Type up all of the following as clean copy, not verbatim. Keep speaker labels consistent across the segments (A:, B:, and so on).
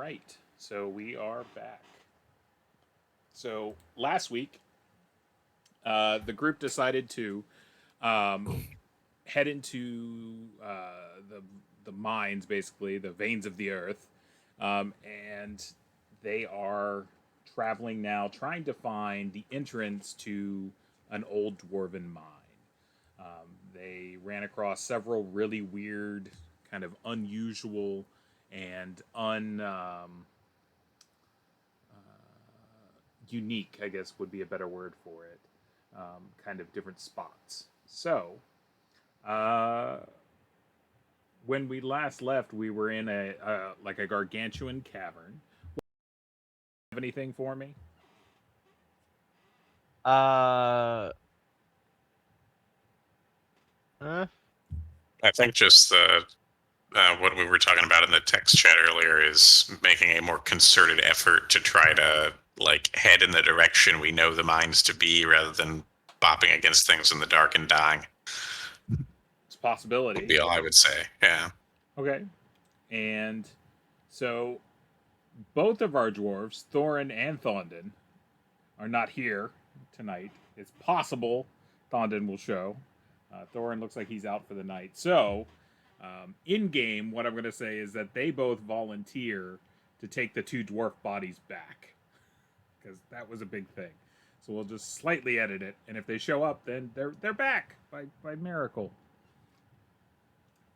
A: right, so we are back. So last week, the group decided to head into the mines, basically the veins of the earth, and they are traveling now, trying to find the entrance to an old dwarven mine. They ran across several really weird, kind of unusual, and unique, I guess would be a better word for it. Kind of different spots. So, uh, when we last left, we were in a like a gargantuan cavern. Have anything for me?
B: Uh, uh,
C: I think just the what we were talking about in the text chat earlier is making a more concerted effort to try to like head in the direction we know the mines to be, rather than bopping against things in the dark and dying.
A: It's a possibility.
C: Would be all I would say. Yeah.
A: Okay. And so both of our dwarves, Thorin and Thondon, are not here tonight. It's possible Thondon will show. Thorin looks like he's out for the night. So, in game, what I'm going to say is that they both volunteer to take the two dwarf bodies back, because that was a big thing. So we'll just slightly edit it, and if they show up, then they're back by miracle,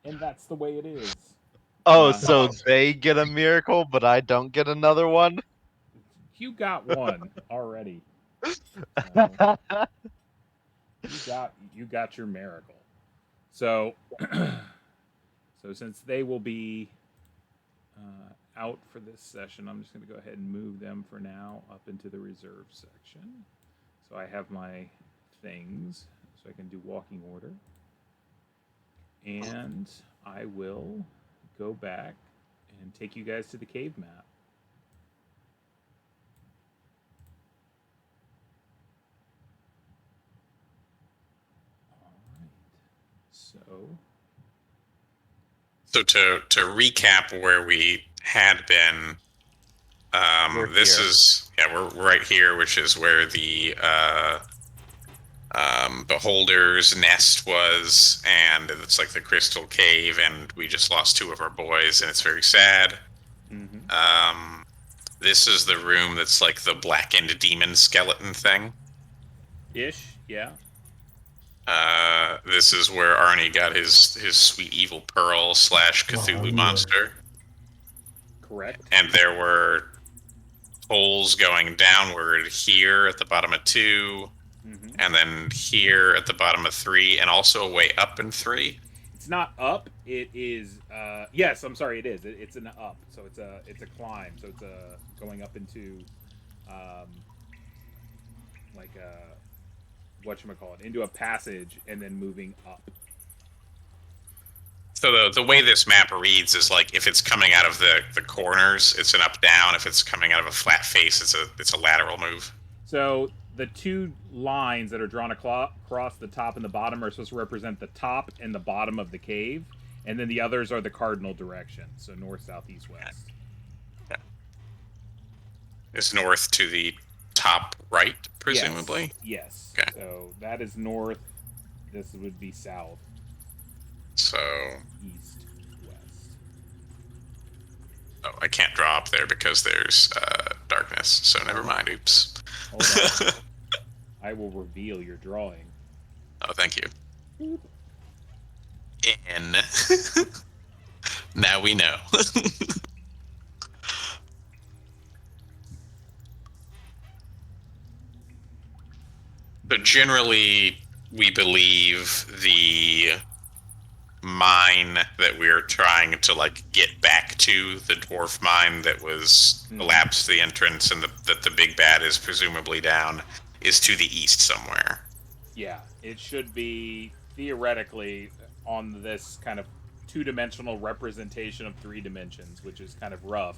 A: and that's the way it is.
B: so they get a miracle, but I don't get another one?
A: You got one already. You got your miracle. So, so since they will be out for this session, I'm just going to go ahead and move them for now up into the reserve section. So I have my things, so I can do walking order, and I will go back and take you guys to the cave map.
C: So to recap where we had been, this
A: here.
C: we're right here, which is where the Beholder's nest was, and it's like the crystal cave, and we just lost two of our boys, and it's very sad.
A: Mm-hmm.
C: This is the room that's like the blackened demon skeleton thing.
A: Ish, yeah.
C: This is where Arnie got his sweet evil pearl / Cthulhu monster.
A: Correct.
C: And there were holes going downward here at the bottom of 2, and then here at the bottom of 3, and also a way up in 3.
A: It's not up. It is. Yes, I'm sorry. It is. It's an up. So it's a climb. So it's going up into, like a whatchamacallit, into a passage and then moving up.
C: So the way this map reads is like, if it's coming out of the corners, it's an up down. If it's coming out of a flat face, it's a lateral move.
A: So the two lines that are drawn across the top and the bottom are supposed to represent the top and the bottom of the cave, and then the others are the cardinal directions. So north, south, east, west.
C: Yeah. Is north to the top right, presumably?
A: Yes.
C: Okay.
A: So that is north. This would be south.
C: So
A: east, west.
C: Oh, I can't draw up there because there's darkness. So never mind. Oops.
A: Hold on. I will reveal your drawing.
C: Oh, thank you. N. Now we know. So generally, we believe the mine that we're trying to like get back to, the dwarf mine that was collapsed the entrance, and that the big bad is presumably down, is to the east somewhere.
A: Yeah, it should be theoretically on this kind of two-dimensional representation of 3 dimensions, which is kind of rough.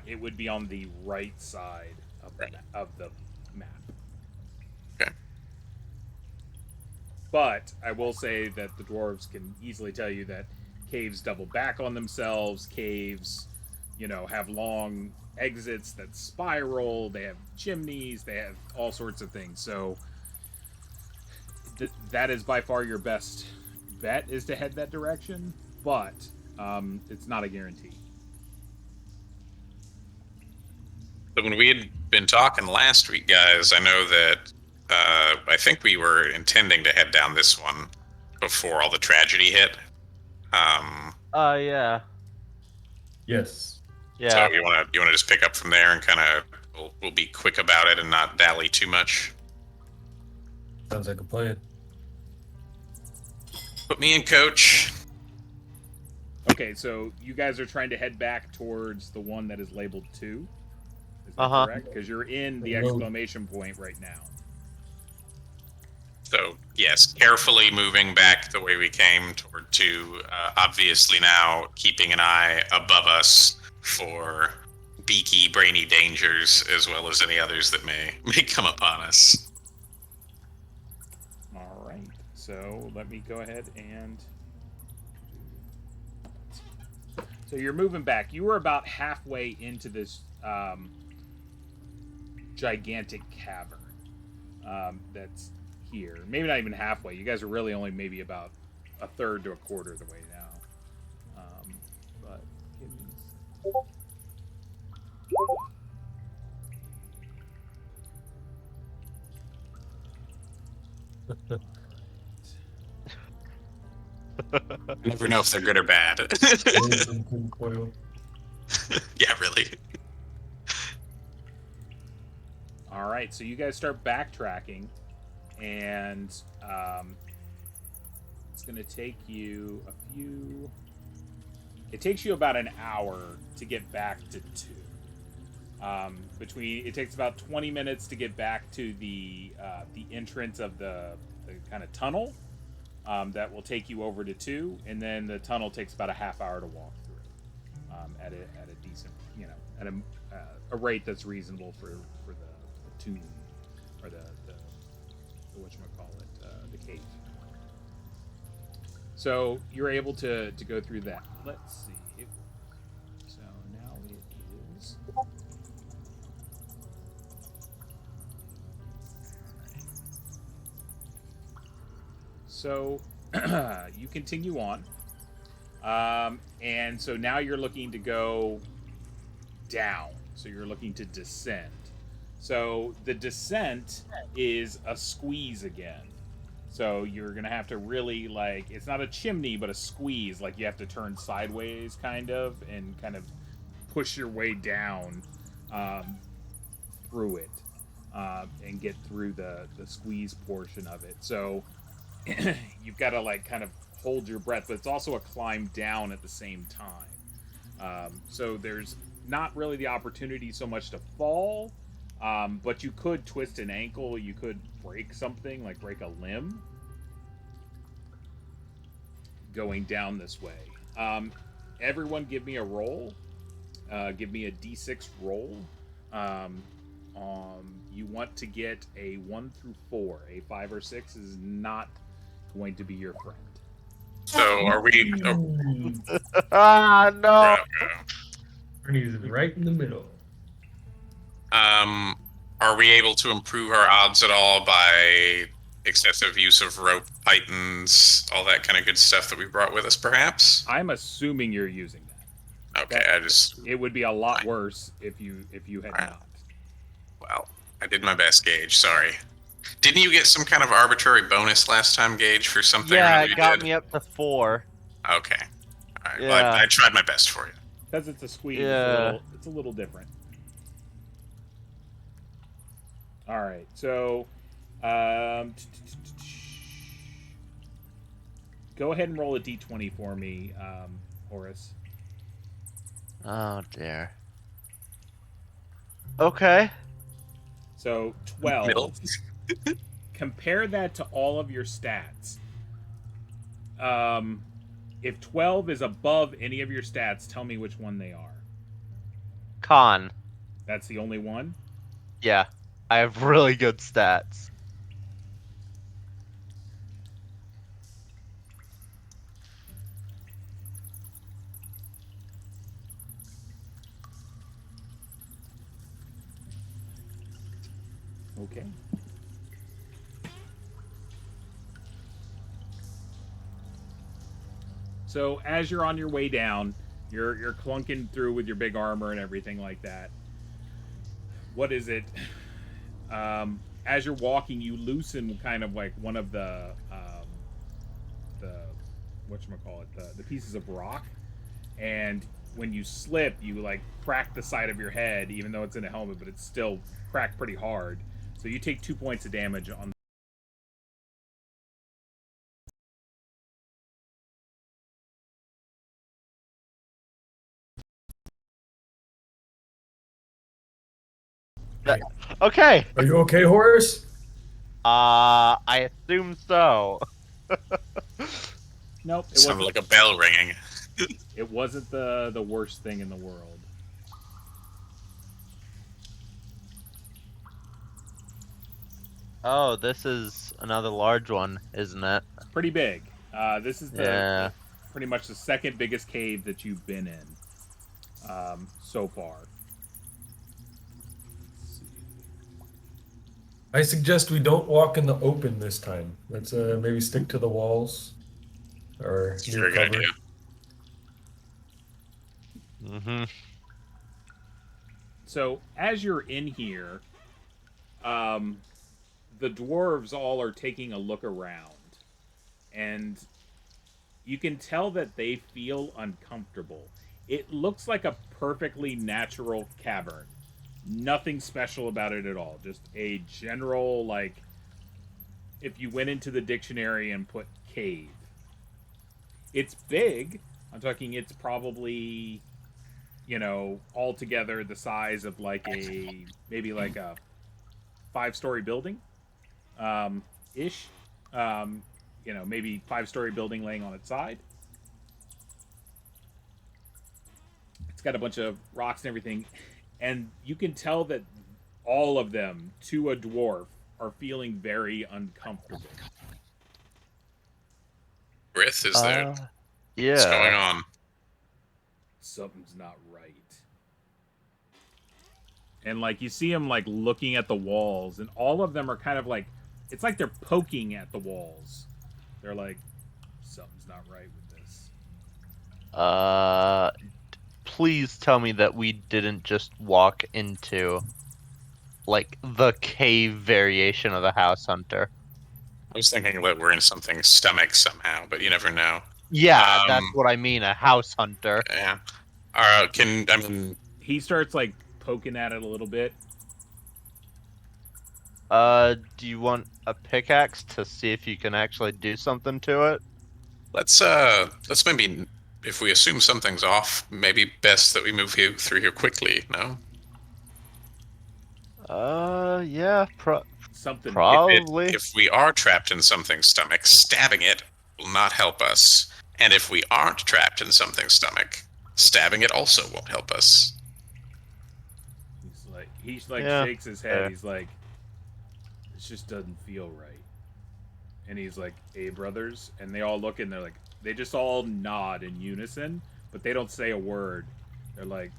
A: It would be on the right side of the map.
C: Okay.
A: But I will say that the dwarves can easily tell you that caves double back on themselves. Caves have long exits that spiral. They have chimneys. They have all sorts of things. So that is by far your best bet, is to head that direction. But it's not a guarantee.
C: So when we had been talking last week, guys, I know that I think we were intending to head down this one before all the tragedy hit.
B: Yeah.
D: Yes.
C: So
B: Yeah.
C: you want to just pick up from there and kind of we'll be quick about it and not dally too much.
D: Sounds like a plan.
C: Put me in, coach.
A: Okay, so you guys are trying to head back towards the one that is labeled 2. Is that correct? Because you're in the exclamation point right now.
C: So, yes, carefully moving back the way we came toward 2. Obviously now keeping an eye above us for beaky, brainy dangers, as well as any others that may come upon us.
A: All right, so let me go ahead and... So you're moving back. You were about halfway into this gigantic cavern that's here. Maybe not even halfway. You guys are really only maybe about a third to a quarter of the way now. But give me...
C: You never know if they're good or bad. Yeah, really.
A: All right, so you guys start backtracking, and it's going to take you a few... It takes you about an hour to get back to 2. It takes about 20 minutes to get back to the entrance of the kind of tunnel that will take you over to 2, and then the tunnel takes about a half hour to walk through at a decent, at a rate that's reasonable for the tomb or the whatchamacallit, the cave. So you're able to go through that. Let's see. So now it is. So you continue on, and so now you're looking to go down. So you're looking to descend. So the descent is a squeeze again. So you're going to have to really, it's not a chimney, but a squeeze. Like, you have to turn sideways, kind of, and kind of push your way down through it and get through the squeeze portion of it. So you've got to, kind of hold your breath, but it's also a climb down at the same time. So there's not really the opportunity so much to fall, but you could twist an ankle, you could break something, like break a limb, going down this way. Everyone give me a roll. Give me a d6 roll. You want to get a 1 through 4. A 5 or 6 is not going to be your friend.
C: So are we...
B: No!
D: He's right in the middle.
C: Are we able to improve our odds at all by excessive use of rope, pythons, all that kind of good stuff that we brought with us, perhaps?
A: I'm assuming you're using that.
C: Okay,
A: It would be a lot worse if you had not.
C: Well, I did my best, Gage. Sorry. Didn't you get some kind of arbitrary bonus last time, Gage, for something?
B: Yeah,
C: that
B: it got me up to 4.
C: Okay. All right.
B: Yeah.
C: Well, I tried my best for you.
A: Because it's a squeeze,
B: Yeah.
A: it's a little different. All right, so go ahead and roll a d20 for me, Horace.
B: Oh, dear. Okay.
A: So 12.
C: Middle.
A: Compare that to all of your stats. If 12 is above any of your stats, tell me which one they are.
B: Con.
A: That's the only one?
B: Yeah. I have really good stats.
A: Okay. So as you're on your way down, you're clunking through with your big armor and everything like that. What is it? As you're walking, you loosen kind of like one of the whatchamacallit, the pieces of rock, and when you slip, you like crack the side of your head, even though it's in a helmet, but it's still cracked pretty hard. So you take 2 points of damage on.
B: Okay.
D: Are you okay, Horace?
B: I assume so.
A: Nope, it
C: Sounded
A: wasn't.
C: like a bell ringing.
A: It wasn't the worst thing in the world.
B: Oh, this is another large one, isn't it?
A: Pretty big. This is
B: Yeah.
A: pretty much the second biggest cave that you've been in so far.
D: I suggest we don't walk in the open this time. Let's maybe stick to the walls or
C: It's a
D: near
C: very good
D: cover.
C: idea.
B: Mm-hmm.
A: So as you're in here, the dwarves all are taking a look around, and you can tell that they feel uncomfortable. It looks like a perfectly natural cavern. Nothing special about it at all. Just a general, like, if you went into the dictionary and put cave. It's big. I'm talking it's probably, altogether the size of like maybe like a 5-story building, ish. Maybe 5-story building laying on its side. It's got a bunch of rocks and everything, and you can tell that all of them, to a dwarf, are feeling very uncomfortable.
C: Rith is there. What's
B: Yeah.
C: going on?
A: Something's not right. And like you see them like looking at the walls, and all of them are kind of like, it's like they're poking at the walls. They're like, something's not right with this.
B: Please tell me that we didn't just walk into like the cave variation of the House Hunter.
C: I was thinking that we're in something's stomach somehow, but you never know.
B: Yeah, that's what I mean, a House Hunter.
C: Yeah.
A: He starts like poking at it a little bit.
B: Do you want a pickaxe to see if you can actually do something to it?
C: let's maybe, if we assume something's off, maybe best that we move through here quickly. No.
B: Yeah,
A: Something.
B: probably.
C: If we are trapped in something's stomach, stabbing it will not help us. And if we aren't trapped in something's stomach, stabbing it also won't help us.
A: He's like
B: Yeah.
A: shakes his head. He's like, this just doesn't feel right. And he's like, hey, brothers. And they all look and they're like, they just all nod in unison, but they don't say a word. They're like,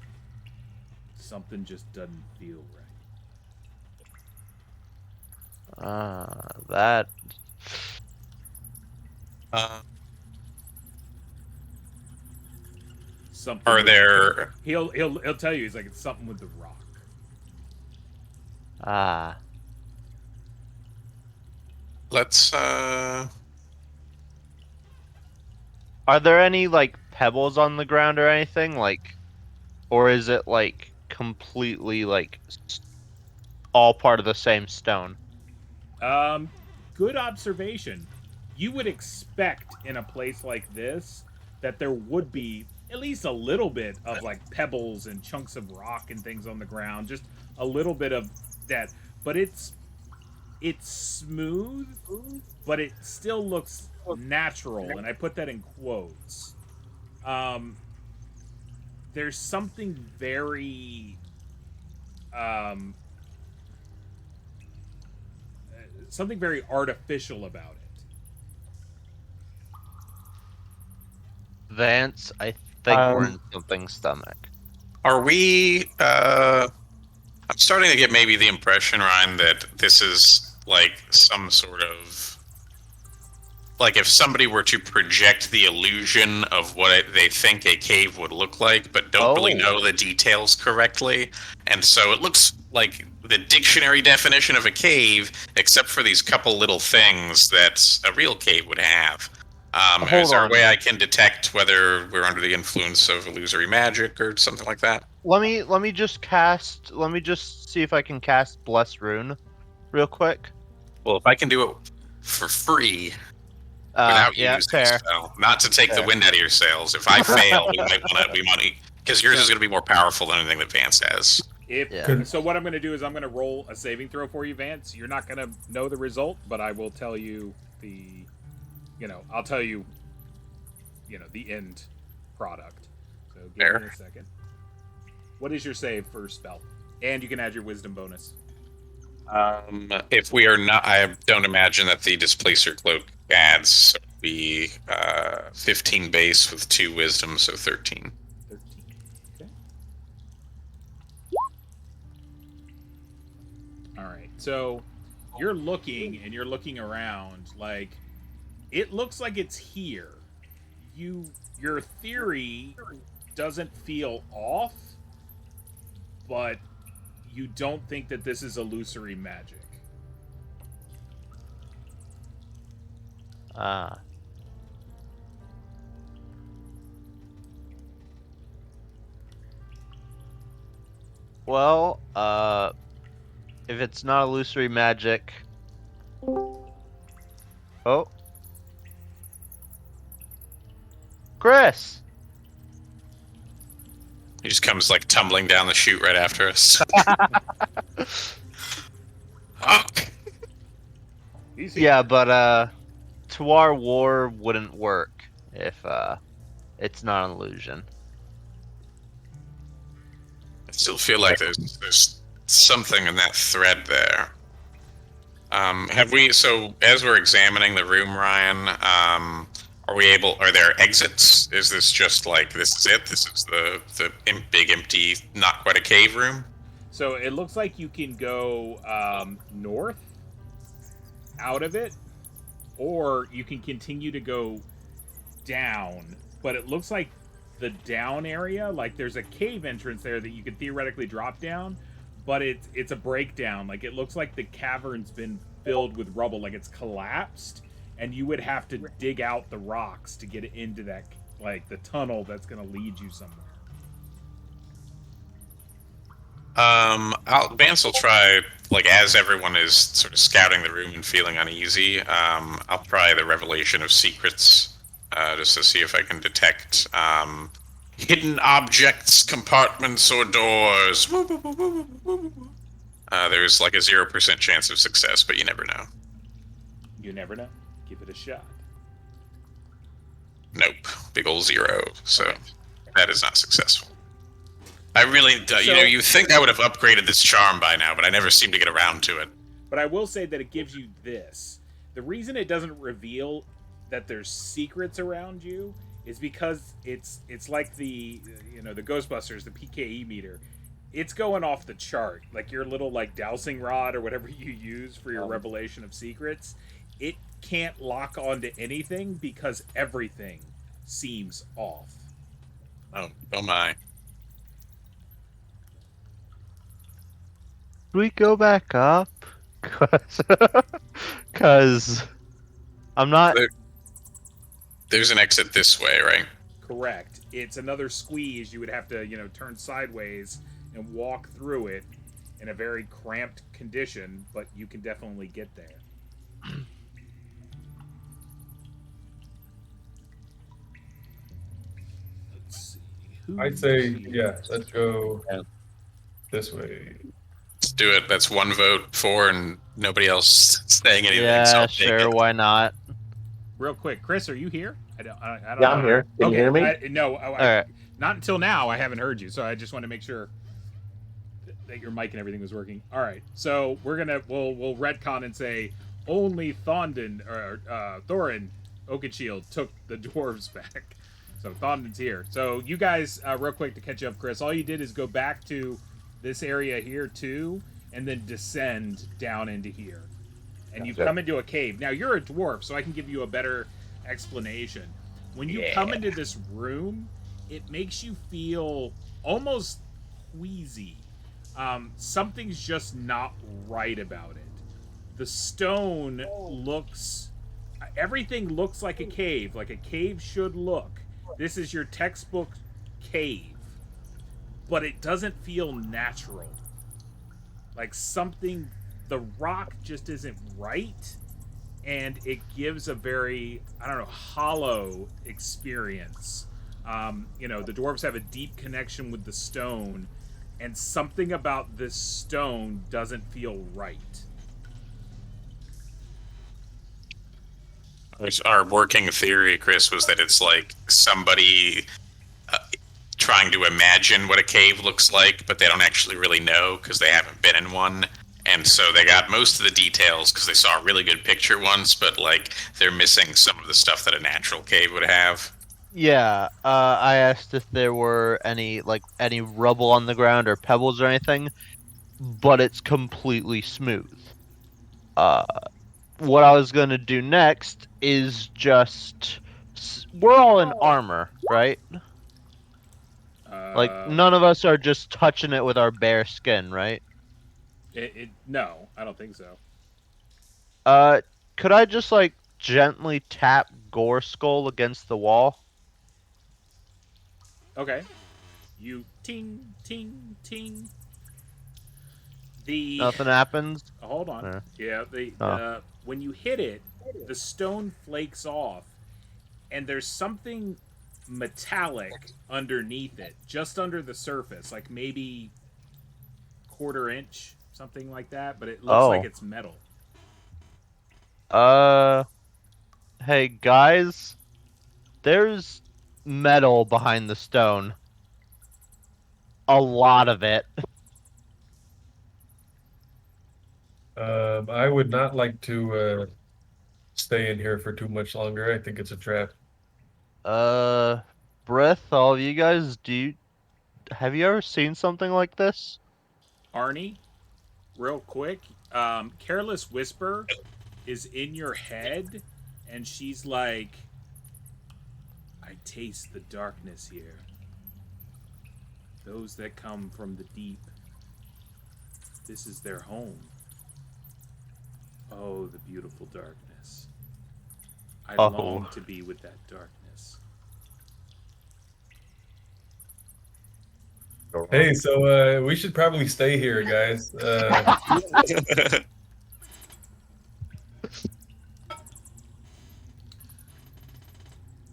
A: something just doesn't feel right.
B: That.
A: Something.
C: Are there?
A: He'll tell you. He's like, it's something with the rock.
C: Let's.
B: Are there any like pebbles on the ground or anything like, or is it like completely like all part of the same stone?
A: Good observation. You would expect in a place like this that there would be at least a little bit of like pebbles and chunks of rock and things on the ground, just a little bit of that. But it's smooth, but it still looks natural, and I put that in quotes. There's something very artificial about it.
B: Vance, I think we're in something's stomach.
C: Are we? I'm starting to get maybe the impression, Ryan, that this is like some sort of like if somebody were to project the illusion of what they think a cave would look like, but don't really know the details correctly, and so it looks like the dictionary definition of a cave, except for these couple little things that a real cave would have. Is there a way I can detect whether we're under the influence of illusory magic or something like that?
B: Let me just see if I can cast Bless Rune real quick.
C: Well, if I can do it for free without
B: Yeah,
C: using
B: fair.
C: spell, not to take the wind out of your sails. If I fail, we might want to money because yours is going to be more powerful than anything that Vance has.
A: So what I'm going to do is I'm going to roll a saving throw for you, Vance. You're not going to know the result, but I will tell you I'll tell you, the end product. So give me a second. What is your save for spell? And you can add your wisdom bonus.
C: If we are not, I don't imagine that the displacer cloak adds. So it'll be 15 base with 2 wisdom, so 13.
A: 13. Okay. All right. So you're looking around like it looks like it's here. Your theory doesn't feel off, but you don't think that this is illusory magic.
B: Well, if it's not illusory magic... Oh. Chris!
C: He just comes like tumbling down the chute right after us.
B: Yeah, but Tuar War wouldn't work if it's not an illusion.
C: I still feel like there's something in that thread there. Have we? So as we're examining the room, Ryan, are there exits? Is this just like this is it? This is the big empty, not quite a cave room?
A: So it looks like you can go north out of it, or you can continue to go down. But it looks like the down area, like there's a cave entrance there that you could theoretically drop down, but it's a breakdown. Like it looks like the cavern's been filled with rubble, like it's collapsed, and you would have to dig out the rocks to get into that, like the tunnel that's going to lead you somewhere.
C: Vance will try, like as everyone is sort of scouting the room and feeling uneasy. I'll try the revelation of secrets, just to see if I can detect hidden objects, compartments, or doors. There's like a 0% chance of success, but you never know.
A: You never know. Give it a shot.
C: Nope. Big ol' 0. So that is not successful. I really, you think I would have upgraded this charm by now, but I never seem to get around to it.
A: But I will say that it gives you this. The reason it doesn't reveal that there's secrets around you is because it's like the the Ghostbusters, the PKE meter. It's going off the chart. Like your little like dowsing rod or whatever you use for your revelation of secrets. It can't lock onto anything because everything seems off.
C: Oh my.
B: We go back up? Cause I'm not...
C: There's an exit this way, right?
A: Correct. It's another squeeze. You would have to, turn sideways and walk through it in a very cramped condition, but you can definitely get there. Let's see.
D: I'd say, yeah, let's go this way.
C: Let's do it. That's one vote for, and nobody else saying anything.
B: Yeah,
C: so
B: sure, why not?
A: Real quick, Chris, are you here? I don't
E: Yeah,
A: know.
E: I'm here. Can you hear me?
A: No, not until now. I haven't heard you, so I just want to make sure that your mic and everything was working. All right, so we'll retcon and say only Thonden or Thorin Oakenshield took the dwarves back. So Thonden's here. So you guys, real quick to catch up, Chris, all you did is go back to this area here too, and then descend down into here. And you
B: Gotcha.
A: come into a cave. Now you're a dwarf, so I can give you a better explanation. When you come into this room, it makes you feel almost queasy. Something's just not right about it. The stone looks... Everything looks like a cave should look. This is your textbook cave. But it doesn't feel natural. Like something... The rock just isn't right, and it gives a very, I don't know, hollow experience. You know, the dwarves have a deep connection with the stone, and something about this stone doesn't feel right.
C: Our working theory, Chris, was that it's like somebody trying to imagine what a cave looks like, but they don't actually really know because they haven't been in one. And so they got most of the details because they saw a really good picture once, but like they're missing some of the stuff that a natural cave would have.
B: Yeah, I asked if there were any rubble on the ground or pebbles or anything, but it's completely smooth. What I was gonna do next is just we're all in armor, right? Like none of us are just touching it with our bare skin, right?
A: No, I don't think so.
B: Could I just like gently tap Gore Skull against the wall?
A: Okay. You ting, ting, ting.
B: Nothing happens.
A: Hold on. Yeah, when you hit it, the stone flakes off, and there's something metallic underneath it, just under the surface, like maybe quarter inch, something like that, but it looks like it's metal.
B: Hey guys, there's metal behind the stone. A lot of it.
D: I would not like to stay in here for too much longer. I think it's a trap.
B: Breath, all of you guys, have you ever seen something like this?
A: Arnie, real quick, Careless Whisper is in your head, and she's like, I taste the darkness here. Those that come from the deep, this is their home. Oh, the beautiful darkness. I long to be with that darkness.
D: Hey, so we should probably stay here, guys.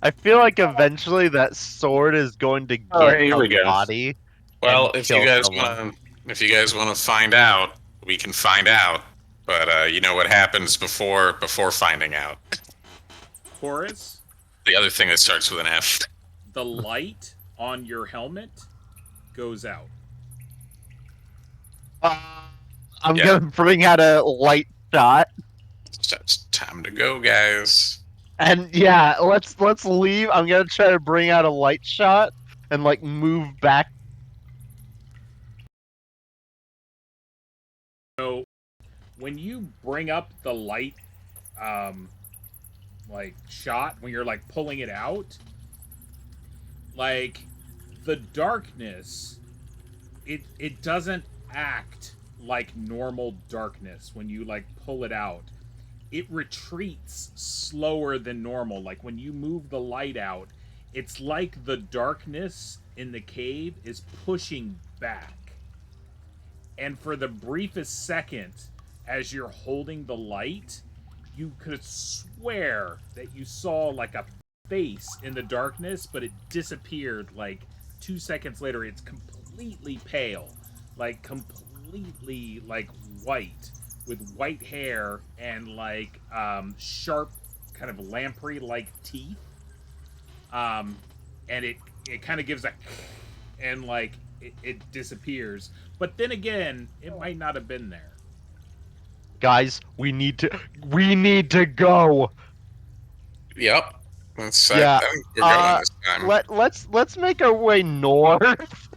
B: I feel like eventually that sword is going to get
C: here we go.
B: body.
C: Well,
B: and
C: if
B: kill
C: you guys
B: someone.
C: want to find out, we can find out. But you know what happens before finding out?
A: Chorus,
C: The other thing that starts with an F.
A: the light on your helmet goes out.
B: I'm gonna bring out a light shot.
C: It's time to go, guys.
B: And yeah, let's leave. I'm gonna try to bring out a light shot and like move back.
A: So when you bring up the light like shot, when you're like pulling it out, like the darkness, it doesn't act like normal darkness when you like pull it out. It retreats slower than normal. Like when you move the light out, it's like the darkness in the cave is pushing back. And for the briefest second, as you're holding the light, you could swear that you saw like a face in the darkness, but it disappeared like 2 seconds later. It's completely pale, like completely like white, with white hair and like sharp kind of lamprey like teeth. And it kind of gives a and like it disappears. But then again, it might not have been there.
B: Guys, we need to go.
C: Yep.
B: Yeah,
C: I think we're going this time.
B: Let's make our way north.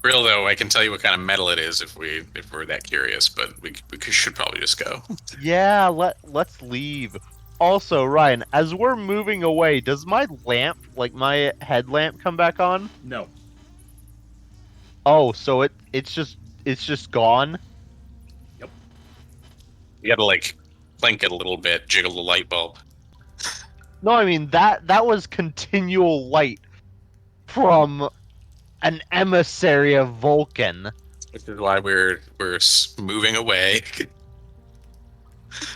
C: Real though, I can tell you what kind of metal it is if we're that curious, but we should probably just go.
B: Yeah, let's leave. Also, Ryan, as we're moving away, does my lamp, like my headlamp, come back on?
A: No.
B: Oh, so it's just gone?
A: Yep.
C: You gotta like blink it a little bit, jiggle the light bulb.
B: No, I mean that was continual light from an emissary of Vulcan.
C: Which is why we're moving away.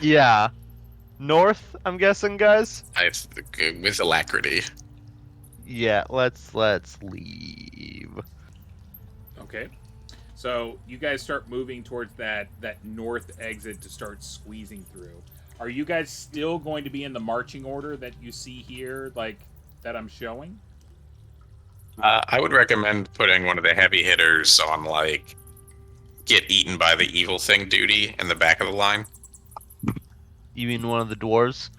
B: Yeah. North, I'm guessing, guys?
C: With alacrity.
B: Yeah, let's leave.
A: Okay. So you guys start moving towards that north exit to start squeezing through. Are you guys still going to be in the marching order that you see here, like that I'm showing?
C: I would recommend putting one of the heavy hitters on like get eaten by the evil thing duty in the back of the line.
B: You mean one of the dwarves?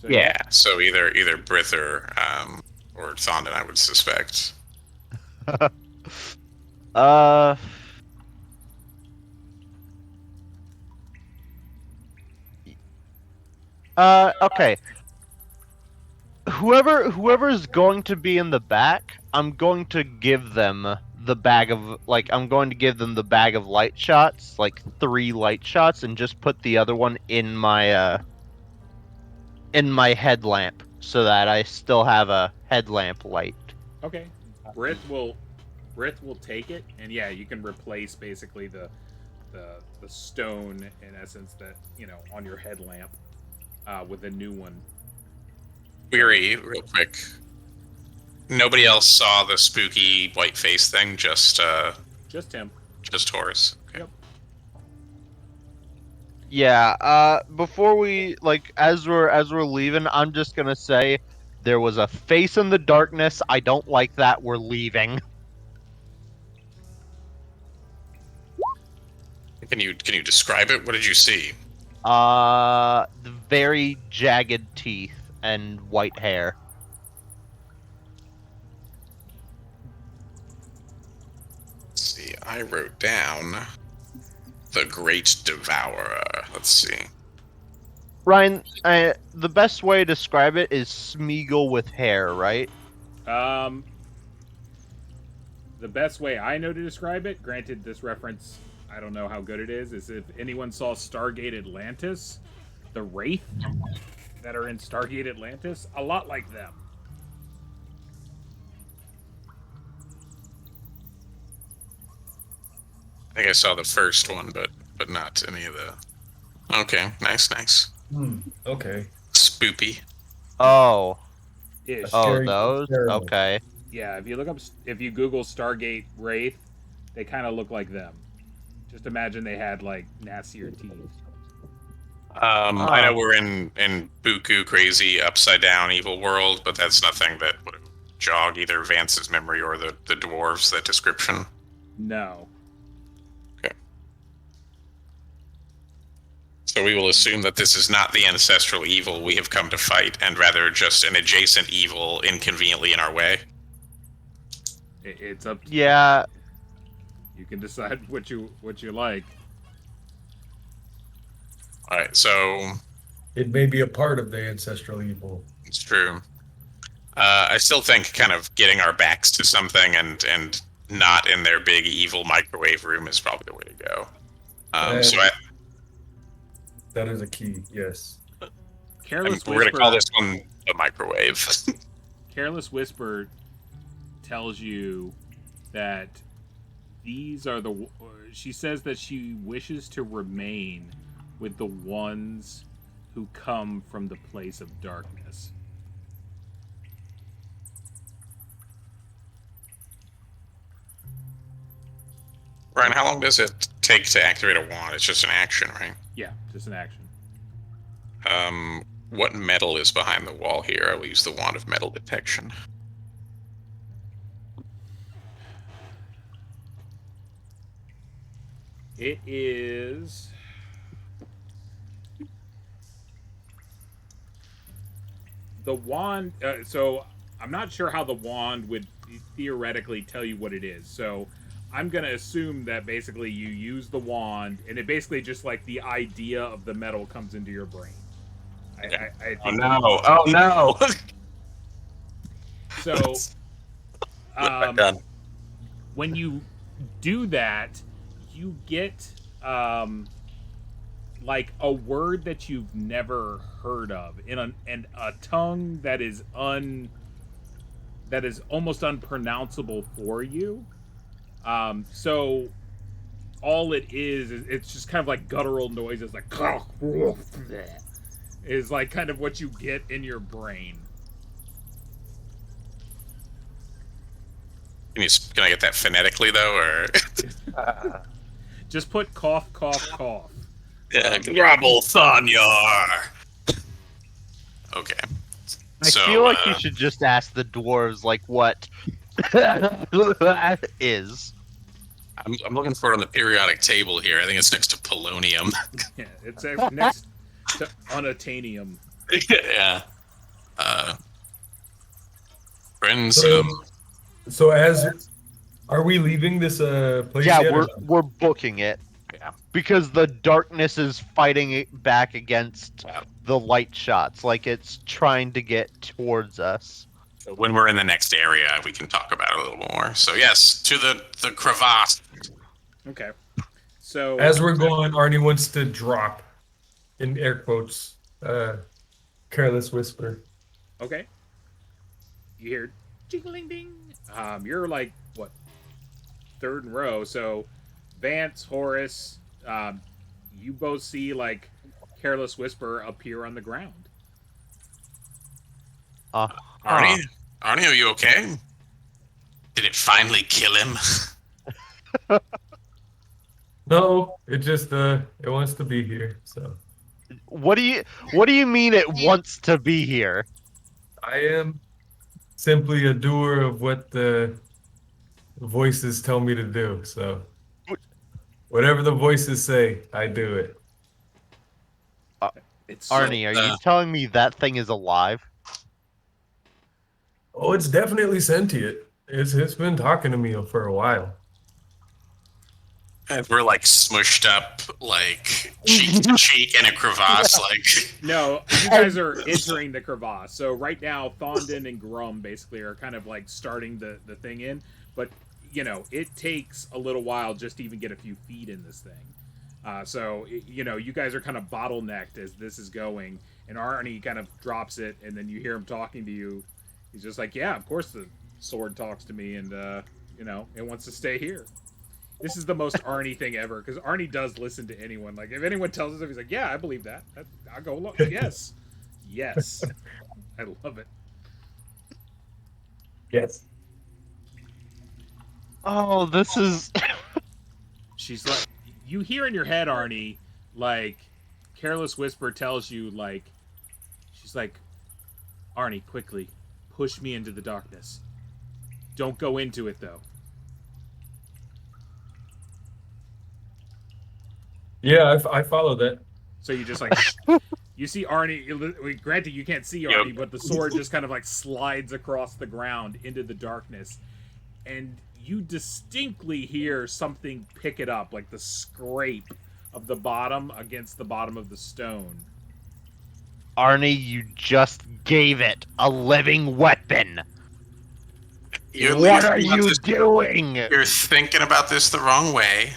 A: So
C: Yeah. So either Brith or Thondon, I would suspect.
B: Uh. Okay. Whoever's going to be in the back, I'm going to give them the bag of I'm going to give them the bag of light shots, like 3 light shots, and just put the other one in my headlamp so that I still have a headlamp light.
A: Okay. Brith will take it, and yeah, you can replace basically the stone in essence that on your headlamp with a new one.
C: Weary, real quick. Nobody else saw the spooky white face thing. Just
A: him.
C: Just Horus. Okay.
A: Yep.
B: Yeah. Before we as we're leaving, I'm just gonna say there was a face in the darkness. I don't like that. We're leaving.
C: Can you describe it? What did you see?
B: The very jagged teeth and white hair.
C: Let's see, I wrote down the Great Devourer. Let's see.
B: Ryan, the best way to describe it is Smeagol with hair, right?
A: The best way I know to describe it, granted this reference, I don't know how good it is if anyone saw Stargate Atlantis, the Wraith that are in Stargate Atlantis, a lot like them.
C: I think I saw the first one, but not any of the. Okay, nice.
D: Okay.
C: Spoopy.
B: Oh.
A: Ish.
B: Oh, those? Okay.
A: Yeah, if you Google Stargate Wraith, they kind of look like them. Just imagine they had like nastier teeth.
C: I know we're in Buku crazy upside down evil world, but that's nothing that would jog either Vance's memory or the dwarves. That description.
A: No.
C: Okay. So we will assume that this is not the ancestral evil we have come to fight, and rather just an adjacent evil inconveniently in our way.
A: It's up to
B: Yeah.
A: you. Can decide what you like.
C: All right, so
D: It may be a part of the ancestral evil.
C: it's true. I still think kind of getting our backs to something and not in their big evil microwave room is probably the way to go.
D: That is a key, yes.
A: Careless
C: we're going to call this one a microwave.
A: Careless Whisper tells you that these are she says that she wishes to remain with the ones who come from the place of darkness.
C: Ryan, how long does it take to activate a wand? It's just an action, right?
A: Yeah, just an action.
C: What metal is behind the wall here? I will use the wand of metal detection.
A: It is the wand. So I'm not sure how the wand would theoretically tell you what it is. So I'm gonna assume that basically you use the wand, and it basically just like the idea of the metal comes into your brain. I
C: Oh
A: think.
C: no! Oh no!
A: So,
C: I'm done.
A: when you do that, you get like a word that you've never heard of in a tongue that is almost unpronounceable for you. So all it is it's just kind of like guttural noises, like is like kind of what you get in your brain.
C: Can I get that phonetically though, or
A: Just put cough, cough, cough.
C: Grubble Thanyar? Okay.
B: I
C: So,
B: feel like you should just ask the dwarves, like, what is.
C: I'm looking for it on the periodic table here. I think it's next to polonium.
A: Yeah, it's next to unatanium.
C: Yeah. Friends,
D: So are we leaving this place
B: Yeah,
D: yet?
B: we're booking it.
C: Yeah.
B: Because the darkness is fighting it back against
C: Yeah.
B: the light shots, like it's trying to get towards us.
C: So when we're in the next area, we can talk about it a little more. So yes, to the crevasse.
A: Okay. So
D: As we're going, Arnie wants to drop, in air quotes, careless whisper.
A: okay. You hear jingling ding. You're like what, third in row. So Vance, Horace, you both see like Careless Whisper appear on the ground.
C: Arnie, are you okay? Did it finally kill him?
D: No, it just it wants to be here. So
B: What do you mean it wants to be here?
D: I am simply a doer of what the voices tell me to do. So whatever the voices say, I do it.
A: It's
B: Arnie, are you telling me that thing is alive?
D: Oh, it's definitely sentient. It's been talking to me for a while.
C: And we're like smushed up, like cheek to cheek in a crevasse, like.
A: No, you guys are entering the crevasse. So right now, Thondon and Grum basically are kind of like starting the thing in. But, you know, it takes a little while just to even get a few feet in this thing. So, you know, you guys are kind of bottlenecked as this is going. And Arnie kind of drops it, and then you hear him talking to you. He's just like, yeah, of course the sword talks to me, and, you know, it wants to stay here. This is the most Arnie thing ever, because Arnie does listen to anyone. Like, if anyone tells us, he's like, yeah, I believe that. I'll go look. Yes. Yes. I love it.
D: Yes.
B: Oh, this is...
A: She's like, you hear in your head, Arnie, like, Careless Whisper tells you, like, she's like, Arnie, quickly, push me into the darkness. Don't go into it, though.
D: Yeah, I follow that.
A: So you just like, you see Arnie. Granted, you can't see Arnie, but the sword just kind of like slides across the ground into the darkness, and you distinctly hear something pick it up, like the scrape of the bottom against the bottom of the stone.
B: Arnie, you just gave it a living weapon. What are you doing?
C: You're thinking about this the wrong way.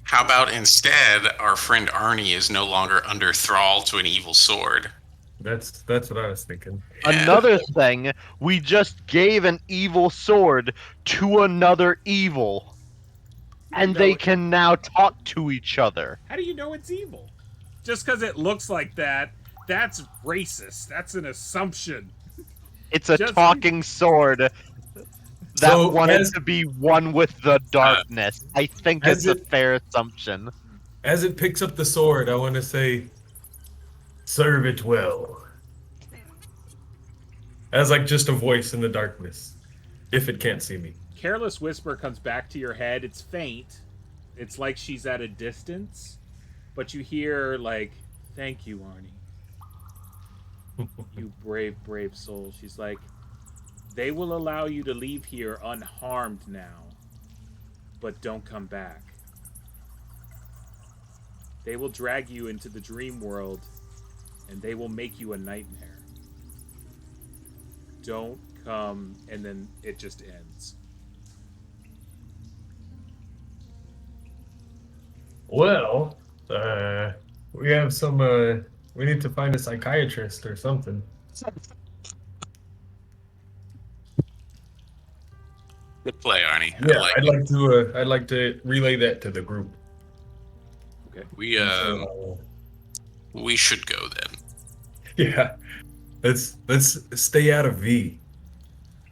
C: How about instead, our friend Arnie is no longer under thrall to an evil sword?
D: That's what I was thinking.
B: Another thing, we just gave an evil sword to another evil. And they can now talk to each other.
A: How do you know it's evil? Just because it looks like that, that's racist. That's an assumption.
B: It's a talking sword that wanted to be one with the darkness. I think it's a fair assumption.
D: As it picks up the sword, I want to say, serve it well. As like just a voice in the darkness, if it can't see me.
A: Careless Whisper comes back to your head. It's faint. It's like she's at a distance. But you hear, like, thank you, Arnie. You brave, brave soul. She's like, They will allow you to leave here unharmed now, but don't come back. They will drag you into the dream world, and they will make you a nightmare. Don't come, and then it just ends.
D: Well, we have some. We need to find a psychiatrist or something.
C: Good play, Arnie.
D: Yeah,
C: I like
D: I'd
C: it.
D: like to. I'd like to relay that to the group.
A: Okay.
C: We should go then.
D: Yeah, let's stay out of V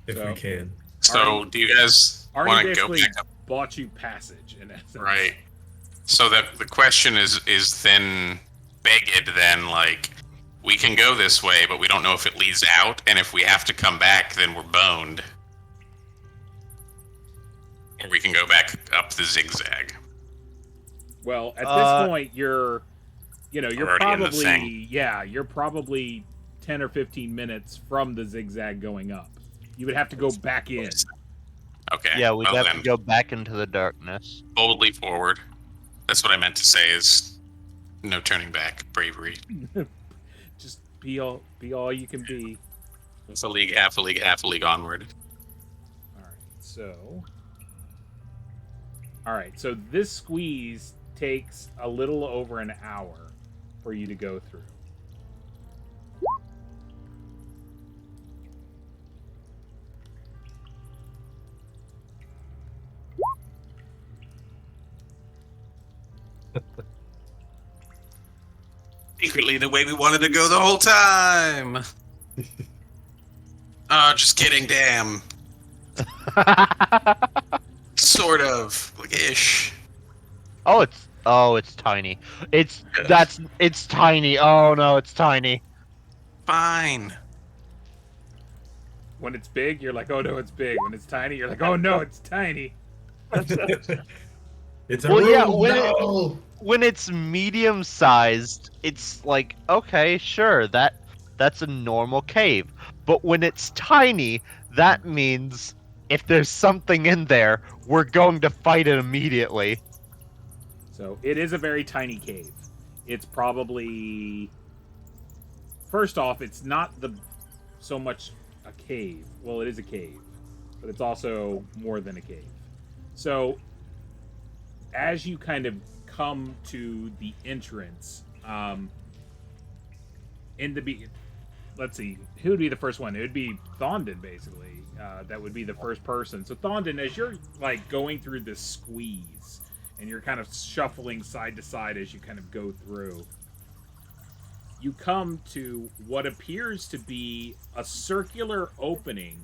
D: if
A: So-
D: we can.
C: So,
A: Arnie-
C: do you guys
A: Arnie
C: want to go
A: basically
C: back up?
A: bought you passage, in essence.
C: Right. So that the question is then begged then, like, we can go this way, but we don't know if it leads out, and if we have to come back, then we're boned. Or we can go back up the zigzag.
A: Well, at this point, you're
C: Already in the
A: probably
C: thing.
A: you're probably 10 or 15 minutes from the zigzag going up. You would have to go back in.
C: Okay.
B: Yeah, we'd
C: well
B: have
C: then,
B: to go back into the darkness.
C: boldly forward. That's what I meant to say is no turning back. Bravery.
A: Just be all you can be.
C: It's a league, half a league, half a league onward.
A: All right, so this squeeze takes a little over an hour for you to go through.
C: Secretly the way we wanted to go the whole time. Just kidding, damn. Sort of, like ish.
B: it's tiny. It's tiny. Oh no, it's tiny.
C: Fine.
A: When it's big, you're like, oh no, it's big. When it's tiny, you're like, oh no, it's tiny.
D: It's a
B: Well, yeah,
D: room, no!
B: When it's medium sized, it's like, okay, sure, that's a normal cave. But when it's tiny, that means if there's something in there, we're going to fight it immediately.
A: So it is a very tiny cave. It's probably, first off, it's not so much a cave. Well, it is a cave, but it's also more than a cave. So as you kind of come to the entrance, let's see, who would be the first one? It would be Thondon, basically. That would be the first person. So Thondon, as you're like going through this squeeze, and you're kind of shuffling side to side as you kind of go through, you come to what appears to be a circular opening,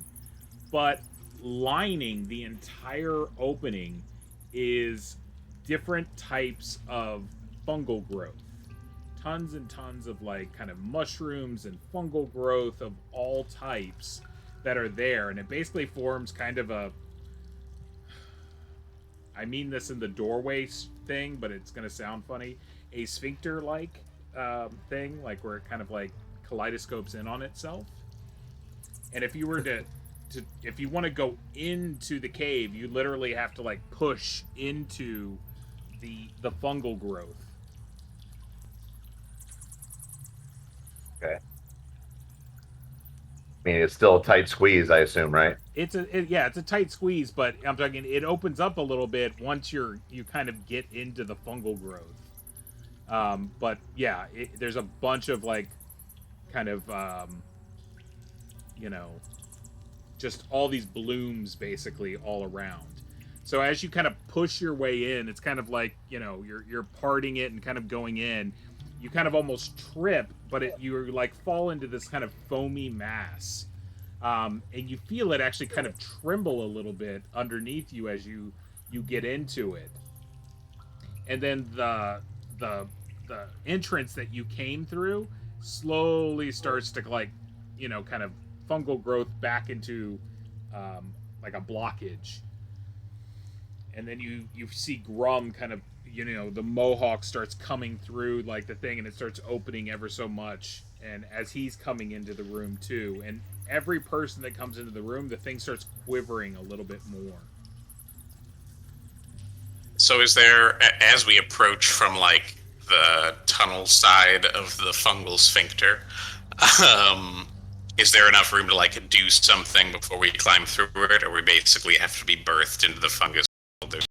A: but lining the entire opening is different types of fungal growth. Tons and tons of like kind of mushrooms and fungal growth of all types that are there, and it basically forms kind of a, I mean this in the doorway thing, but it's going to sound funny, a sphincter-like thing, like where it kind of like kaleidoscopes in on itself. And if you were to if you want to go into the cave, you literally have to like push into the fungal growth.
E: Okay. I mean, it's still a tight squeeze, I assume, right?
A: It's a tight squeeze, but I'm talking, it opens up a little bit once you kind of get into the fungal growth. But yeah, there's a bunch of like kind of just all these blooms basically all around. So as you kind of push your way in, it's kind of like, you're parting it and kind of going in. You kind of almost trip, but you like fall into this kind of foamy mass. And you feel it actually kind of tremble a little bit underneath you as you get into it. And then the entrance that you came through slowly starts to like, kind of fungal growth back into like a blockage. And then you see Grum kind of, the mohawk starts coming through like the thing, and it starts opening ever so much. And as he's coming into the room too, and every person that comes into the room, the thing starts quivering a little bit more.
C: So is there, as we approach from like the tunnel side of the fungal sphincter, is there enough room to like do something before we climb through it, or we basically have to be birthed into the fungus? There's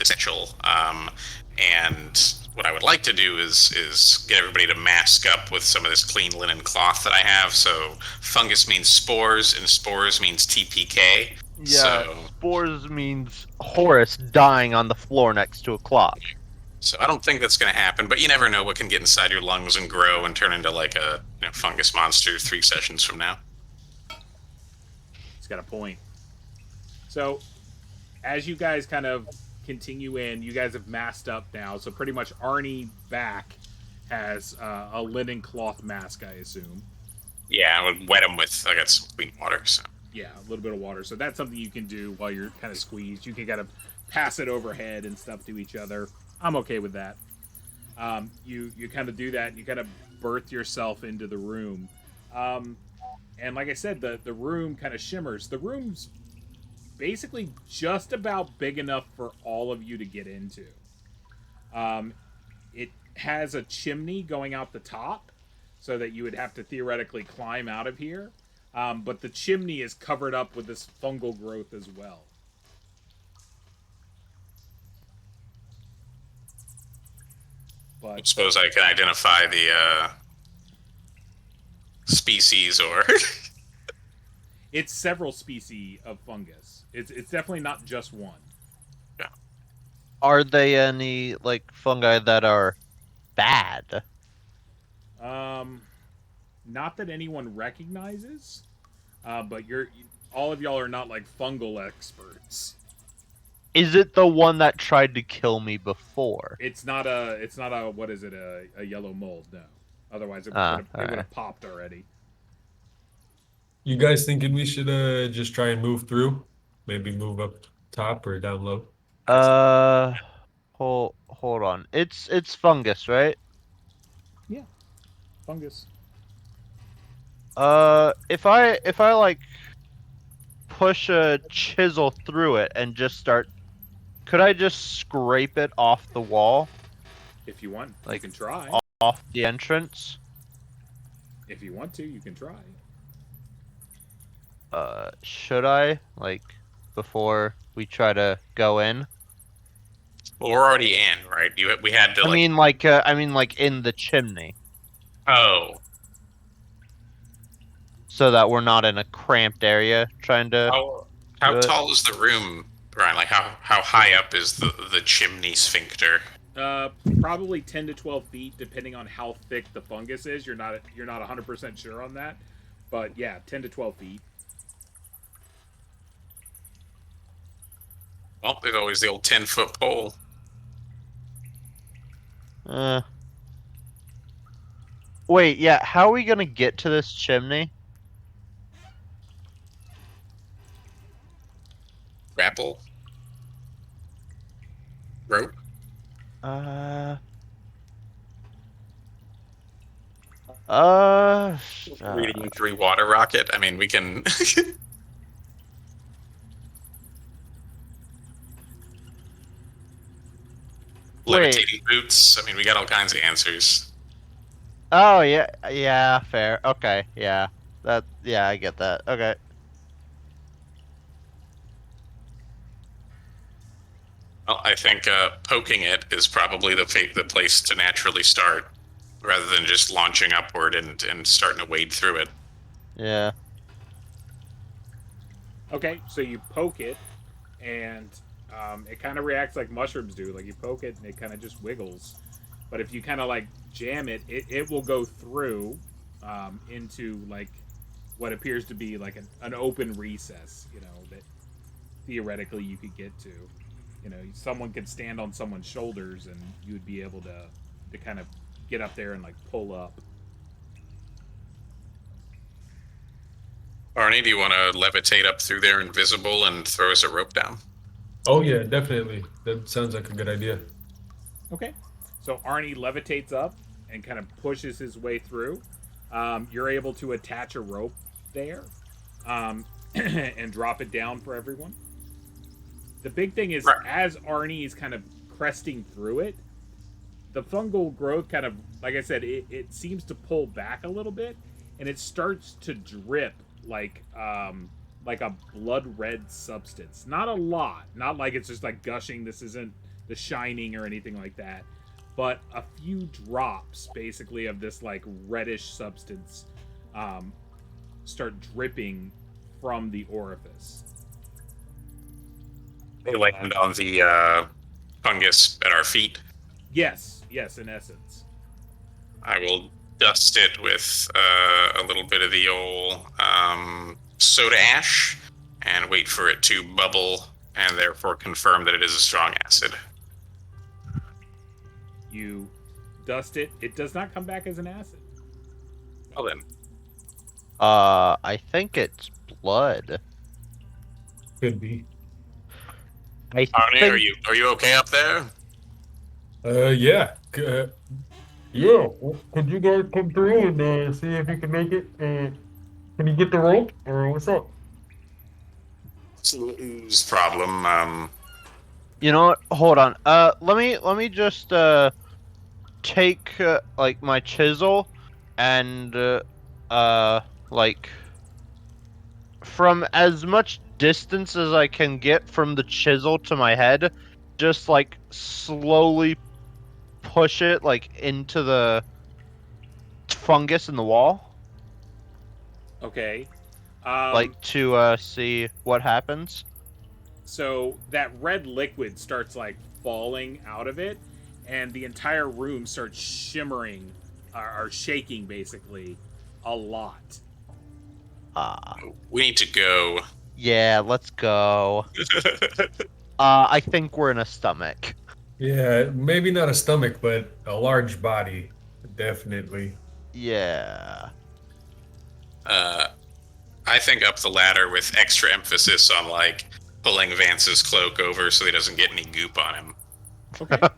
C: essential. And what I would like to do is get everybody to mask up with some of this clean linen cloth that I have. So fungus means spores, and spores means TPK.
B: Yeah,
C: So,
B: spores means Horace dying on the floor next to a clock.
C: so I don't think that's going to happen, but you never know what can get inside your lungs and grow and turn into like a fungus monster 3 sessions from now.
A: He's got a point. So, as you guys kind of continue in, you guys have masked up now. So pretty much Arnie back has a linen cloth mask, I assume.
C: Yeah, I would wet them with, I got some clean water, so.
A: Yeah, a little bit of water. So that's something you can do while you're kind of squeezed. You can kind of pass it overhead and stuff to each other. I'm okay with that. You kind of do that, and you kind of birth yourself into the room. And like I said, the room kind of shimmers. The room's basically just about big enough for all of you to get into. It has a chimney going out the top, so that you would have to theoretically climb out of here. But the chimney is covered up with this fungal growth as well. But
C: I suppose I can identify the species or...
A: it's several species of fungus. It's definitely not just one.
C: Yeah.
B: Are they any like fungi that are bad?
A: Not that anyone recognizes, but all of y'all are not like fungal experts.
B: Is it the one that tried to kill me before?
A: It's not a what is it, a yellow mold? No. Otherwise, it
B: Ah,
A: would
B: alright.
A: have popped already.
D: You guys thinking we should just try and move through? Maybe move up top or down low?
B: Hold on. It's fungus, right?
A: Yeah, fungus.
B: If I like push a chisel through it and just start, could I just scrape it off the wall,
A: If you want, you
B: Like,
A: can try.
B: off the entrance?
A: If you want to, you can try.
B: Should I, like, before we try to go in?
C: Well, we're already in, right? We had to
B: I
C: like...
B: mean like in the chimney,
C: Oh.
B: so that we're not in a cramped area trying to.
C: How
B: do it.
C: tall is the room, Brian? Like how high up is the chimney sphincter?
A: Probably 10 to 12 feet, depending on how thick the fungus is. You're not 100% sure on that, but yeah, 10 to 12 feet.
C: Well, there's always the old 10-foot pole.
B: Wait, yeah. How are we gonna get to this chimney?
C: Grapple? Rope? Reading 3 water rocket? I mean, we can... Levitating boots? I mean, we got all kinds of answers.
B: Oh yeah, fair. Okay, yeah, I get that. Okay.
C: Well, I think poking it is probably the place to naturally start, rather than just launching upward and starting to wade through it.
B: Yeah.
A: Okay, so you poke it, and it kind of reacts like mushrooms do. Like you poke it, and it kind of just wiggles. But if you kind of like jam it, it will go through into like what appears to be like an open recess, that theoretically you could get to. Someone could stand on someone's shoulders, and you would be able to kind of get up there and like pull up.
C: Arnie, do you want to levitate up through there invisible and throw us a rope down?
D: Oh yeah, definitely. That sounds like a good idea.
A: Okay. So Arnie levitates up and kind of pushes his way through. You're able to attach a rope there and drop it down for everyone. The big thing is,
C: Right.
A: as Arnie is kind of cresting through it, the fungal growth kind of, like I said, it seems to pull back a little bit, and it starts to drip like a blood red substance. Not a lot, not like it's just like gushing. This isn't The Shining or anything like that, but a few drops basically of this like reddish substance um, start dripping from the orifice.
C: They land on the fungus at our feet.
A: Yes, in essence.
C: I will dust it with a little bit of the old soda ash and wait for it to bubble and therefore confirm that it is a strong acid.
A: You dust it. It does not come back as an acid.
C: Well then,
B: I think it's blood.
D: Could be.
B: I
C: Arnie,
B: think
C: are you okay up there?
D: Yeah. Yeah. Well, could you guys come through and see if you can make it? Can you get the rope or what's up?
C: It's an ooze problem.
B: you know what? Hold on. Let me just take like my chisel and like from as much distance as I can get from the chisel to my head, just like slowly push it like into the fungus in the wall,
A: Okay.
B: like to see what happens.
A: So that red liquid starts like falling out of it, and the entire room starts shimmering or shaking basically a lot.
C: We need to go.
B: Yeah, let's go. I think we're in a stomach.
D: Yeah, maybe not a stomach, but a large body. Definitely.
B: Yeah.
C: I think up the ladder with extra emphasis on like pulling Vance's cloak over so he doesn't get any goop on him.
A: Okay.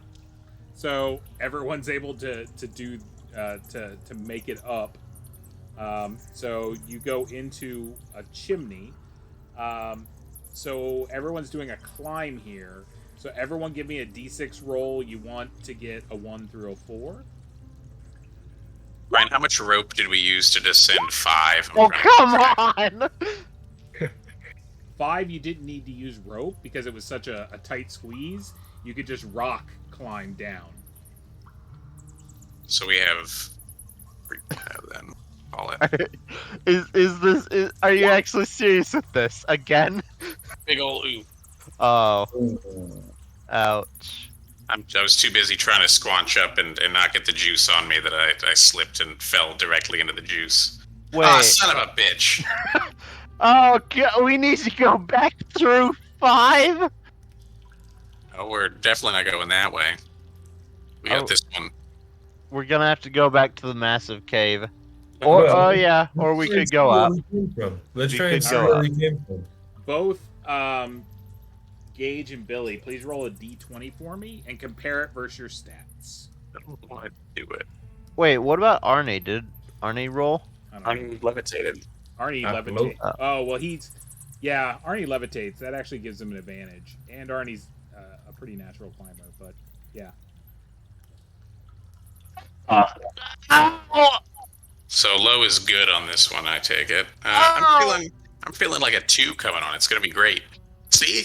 A: So everyone's able to do to make it up. So you go into a chimney. So everyone's doing a climb here. So everyone give me a d6 roll. You want to get a 1 through a 4.
C: Ryan, how much rope did we use to descend 5?
B: Oh, come on!
A: 5, you didn't need to use rope because it was such a tight squeeze. You could just rock climb down.
C: So we have 3 then. Call it.
B: Are you actually serious with this? Again?
C: Big ol' ooh.
B: Oh. Ouch.
C: I was too busy trying to squanch up and not get the juice on me that I slipped and fell directly into the juice.
B: Wait.
C: Ah, son of a bitch.
B: Oh, we need to go back through 5?
C: Oh, we're definitely not going that way. We got this one.
B: We're gonna have to go back to the massive cave. Or,
D: Well,
B: yeah, or we could go up.
D: Let's
B: We
D: try and
B: could
D: see
B: go
D: where
B: up.
D: we came from.
A: Both Gage and Billy, please roll a d20 for me and compare it versus your stats.
C: I don't want to do it.
B: Wait, what about Arnie? Did Arnie roll?
A: I don't know.
C: I'm levitated.
A: Arnie levitates. Oh, well, yeah, Arnie levitates. That actually gives him an advantage. And Arnie's a pretty natural climber, but yeah.
C: So low is good on this one, I take it. I'm feeling like a 2 coming on. It's gonna be great. See?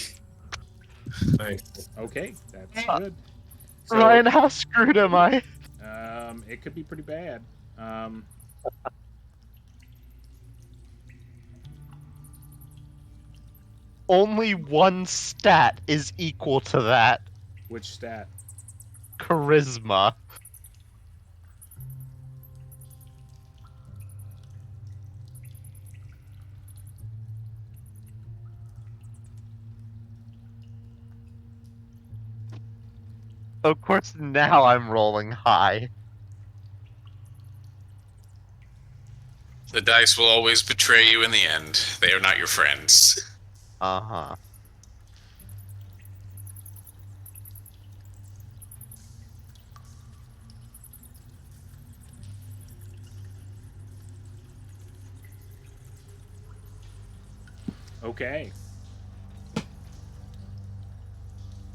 D: Nice.
A: Okay, that's good. So,
B: Ryan, how screwed am I?
A: it could be pretty bad.
B: Only one stat is equal to that.
A: Which stat?
B: Charisma. Of course, now I'm rolling high.
C: The dice will always betray you in the end. They are not your friends.
B: Uh-huh.
A: Okay.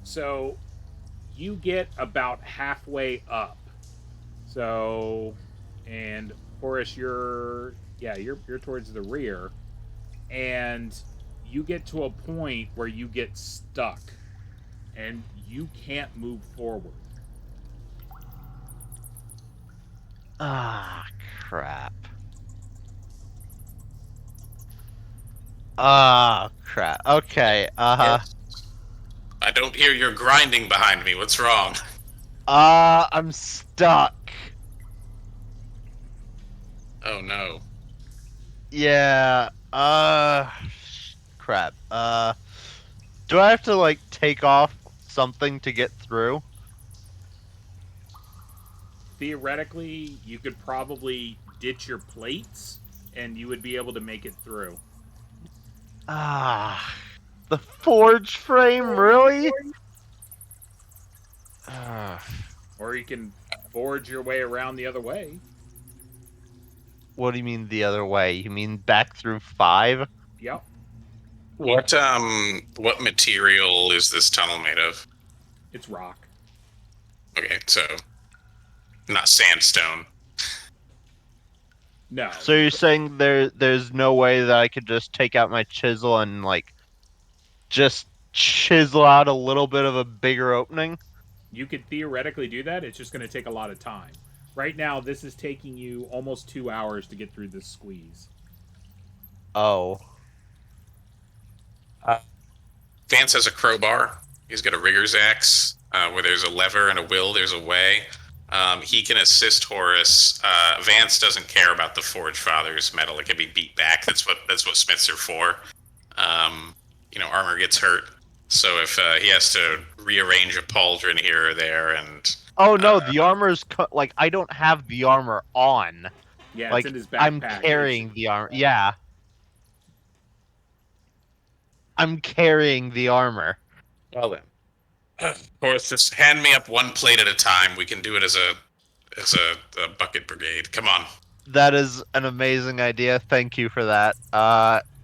A: So you get about halfway up. So, and Horace, you're towards the rear, and you get to a point where you get stuck, and you can't move forward.
B: Ah, crap. Ah, crap. Okay.
C: Yes. I don't hear your grinding behind me. What's wrong?
B: I'm stuck.
C: Oh no.
B: Yeah. Crap. Do I have to like take off something to get through?
A: Theoretically, you could probably ditch your plates, and you would be able to make it through.
B: Ah, the forge frame, really? Ah,
A: Or you can forge your way around the other way.
B: what do you mean the other way? You mean back through 5?
A: Yep.
C: What material is this tunnel made of?
A: It's rock.
C: Okay, so not sandstone.
A: No.
B: So you're saying there's no way that I could just take out my chisel and like just chisel out a little bit of a bigger opening?
A: You could theoretically do that. It's just going to take a lot of time. Right now, this is taking you almost 2 hours to get through this squeeze.
B: Oh.
C: Vance has a crowbar. He's got a rigger's axe. Where there's a lever and a will, there's a way. He can assist Horus. Vance doesn't care about the Forge Father's metal. It can be beat back. That's what smiths are for. Armor gets hurt. So if he has to rearrange a pauldron here or there, and
B: Oh no, the armor's like I don't have the armor on.
A: Yeah,
B: Like
A: it's in his backpack.
B: I'm carrying the armor. Yeah. I'm carrying the armor.
C: well then, Horus, just hand me up one plate at a time. We can do it as a bucket brigade. Come on.
B: That is an amazing idea. Thank you for that.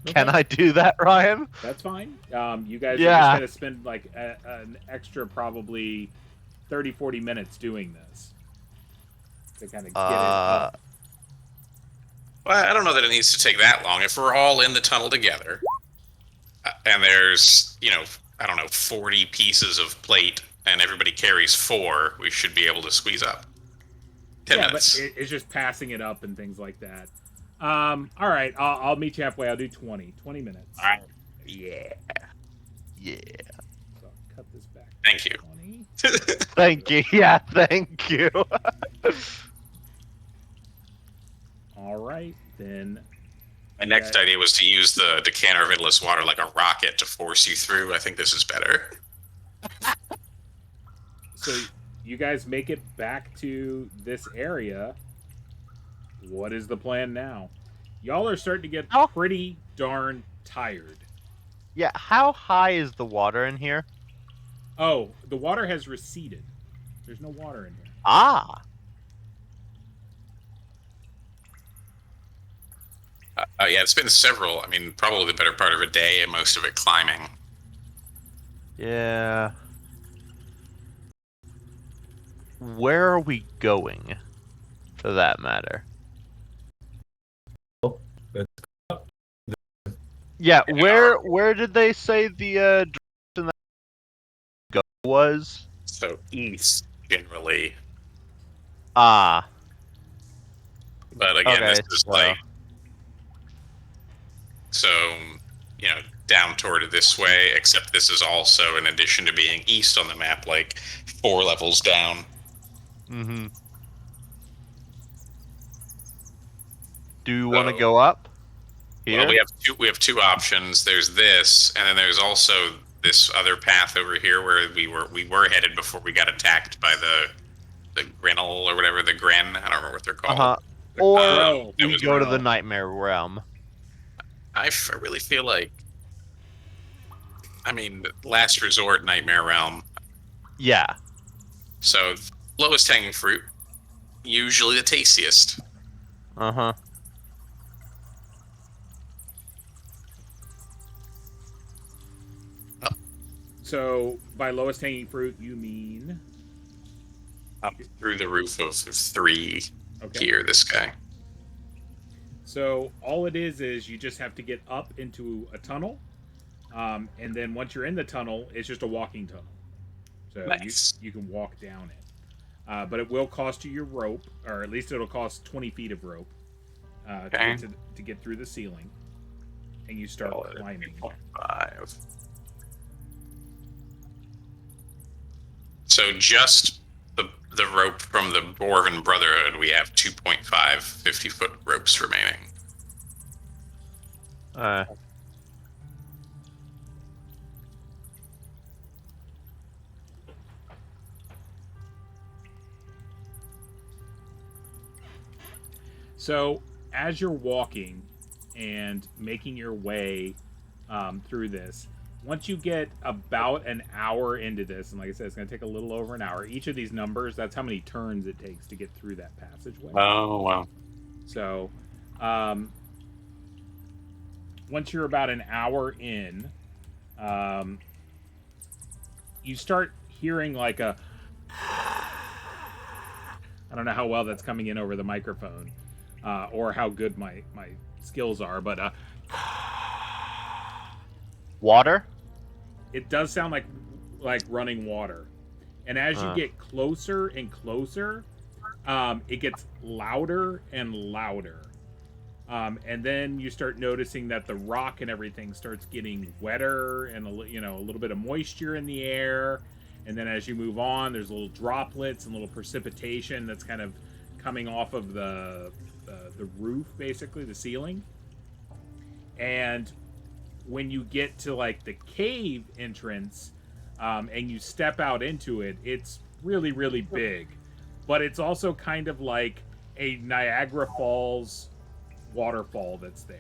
B: Can
A: Okay.
B: I do that, Ryan?
A: That's fine. You guys are just
B: Yeah.
A: going to spend like an extra probably 30, 40 minutes doing this. To kind of get it up.
C: Well, I don't know that it needs to take that long. If we're all in the tunnel together, and there's, 40 pieces of plate, and everybody carries 4, we should be able to squeeze up. 10 minutes.
A: But it's just passing it up and things like that. All right, I'll meet you halfway. I'll do 20 minutes.
C: All right.
B: Yeah. Yeah.
A: So I'll cut this back.
C: Thank you.
A: 20.
B: Thank you. Yeah, thank you.
A: All right, then.
C: My next idea was to use the decanter of endless water like a rocket to force you through. I think this is better.
A: So you guys make it back to this area. What is the plan now? Y'all are starting to get pretty darn tired.
B: Yeah, how high is the water in here?
A: Oh, the water has receded. There's no water in here.
B: Ah.
C: Yeah, it's been probably the better part of a day, and most of it climbing.
B: Yeah. Where are we going, for that matter? Yeah, where did they say the direction that go was?
C: So east, generally.
B: Ah.
C: But again,
B: Okay,
C: this is like... So, down toward this way, except this is also, in addition to being east on the map, like 4 levels down.
B: Mm-hmm. Do you want to go up? Here?
C: Well, we have two options. There's this, and then there's also this other path over here where we were headed before we got attacked by the Grinnell or whatever, the Gren. I don't remember what they're called.
B: Or we
C: was
B: go to the Nightmare Realm.
C: I really feel like, last resort, Nightmare Realm.
B: Yeah.
C: So, lowest hanging fruit, usually the tastiest.
A: So by lowest hanging fruit, you mean
C: Up through the roof of 3
A: okay.
C: here, this guy.
A: So all it is you just have to get up into a tunnel, and then once you're in the tunnel, it's just a walking tunnel. So
C: Nice.
A: you can walk down it. But it will cost you your rope, or at least it'll cost 20 feet of rope
C: Okay.
A: to get through the ceiling. And you start climbing.
C: 5. So just the rope from the Dwarven Brotherhood, we have 2.5 50-foot ropes remaining.
A: So as you're walking and making your way through this, once you get about an hour into this, and like I said, it's going to take a little over an hour. Each of these numbers, that's how many turns it takes to get through that passageway.
C: Oh, wow.
A: So once you're about an hour in, you start hearing like a... I don't know how well that's coming in over the microphone, or how good my skills are, but
B: Water?
A: it does sound like running water. And as you get closer and closer, it gets louder and louder. And then you start noticing that the rock and everything starts getting wetter, and a little bit of moisture in the air. And then as you move on, there's little droplets and little precipitation that's kind of coming off of the roof, basically the ceiling. And when you get to like the cave entrance, and you step out into it, it's really, really big. But it's also kind of like a Niagara Falls waterfall that's there.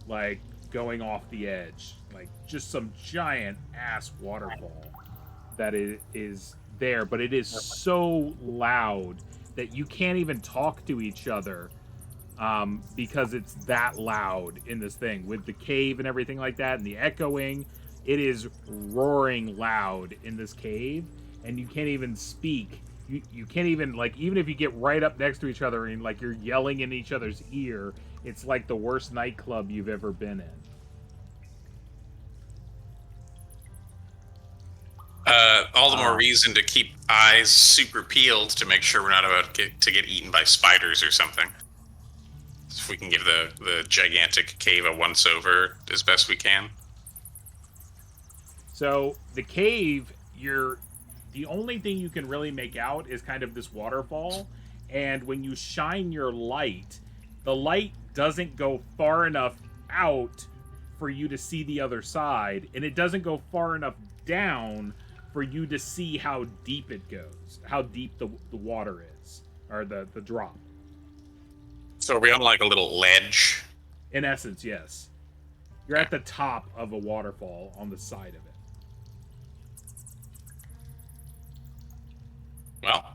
A: Like going off the edge. Like just some giant ass waterfall that is there. But it is so loud that you can't even talk to each other. Because it's that loud in this thing with the cave and everything like that, and the echoing. It is roaring loud in this cave, and you can't even speak. You can't even, like, even if you get right up next to each other and like you're yelling in each other's ear, it's like the worst nightclub you've ever been in.
C: All the more reason to keep eyes super peeled to make sure we're not about to get eaten by spiders or something. If we can give the gigantic cave a once-over as best we can.
A: So the cave, the only thing you can really make out is kind of this waterfall, and when you shine your light, the light doesn't go far enough out for you to see the other side, and it doesn't go far enough down for you to see how deep it goes, how deep the water is, or the drop.
C: So are we on like a little ledge?
A: In essence, yes. You're at the top of a waterfall on the side of it.
C: Well,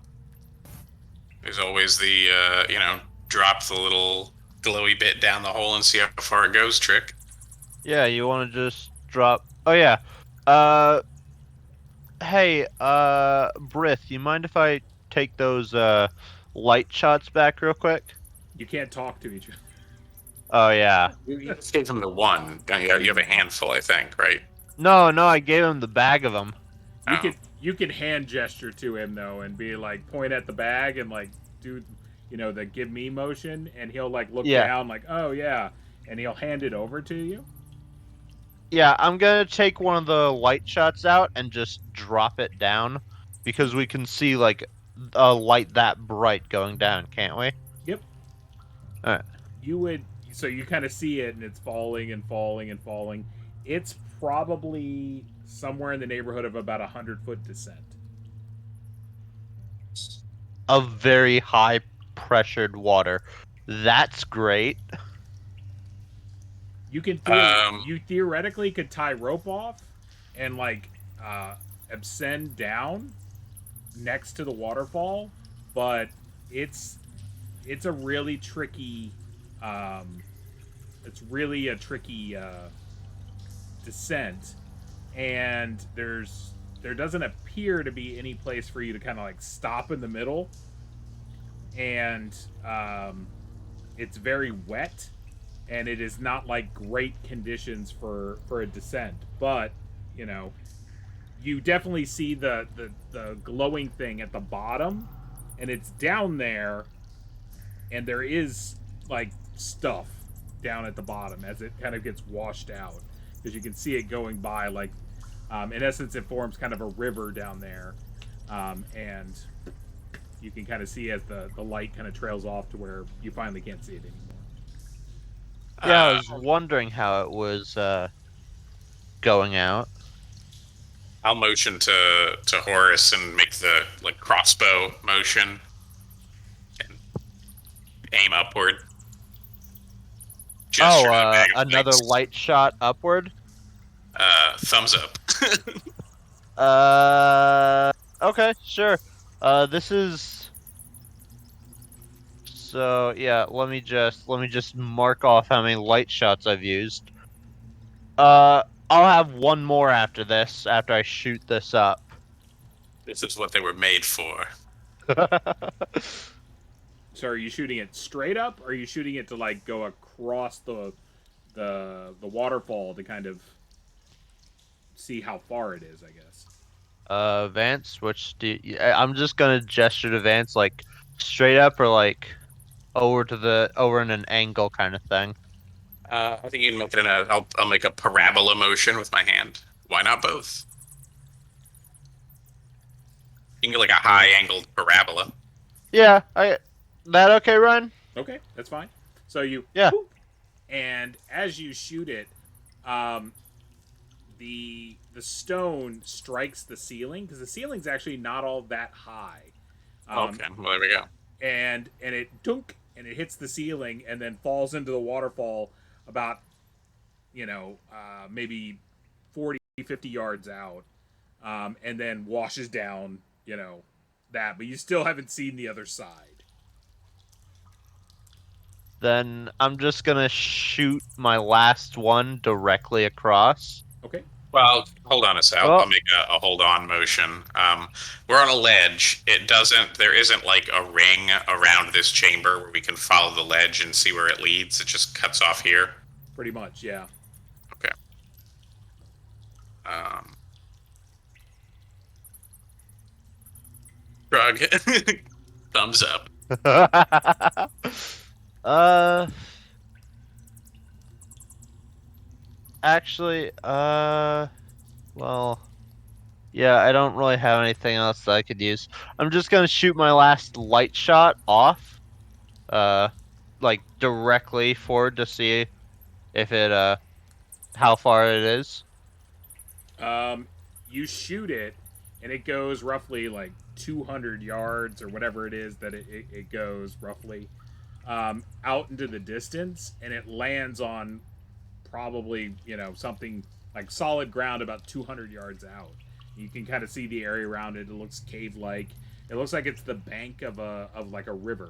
C: there's always the, drop the little glowy bit down the hole and see how far it goes trick.
B: Yeah, you want to just drop... Oh, yeah. Hey, Brith, you mind if I take those, light shots back real quick?
A: You can't talk to each other.
B: Oh, yeah.
C: You gave them the one. You have a handful, I think, right?
B: No, I gave him the bag of them.
A: You could hand gesture to him though, and be like, point at the bag and like do, the give me motion, and he'll like look down like, oh yeah, and he'll hand it over to you.
B: Yeah, I'm gonna take one of the light shots out and just drop it down, because we can see like a light that bright going down, can't we?
A: Yep.
B: All right.
A: So you kind of see it, and it's falling and falling and falling. It's probably somewhere in the neighborhood of about 100-foot descent.
B: Of very high pressured water. That's great.
A: You can you theoretically could tie rope off and like ascend down next to the waterfall, but it's a really tricky descent, and there doesn't appear to be any place for you to kind of like stop in the middle, and it's very wet, and it is not like great conditions for a descent. But you know, you definitely see the glowing thing at the bottom, and it's down there, and there is like stuff down at the bottom as it kind of gets washed out, because you can see it going by. Like in essence, it forms kind of a river down there, and you can kind of see as the light kind of trails off to where you finally can't see it anymore.
B: Yeah, I was wondering how it was going out.
C: I'll motion to Horus and make the like crossbow motion and aim upward. Gesture to the bag of
B: another
C: lights.
B: light shot upward.
C: Thumbs up.
B: Okay, sure. This is. So yeah, let me just mark off how many light shots I've used. I'll have one more after this, after I shoot this up.
C: This is what they were made for.
A: So are you shooting it straight up, or are you shooting it to like go across the waterfall to kind of see how far it is, I guess?
B: Vance, I'm just gonna gesture to Vance, like straight up or like over in an angle kind of thing.
C: I think you can make it in a. I'll make a parabola motion with my hand. Why not both? You can get like a high-angled parabola.
B: Yeah, that okay, Ryan?
A: Okay, that's fine. So you whoop, and as you shoot it, the stone strikes the ceiling, because the ceiling's actually not all that high.
C: Okay, well there we go.
A: And it dunk, and it hits the ceiling and then falls into the waterfall about maybe 40, 50 yards out, and then washes down that, but you still haven't seen the other side.
B: Then I'm just gonna shoot my last one directly across.
A: Okay.
C: Well, hold on a sec. I'll make a hold on motion. We're on a ledge. There isn't like a ring around this chamber where we can follow the ledge and see where it leads. It just cuts off here.
A: Pretty much, yeah.
C: Okay. Shrug. Thumbs up.
B: Actually, well, yeah, I don't really have anything else that I could use. I'm just gonna shoot my last light shot off, like directly forward to see if it, how far it is.
A: You shoot it, and it goes roughly like 200 yards or whatever it is that it goes roughly out into the distance, and it lands on probably something like solid ground about 200 yards out. You can kind of see the area around it. It looks cave-like. It looks like it's the bank of like a river.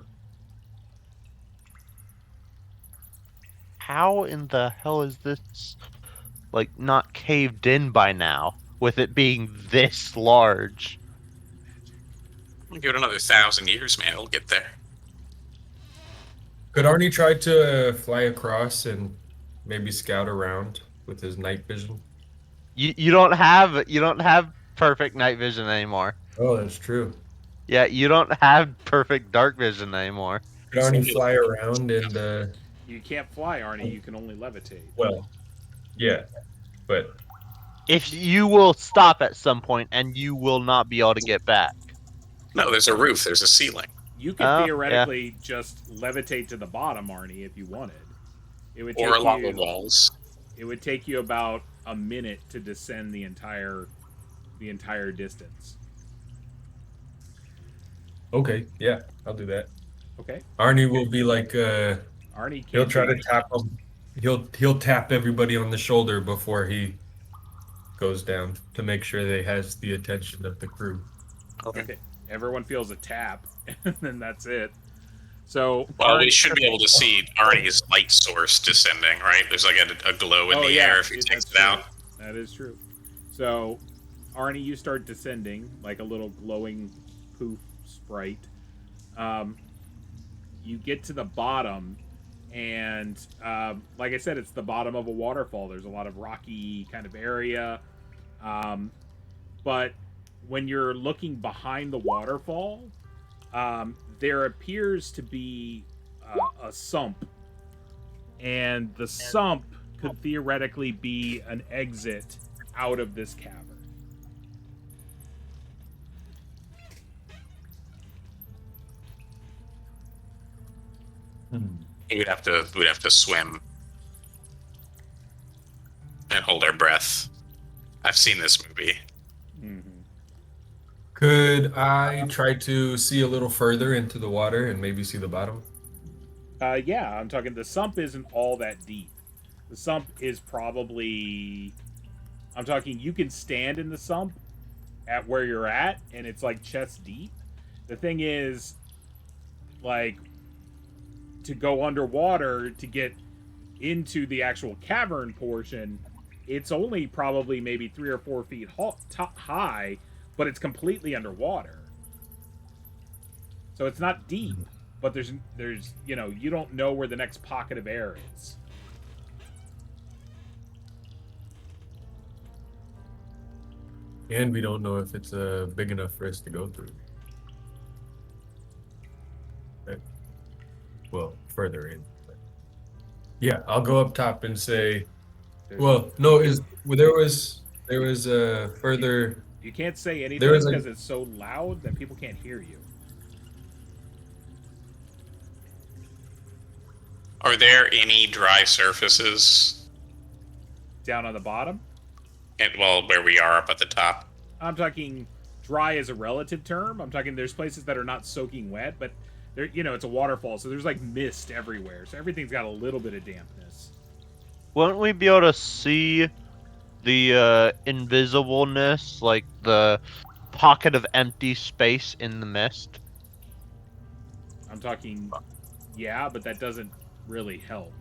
B: How in the hell is this like not caved in by now, with it being this large?
C: We'll give it another 1,000 years, man. It'll get there.
D: Could Arnie try to fly across and maybe scout around with his night vision?
B: You don't have perfect night vision anymore.
D: Oh, that's true.
B: Yeah, you don't have perfect dark vision anymore.
D: Could Arnie fly around and
A: You can't fly, Arnie. You can only levitate.
D: well, yeah, but
B: If you will stop at some point and you will not be able to get back.
C: No, there's a roof. There's a ceiling.
A: You could theoretically just levitate to the bottom, Arnie, if you wanted. It would take
C: Or along the walls.
A: It would take you about a minute to descend the entire distance.
D: okay, yeah, I'll do that.
A: Okay.
D: Arnie will be like
A: Arnie
D: he'll
A: can't
D: try
A: do
D: to tap him. He'll tap everybody on the shoulder before he goes down to make sure they has the attention of the crew.
A: Okay. Everyone feels a tap, and then that's it. So
C: Well, we should be able to see Arnie's light source descending, right? There's like a glow in the air if he takes it out.
A: That is true. So, Arnie, you start descending like a little glowing poof sprite. You get to the bottom, and like I said, it's the bottom of a waterfall. There's a lot of rocky kind of area. But when you're looking behind the waterfall, there appears to be a sump. And the sump could theoretically be an exit out of this cavern.
C: We'd have to swim and hold our breath. I've seen this movie.
A: Mm-hmm.
D: Could I try to see a little further into the water and maybe see the bottom?
A: Yeah, I'm talking. The sump isn't all that deep. The sump is probably. I'm talking. You can stand in the sump at where you're at, and it's like chest deep. The thing is, like, to go underwater to get into the actual cavern portion, it's only probably maybe 3 or 4 feet high, but it's completely underwater. So it's not deep, but there's you don't know where the next pocket of air is.
D: And we don't know if it's big enough for us to go through. Okay. Well, further in. But yeah, I'll go up top and say. Well, no, there was further.
A: You can't say anything
D: There was, like-
A: because it's so loud that people can't hear you.
C: Are there any dry surfaces?
A: Down on the bottom,
C: Where we are up at the top.
A: I'm talking dry as a relative term. I'm talking there's places that are not soaking wet, but there, it's a waterfall, so there's like mist everywhere. So everything's got a little bit of dampness.
B: Wouldn't we be able to see the invisibleness, like the pocket of empty space in the mist?
A: I'm talking, yeah, but that doesn't really help.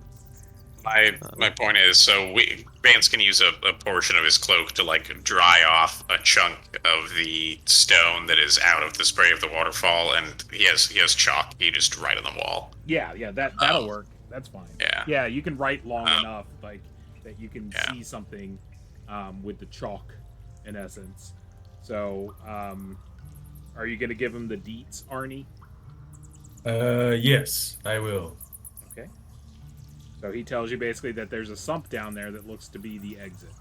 C: My point is, so Vance can use a portion of his cloak to like dry off a chunk of the stone that is out of the spray of the waterfall, and he has chalk. He just write on the wall.
A: Yeah, that'll work. That's fine.
C: Yeah.
A: You can write long enough, like that you can see something with the chalk, in essence. So, are you gonna give him the deets, Arnie?
D: Yes, I will.
A: Okay. So he tells you basically that there's a sump down there that looks to be the exit.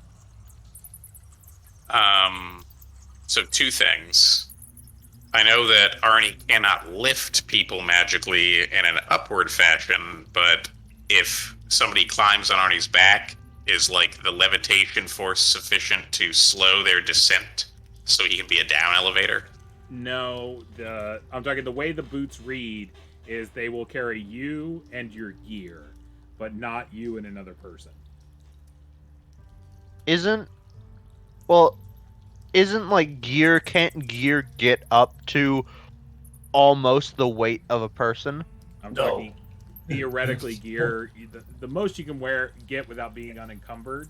C: So 2 things. I know that Arnie cannot lift people magically in an upward fashion, but if somebody climbs on Arnie's back, is like the levitation force sufficient to slow their descent so he can be a down elevator?
A: No, I'm talking the way the boots read is they will carry you and your gear, but not you and another person.
B: Isn't like can't gear get up to almost the weight of a person?
A: I'm talking theoretically gear. The most you can get without being unencumbered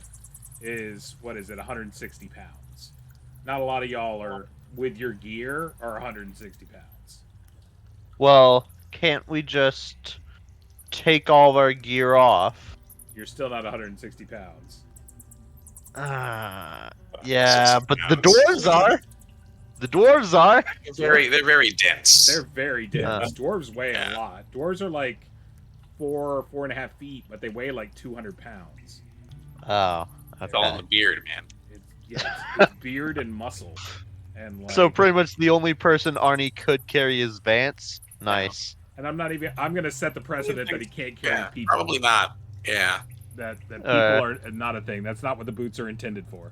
A: is, 160 pounds. Not a lot of y'all are, with your gear, are 160 pounds.
B: Well, can't we just take all of our gear off?
A: You're still not 160 pounds.
B: Yeah, but the dwarves are. The dwarves are.
C: They're very dense.
A: They're very dense. Dwarves weigh a lot. Dwarves are like 4.5 feet, but they weigh like 200 pounds.
B: Oh,
C: It's all in
B: okay.
C: the beard, man.
A: It's beard and muscle. And
B: So pretty much the only person Arnie could carry is Vance. Nice.
A: And I'm going to set the precedent that he can't carry people.
C: Probably not. Yeah.
A: That people are not a thing. That's not what the boots are intended for.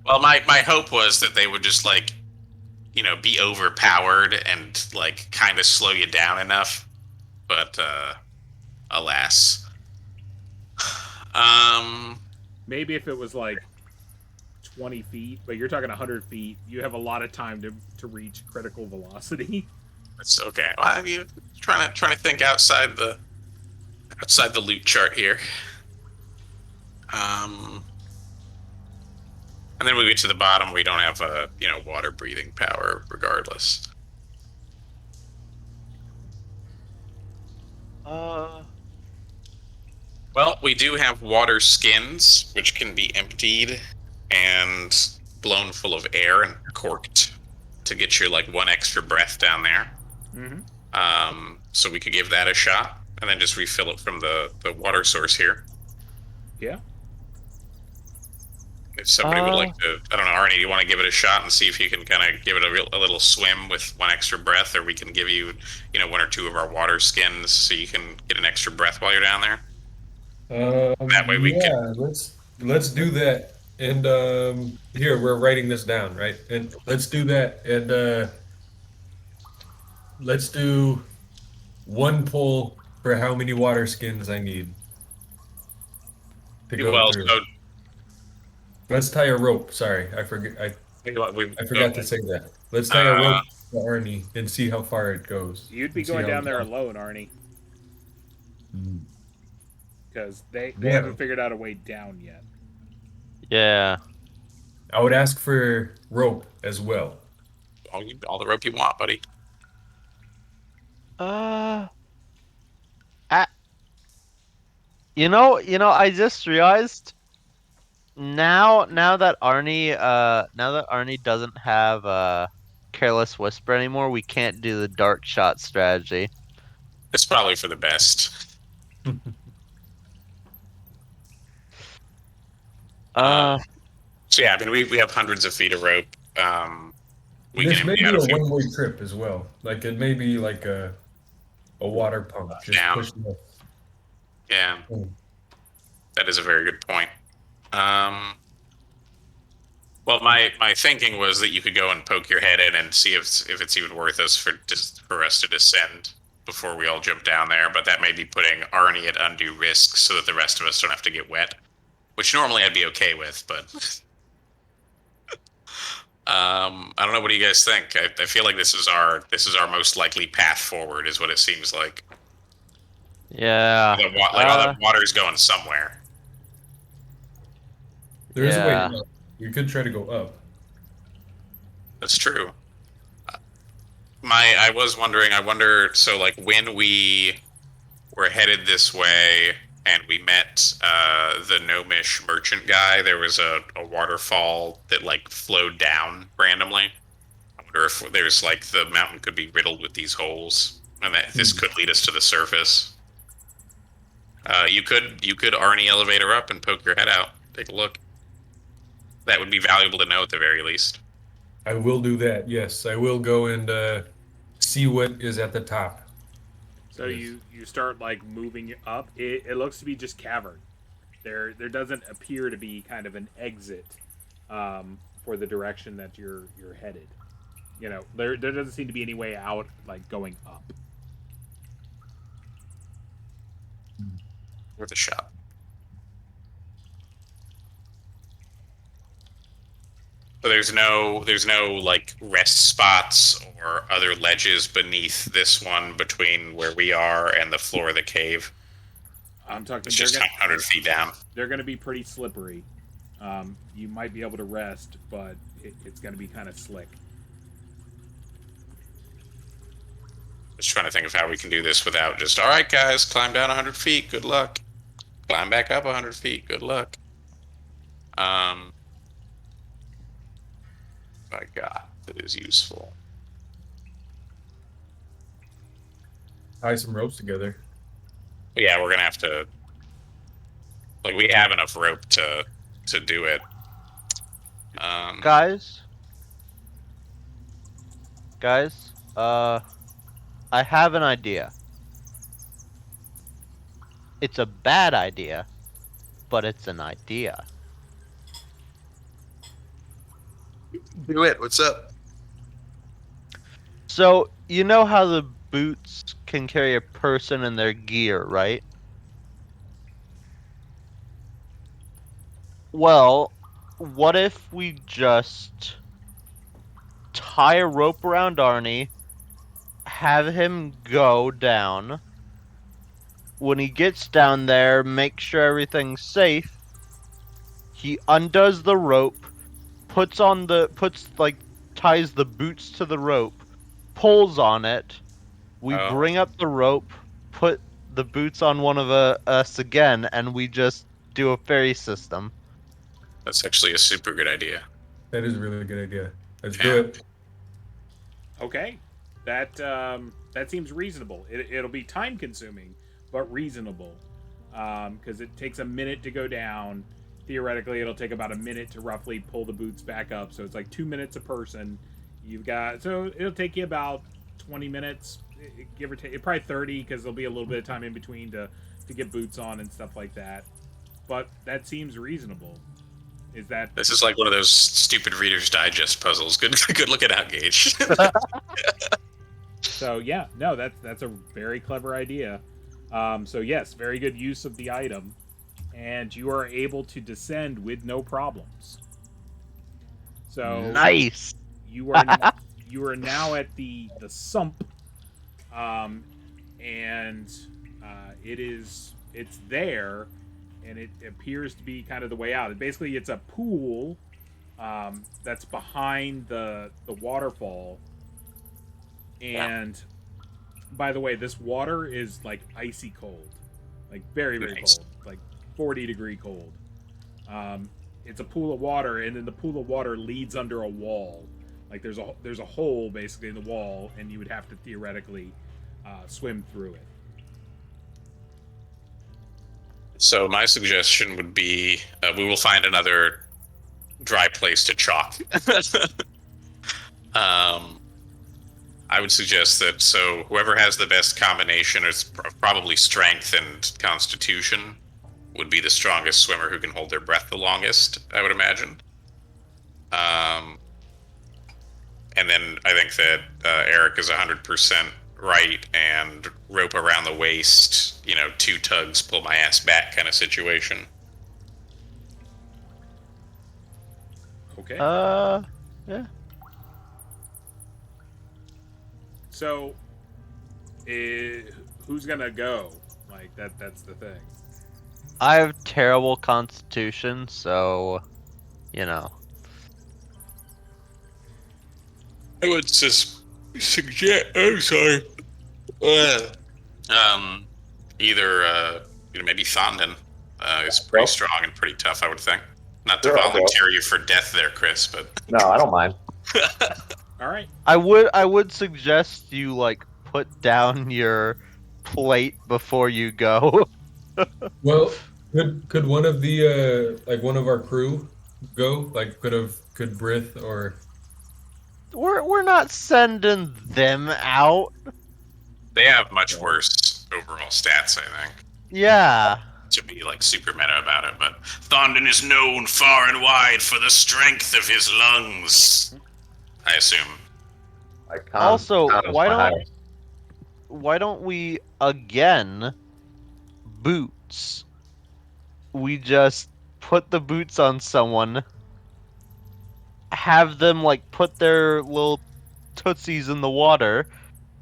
C: Well, my hope was that they would just like, be overpowered and like kind of slow you down enough, but alas.
A: Maybe if it was like 20 feet, but you're talking 100 feet, you have a lot of time to reach critical velocity.
C: It's okay. Well, I mean, trying to think outside the loot chart here. And then we get to the bottom, we don't have water breathing power regardless. Well, we do have water skins, which can be emptied and blown full of air and corked to get your like one extra breath down there.
A: Mm-hmm.
C: So we could give that a shot and then just refill it from the water source here.
A: Yeah.
C: If somebody would like to, I don't know, Arnie, do you want to give it a shot and see if you can kind of give it a little swim with one extra breath, or we can give you, one or two of our water skins so you can get an extra breath while you're down there. That way we can.
D: Let's do that. And here we're writing this down, right? And let's do that. And let's do one pull for how many water skins I need to go
C: Well,
D: through.
C: so
D: Let's tie a rope. Sorry, I forget. I forgot to say that. Let's tie a rope to Arnie and see how far it goes.
A: You'd be going down there alone, Arnie. Because they haven't figured out a way down yet.
B: Yeah.
D: I would ask for rope as well.
C: All the rope you want, buddy.
B: I just realized now that Arnie doesn't have Careless Whisper anymore, we can't do the dark shot strategy.
C: It's probably for the best. So yeah, I mean we have hundreds of feet of rope.
D: This may be a one-way trip as well. Like it may be like a water pump just pushing us.
C: Yeah, that is a very good point. Well, my thinking was that you could go and poke your head in and see if it's even worth us for us to descend before we all jump down there. But that may be putting Arnie at undue risk, so that the rest of us don't have to get wet. Which normally I'd be okay with, but I don't know. What do you guys think? I feel like this is our most likely path forward, is what it seems like.
B: Yeah.
C: All that water's going somewhere.
D: There is a way up. You could try to go up.
C: That's true. I was wondering. I wonder. So, like, when we were headed this way and we met the gnomish merchant guy, there was a waterfall that like flowed down randomly. I wonder if there's like the mountain could be riddled with these holes, and that this could lead us to the surface. You could Arnie elevator up and poke your head out. Take a look. That would be valuable to know at the very least.
D: I will do that. Yes, I will go and see what is at the top.
A: So you start like moving up. It looks to be just cavern. There doesn't appear to be kind of an exit for the direction that you're headed. There doesn't seem to be any way out, like going up.
C: Worth a shot. So there's no like rest spots or other ledges beneath this one between where we are and the floor of the cave.
A: I'm talking.
C: It's just 100 feet down.
A: They're going to be pretty slippery. You might be able to rest, but it's going to be kind of slick.
C: Just trying to think of how we can do this without just, all right, guys, climb down 100 feet. Good luck. Climb back up 100 feet. Good luck. I got that is useful.
D: Tie some ropes together.
C: Yeah, we're gonna have to. Like, we have enough rope to do it.
B: Guys, I have an idea. It's a bad idea, but it's an idea.
C: Do it. What's up?
B: So, you know how the boots can carry a person and their gear, right? Well, what if we just tie a rope around Arnie, have him go down. When he gets down there, make sure everything's safe. He undoes the rope, ties the boots to the rope, pulls on it. We
C: Oh.
B: bring up the rope, put the boots on one of us again, and we just do a fairy system.
C: That's actually a super good idea.
D: That is a really good idea. Let's
C: Yeah.
D: do it.
A: Okay, that seems reasonable. It'll be time consuming, but reasonable, because it takes a minute to go down. Theoretically, it'll take about a minute to roughly pull the boots back up. So it's like 2 minutes a person. So it'll take you about 20 minutes, give or take. Probably 30, because there'll be a little bit of time in between to get boots on and stuff like that. But that seems reasonable. Is that
C: This is like one of those stupid Reader's Digest puzzles. Good looking out, Gage.
A: So yeah, no, that's a very clever idea. So yes, very good use of the item, and you are able to descend with no problems. So
B: Nice.
A: you are now at the sump, and it's there, and it appears to be kind of the way out. Basically, it's a pool that's behind the waterfall. And by the way, this water is like icy cold, like very, very
C: Nice.
A: cold, like 40-degree cold. It's a pool of water, and then the pool of water leads under a wall. Like there's a hole basically in the wall, and you would have to theoretically swim through it.
C: So my suggestion would be we will find another dry place to chalk. I would suggest that whoever has the best combination is probably strength and constitution would be the strongest swimmer who can hold their breath the longest, I would imagine. And then I think that Eric is 100% right, and rope around the waist, 2 tugs, pull my ass back kind of situation.
A: Okay.
B: Yeah.
A: So, who's gonna go? Like that's the thing.
B: I have terrible constitution, so
C: I would just suggest. Oh, sorry. Either maybe Thondon is pretty strong and pretty tough. I would think. Not to
E: Sure, I'll go.
C: volunteer you for death there, Chris, but
E: No, I don't mind.
A: All right.
B: I would suggest you put down your plate before you go.
D: Well, could one of the one of our crew go? Could Brith or
B: We're not sending them out.
C: they have much worse overall stats, I think.
B: Yeah.
C: To be super meta about it, but Thondon is known far and wide for the strength of his lungs. I assume.
B: Also,
E: Connor's
B: why
E: my
B: don't
E: highest.
B: why don't we again boots? We just put the boots on someone, have them put their little tootsies in the water,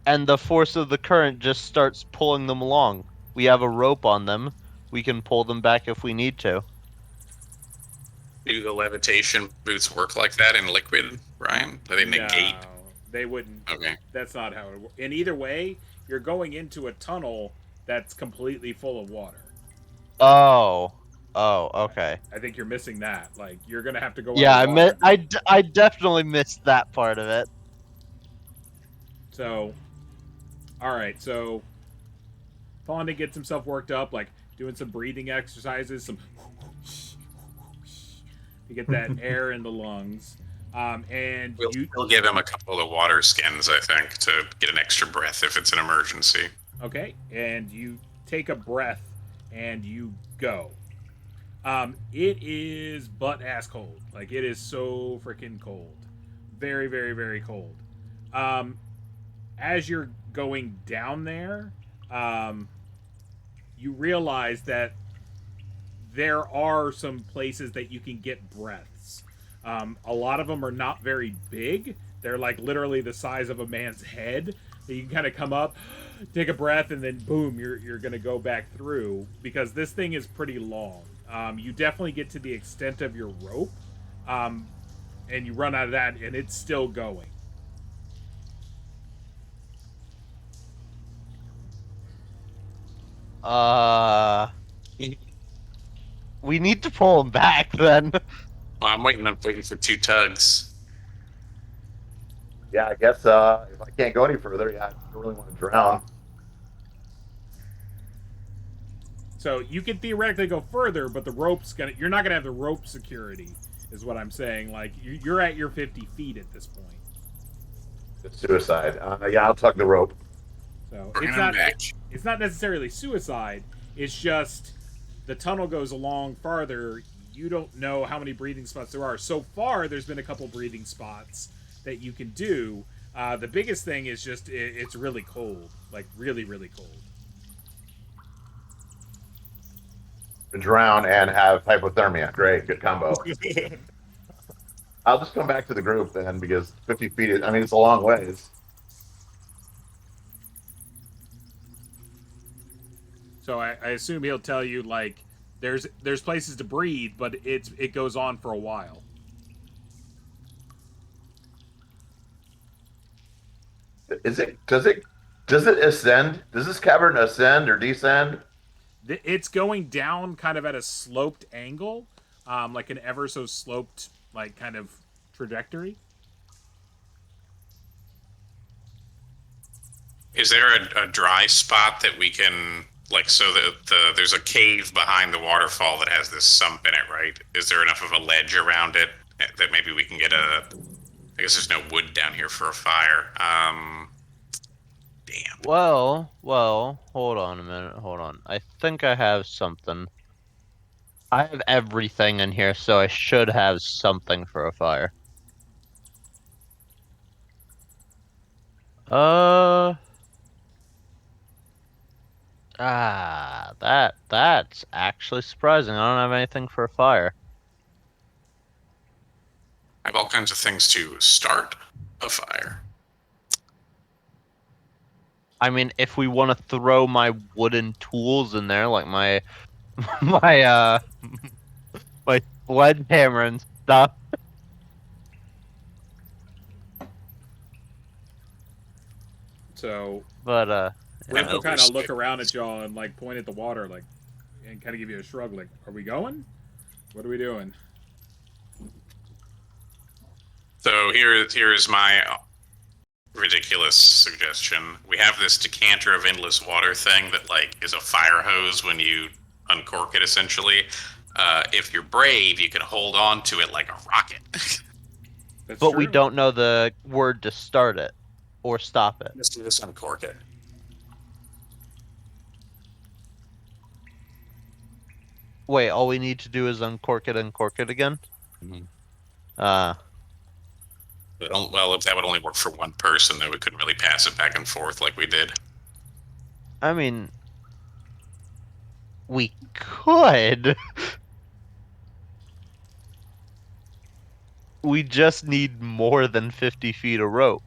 B: and the force of the current just starts pulling them along. We have a rope on them. We can pull them back if we need to.
C: Do the levitation boots work like that in liquid, Ryan? Do they negate?
A: No, they wouldn't.
C: Okay.
A: That's not how it works. In either way, you're going into a tunnel that's completely full of water.
B: Oh, okay.
A: I think you're missing that. You're gonna have to go.
B: Yeah,
A: underwater.
B: I definitely missed that part of it.
A: So, all right. So, Fonda gets himself worked up, doing some breathing exercises, some to get that air in the lungs. And
C: We'll give him a couple of water skins, I think, to get an extra breath if it's an emergency.
A: Okay, and you take a breath and you go. It is butt ass cold. It is so freaking cold. Very, very, very cold. As you're going down there, you realize that there are some places that you can get breaths. A lot of them are not very big. They're literally the size of a man's head. So you can kind of come up, take a breath, and then boom, you're going to go back through, because this thing is pretty long. You definitely get to the extent of your rope, and you run out of that, and it's still going.
B: We need to pull him back then.
C: Well, I'm waiting for 2 tugs.
E: Yeah, I guess if I can't go any further, yeah, I don't really want to drown.
A: So you can theoretically go further, but the rope's you're not gonna have the rope security, is what I'm saying. Like you're at your 50 feet at this point.
E: It's suicide. Yeah, I'll tug the rope.
A: So
C: Bring him back.
A: it's not necessarily suicide. It's just the tunnel goes along farther. You don't know how many breathing spots there are. So far, there's been a couple breathing spots that you can do. The biggest thing is just it's really cold, like really, really cold.
E: Drown and have hypothermia. Great, good combo. I'll just come back to the group then, because 50 feet is, I mean, it's a long ways.
A: So I assume he'll tell you, like, there's places to breathe, but it goes on for a while.
E: Does it ascend? Does this cavern ascend or descend?
A: It's going down kind of at a sloped angle, like an ever so sloped, like, kind of trajectory.
C: Is there a dry spot that we can, like, so that there's a cave behind the waterfall that has this sump in it, right? Is there enough of a ledge around it that maybe we can get I guess there's no wood down here for a fire. Damn.
B: Well, hold on a minute. Hold on. I think I have something. I have everything in here, so I should have something for a fire. That's actually surprising. I don't have anything for a fire.
C: I have all kinds of things to start a fire.
B: I mean, if we want to throw my wooden tools in there, like my my sledgehammer and stuff.
A: So,
B: But
A: Rick will kind of look around at y'all and, like, point at the water, like, and kind of give you a shrug, like, "Are we going? What are we doing?"
C: So here is my ridiculous suggestion. We have this decanter of endless water thing that, like, is a fire hose when you uncork it, essentially. If you're brave, you can hold on to it like a rocket.
A: That's
B: but
A: true.
B: we don't know the word to start it or stop it.
C: Let's do this, uncork it.
B: Wait, all we need to do is uncork it and cork it again?
C: Mhm.
B: Well,
C: if that would only work for one person, then we couldn't really pass it back and forth like we did.
B: I mean, we could. We just need more than 50 feet of rope.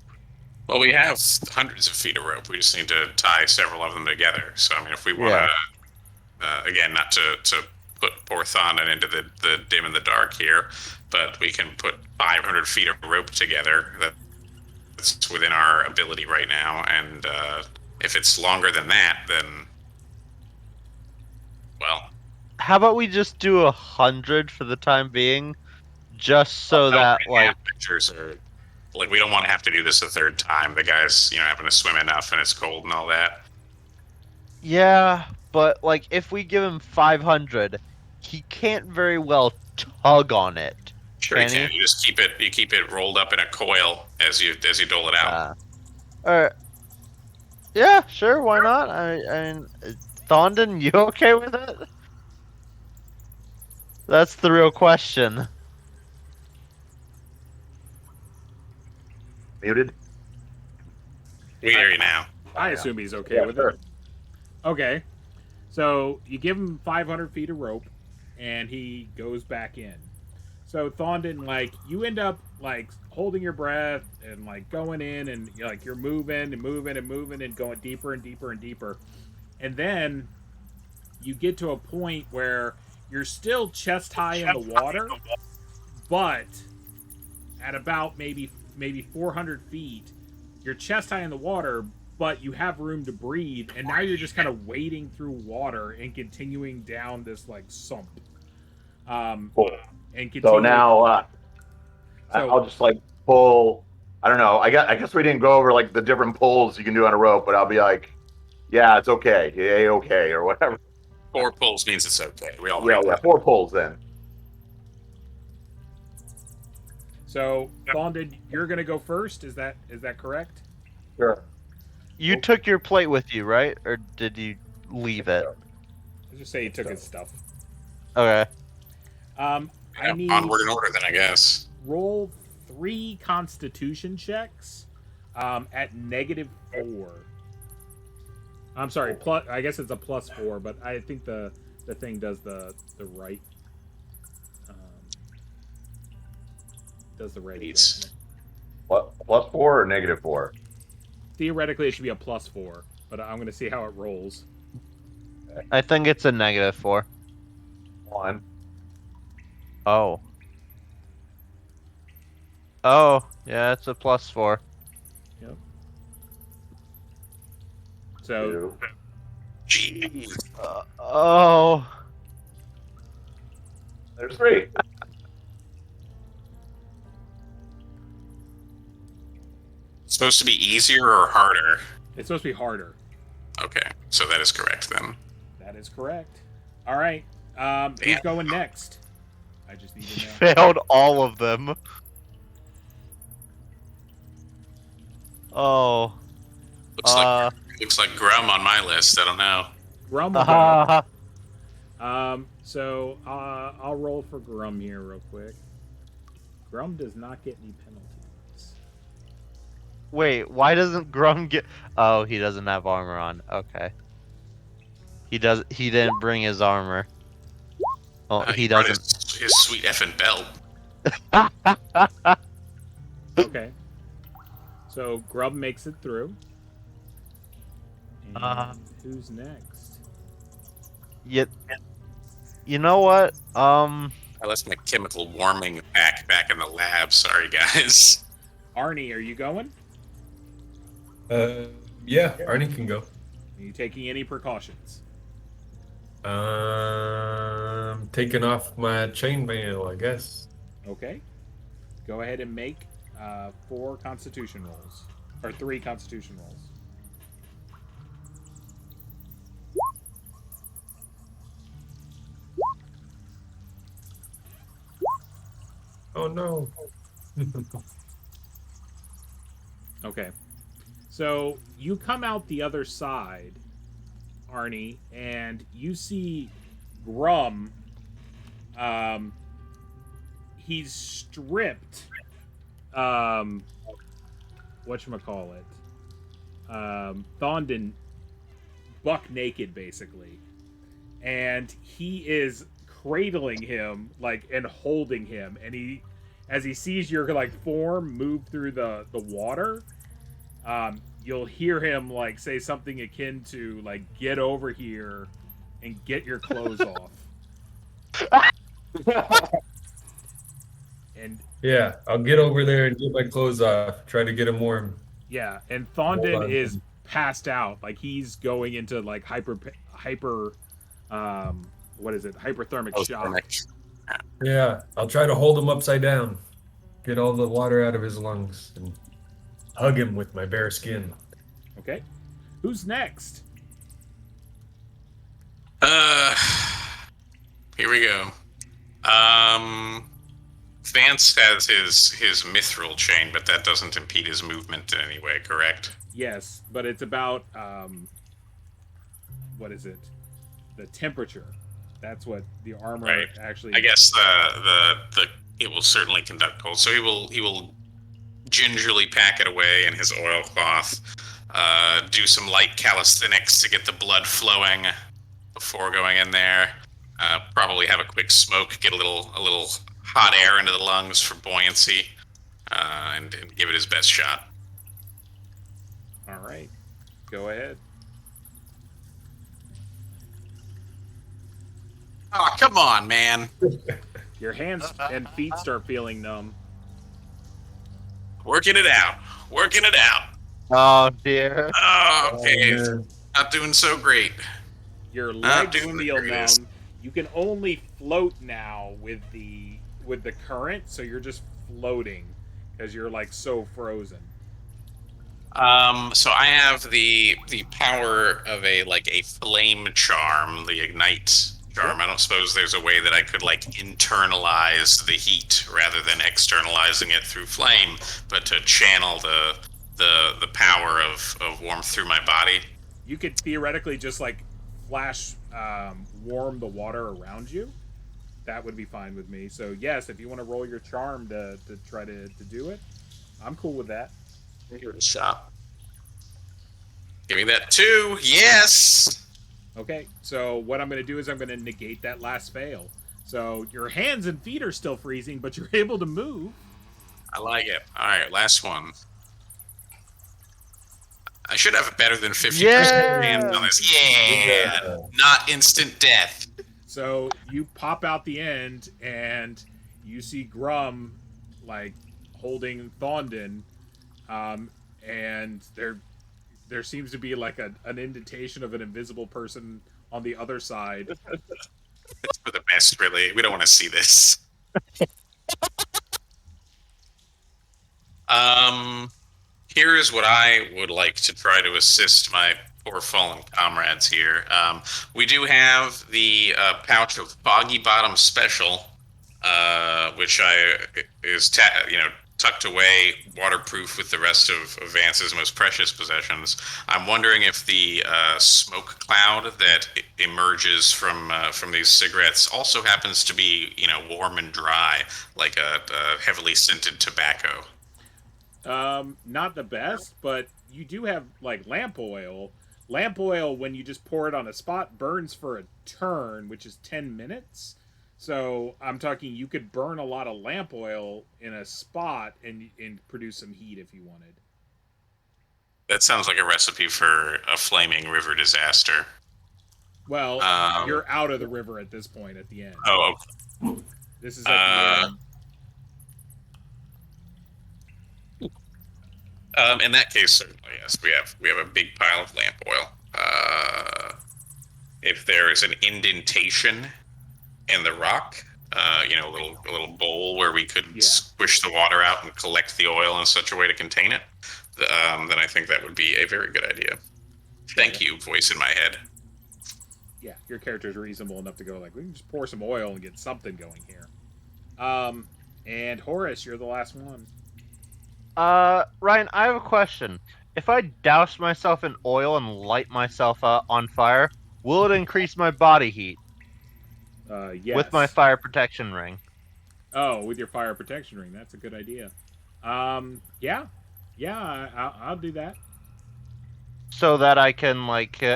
C: Well, we have hundreds of feet of rope. We just need to tie several of them together. So, I mean, if we want to, again, not to put poor Thondon into the dim and the dark here, but we can put 500 feet of rope together. That's within our ability right now. And if it's longer than that, then, well.
B: How about we just do 100 for the time being? Just so that, like...
C: Pictures are, like, we don't want to have to do this a third time. The guy's, having to swim enough and it's cold and all that.
B: Yeah, but, like, if we give him 500, he can't very well tug on it.
C: Sure, you can. You just keep it rolled up in a coil as you dole it out.
B: Alright. Yeah, sure, why not? I mean, Thondon, you okay with it? That's the real question.
E: Muted?
C: We hear you now.
A: I assume he's okay with it. Okay. So you give him 500 feet of rope, and he goes back in. So Thondon, like, you end up, like, holding your breath and, like, going in, and you're moving and moving and moving and going deeper and deeper and deeper. And then you get to a point where you're still chest high in the water, but at about maybe 400 feet. You're chest high in the water, but you have room to breathe, and now you're just kind of wading through water and continuing down this like sump.
E: Cool.
A: And continue.
E: So now
A: So-
E: I'll just like pull. I don't know. I guess we didn't go over like the different pulls you can do on a rope, but I'll be like, yeah, it's okay, yeah, okay, or whatever.
C: 4 pulls means it's okay. We all
E: Yeah,
C: realize.
E: 4 pulls then.
A: So, Thondon, you're gonna go first. Is that correct?
E: Sure.
B: You took your plate with you, right? Or did you leave it?
A: Let's just say he took his stuff.
B: Okay.
A: I need
C: Onward in order, then I guess.
A: roll 3 Constitution checks at -4. I'm sorry, plus. I guess it's a +4, but I think the thing does the right. Does the right.
C: Please.
E: What, +4 or -4?
A: Theoretically, it should be a +4, but I'm going to see how it rolls.
B: I think it's a -4.
E: 1.
B: Oh. Oh, yeah, it's a +4.
A: So
E: 2.
C: Jeez.
B: Oh.
E: There's 3.
C: Supposed to be easier or harder?
A: it's supposed to be harder.
C: Okay, so that is correct then.
A: That is correct. All right. Who's
C: Damn.
A: going next? I just need
B: He
A: to know.
B: failed all of them. Oh.
C: Looks like Grum on my list. I don't know.
A: Grum will go. So I'll roll for Grum here real quick. Grum does not get any penalties.
B: Wait, why doesn't Grum get... Oh, he doesn't have armor on. Okay. He didn't bring his armor. Oh, he
C: brought
B: doesn't...
C: his sweet effing belt.
A: Okay. So Grub makes it through. And who's next?
B: You know what?
C: I left my chemical warming pack back in the lab. Sorry, guys.
A: Arnie, are you going?
D: Yeah, Arnie can go.
A: Are you taking any precautions?
D: Taking off my chainmail, I guess.
A: Okay. Go ahead and make 4 Constitution rolls. Or 3 Constitution rolls.
D: Oh no.
A: Okay. So you come out the other side, Arnie, and you see Grum. He's stripped. Whatchamacallit? Thondon buck naked, basically. And he is cradling him, like, and holding him. And he, as he sees your, like, form move through the water, you'll hear him, like, say something akin to, like, get over here and get your clothes off. And
D: Yeah, I'll get over there and get my clothes off. Try to get him warm.
A: yeah, and
D: Hold
A: Thondon
D: on.
A: is passed out. Like, he's going into, like, hyperthermic shock.
D: Yeah, I'll try to hold him upside down. Get all the water out of his lungs and hug him with my bare skin.
A: Okay. Who's next?
C: Here we go. Vance has his mithril chain, but that doesn't impede his movement in any way, correct?
A: Yes, but it's about what is it? The temperature. That's what the armor
C: Right.
A: actually.
C: I guess the it will certainly conduct cold, so he will gingerly pack it away in his oilcloth. Do some light calisthenics to get the blood flowing before going in there. Probably have a quick smoke, get a little hot air into the lungs for buoyancy, and give it his best shot.
A: All right. Go ahead.
C: Oh, come on, man.
A: Your hands and feet start feeling numb.
C: Working it out. Working it out.
B: Oh dear.
C: Oh,
D: Oh,
C: okay.
D: man.
C: Not doing so great.
A: Your
C: Not
A: legs
C: doing the
A: feel
C: greatest.
A: numb. You can only float now with the current, so you're just floating because you're like so frozen.
C: So I have the power of a flame charm, the ignite charm.
A: Yep.
C: I don't suppose there's a way that I could like internalize the heat rather than externalizing it through flame, but to channel the power of warmth through my body.
A: You could theoretically just like flash warm the water around you. That would be fine with me. So yes, if you want to roll your charm to try to do it, I'm cool with that.
C: Give it a shot. Give me that 2. Yes.
A: Okay, so what I'm going to do is I'm going to negate that last fail. So your hands and feet are still freezing, but you're able to move.
C: I like it. All right, last one. I should have better than 50% chance on this. Yeah. Not instant death.
A: So you pop out the end, and you see Grum like holding Thondon, and there seems to be like an indentation of an invisible person on the other side.
C: It's for the best, really. We don't want to see this. Here is what I would like to try to assist my poor fallen comrades here. We do have the pouch of Foggy Bottom Special, which is tucked away, waterproof with the rest of Vance's most precious possessions. I'm wondering if the smoke cloud that emerges from these cigarettes also happens to be warm and dry, like a heavily scented tobacco.
A: Not the best, but you do have like lamp oil. Lamp oil, when you just pour it on a spot, burns for a turn, which is 10 minutes. So I'm talking you could burn a lot of lamp oil in a spot and produce some heat if you wanted.
C: That sounds like a recipe for a flaming river disaster.
A: Well, you're out of the river at this point at the end.
C: Oh, okay.
A: This is at the end.
C: In that case, certainly yes. We have a big pile of lamp oil. If there is an indentation in the rock, a little bowl where we could squish the water out and collect the oil in such a way to contain it, then I think that would be a very good idea. Thank you, voice in my head.
A: Yeah, your character's reasonable enough to go like, we can just pour some oil and get something going here. And Horace, you're the last one.
B: Ryan, I have a question. If I douse myself in oil and light myself on fire, will it increase my body heat?
A: Yes.
B: With my fire protection ring.
A: Oh, with your fire protection ring. That's a good idea. Yeah, I'll do that.
B: So that I can,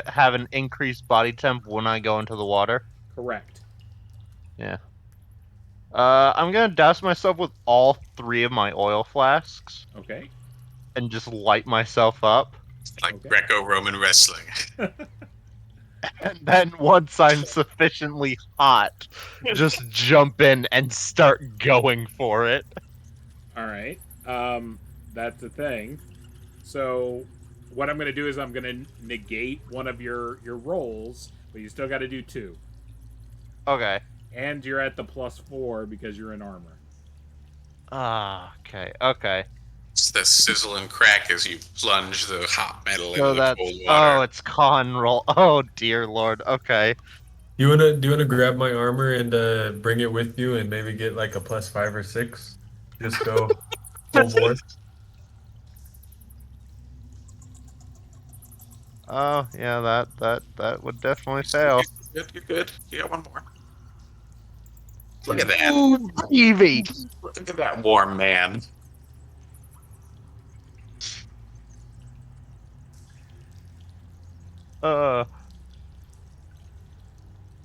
B: have an increased body temp when I go into the water?
A: Correct.
B: Yeah. I'm gonna douse myself with all 3 of my oil flasks.
A: Okay.
B: And just light myself up.
C: Like Greco-Roman wrestling.
B: And then once I'm sufficiently hot, just jump in and start going for it.
A: Alright. That's the thing. So what I'm gonna do is I'm gonna negate one of your rolls, but you still gotta do 2.
B: Okay.
A: And you're at the +4 because you're in armor.
B: Okay.
C: It's the sizzle and crack as you plunge the hot metal
B: So
C: into the cold water.
B: Oh, it's con roll. Oh dear lord. Okay.
D: Do you wanna grab my armor and bring it with you and maybe get like a +5 or 6? Just go full board.
B: Oh yeah, that would definitely fail.
C: You're good. You got one more. Look at that.
B: Ooh, Evie.
C: Look at that warm man.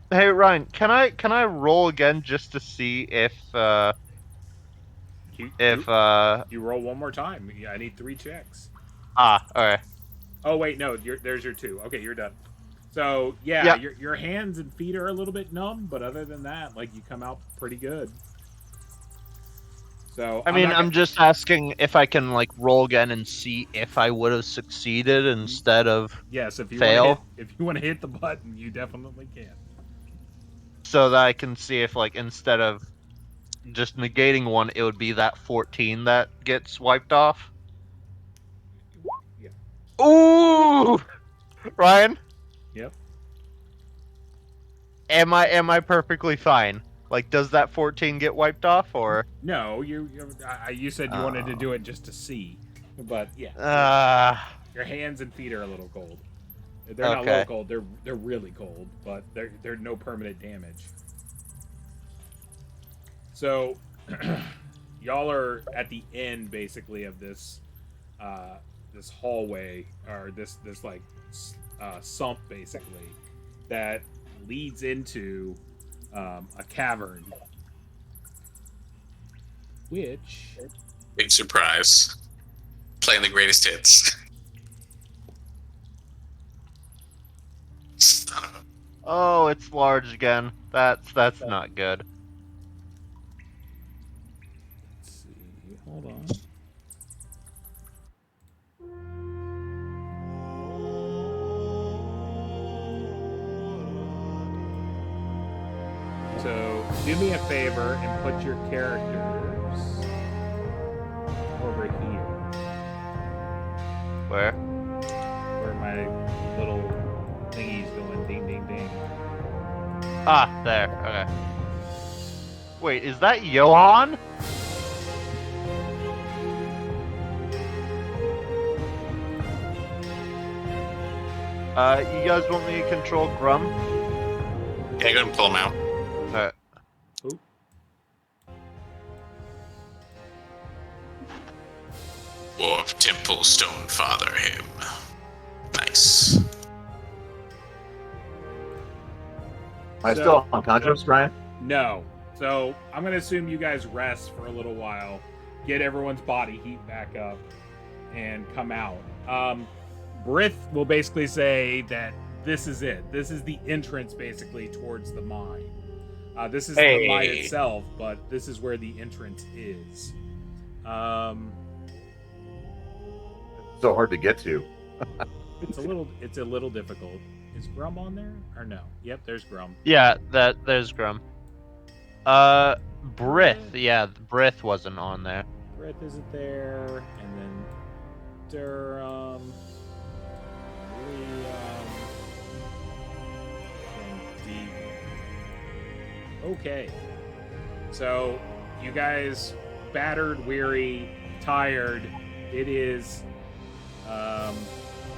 B: Hey Ryan, can I roll again just to see if
A: You roll one more time. I need 3 checks.
B: Okay.
A: Oh wait, no, there's your 2. Okay, you're done. So yeah, your hands and feet are a little bit numb, but other than that, like you come out pretty good. So
B: I mean,
A: not
B: I'm just asking if I can like roll again and see if I would have succeeded instead of
A: yes. If you
B: fail,
A: want to hit the button, you definitely can.
B: so that I can see if like instead of just negating one, it would be that 14 that gets wiped off.
A: Yeah.
B: Ooh, Ryan,
A: Yep.
B: am I perfectly fine? Like, does that 14 get wiped off, or?
A: No, you said you wanted to do it just to see, but yeah, your hands and feet are a little cold. They're not a little
B: Okay.
A: cold. They're really cold, but they're no permanent damage. So, y'all are at the end basically of this this hallway or this like sump basically that leads into a cavern, which
C: Big surprise. Playing the greatest hits. Son of a-
B: Oh, it's large again. That's not good.
A: let's see. Hold on. So do me a favor and put your characters over here,
B: Where?
A: where my little thingy's going. Ding, ding, ding.
B: Ah, there. Okay. Wait, is that Johan? You guys want me to control Grum?
C: Yeah, go ahead and pull him out.
B: Alright.
A: Who?
C: Dwarf Temple Stone Father him. Nice.
E: Am I still unconscious, Ryan?
A: No. So I'm gonna assume you guys rest for a little while, get everyone's body heat back up, and come out. Brith will basically say that this is it. This is the entrance basically towards the mine. This is the mine
C: Hey.
A: itself, but this is where the entrance is.
E: So hard to get to.
A: It's a little difficult. Is Grum on there or no? Yep, there's Grum.
B: Yeah, there's Grum. Brith. Yeah, Brith wasn't on there.
A: Brith isn't there, and then Durham, Liam, and Deegan. Okay, so you guys, battered, weary, tired. It is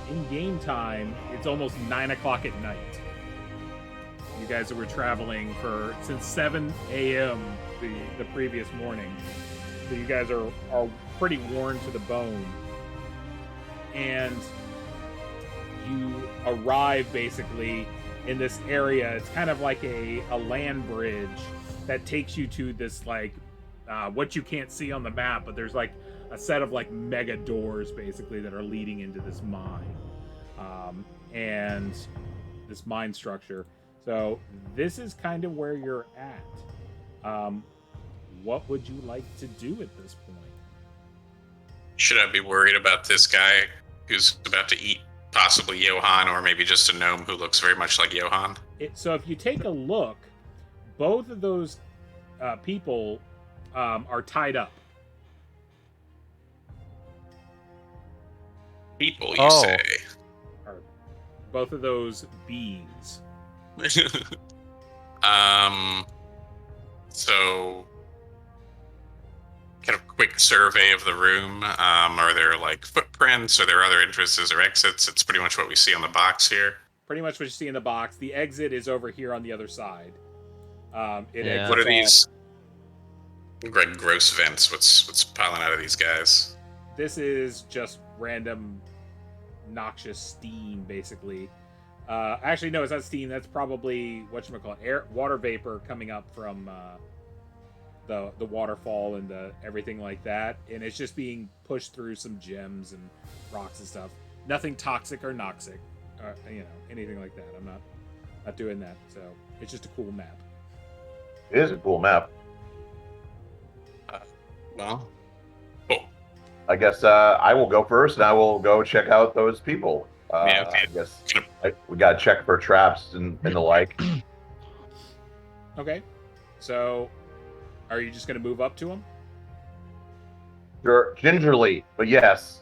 A: in game time. It's almost 9 o'clock at night. You guys were traveling since 7 a.m. the previous morning. So you guys are pretty worn to the bone. And you arrive basically in this area. It's kind of like a land bridge that takes you to this like what you can't see on the map, but there's like a set of like mega doors basically that are leading into this mine. And this mine structure. So this is kind of where you're at. What would you like to do at this point?
C: Should I be worried about this guy who's about to eat possibly Johan, or maybe just a gnome who looks very much like Johan?
A: So if you take a look, both of those people are tied up.
C: People, you
B: Oh.
C: say?
A: Or both of those beings.
C: So kind of quick survey of the room. Are there like footprints? Are there other entrances or exits? It's pretty much what we see on the box here.
A: Pretty much what you see in the box. The exit is over here on the other side.
B: Yeah.
C: What are
A: exits
C: these? Greg, gross vents. What's piling out of these guys?
A: This is just random noxious steam, basically. Actually, no, it's not steam. That's probably whatchamacallit, water vapor coming up from the waterfall and everything like that, and it's just being pushed through some gems and rocks and stuff. Nothing toxic or noxic, anything like that. I'm not doing that. So it's just a cool map.
E: It is a cool map.
C: Well, oh,
E: I guess I will go first, and I will go check out those people.
C: yeah, okay.
E: I guess we got to check for traps and the like.
A: Okay. So, are you just going to move up to him?
E: Sure, gingerly, but yes.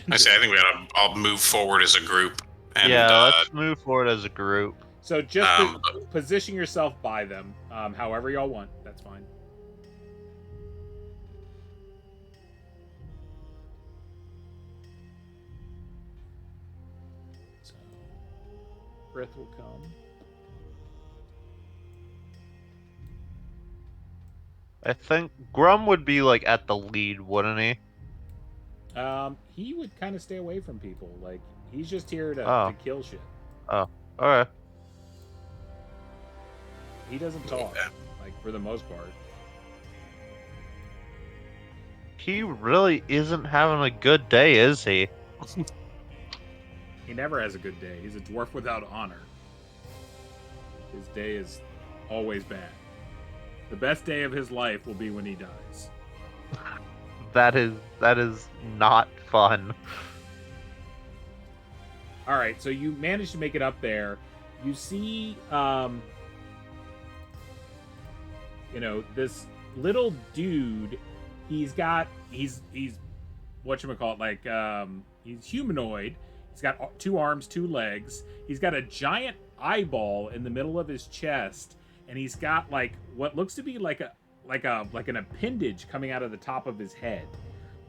C: I say I think we gotta all move forward as a group. And,
B: yeah, let's move forward as a group.
A: So just position yourself by them, however y'all want. That's fine. So, Frith will come.
B: I think Grum would be like at the lead, wouldn't he?
A: He would kind of stay away from people. Like, he's just here to kill shit.
B: Oh, alright.
A: He doesn't talk, like, for the most part.
B: He really isn't having a good day, is he?
A: He never has a good day. He's a dwarf without honor. His day is always bad. The best day of his life will be when he dies.
B: That is not fun.
A: All right, so you managed to make it up there. You see, this little dude. He's whatchamacallit, like, he's humanoid. He's got 2 arms, 2 legs. He's got a giant eyeball in the middle of his chest, and he's got like what looks to be like an appendage coming out of the top of his head,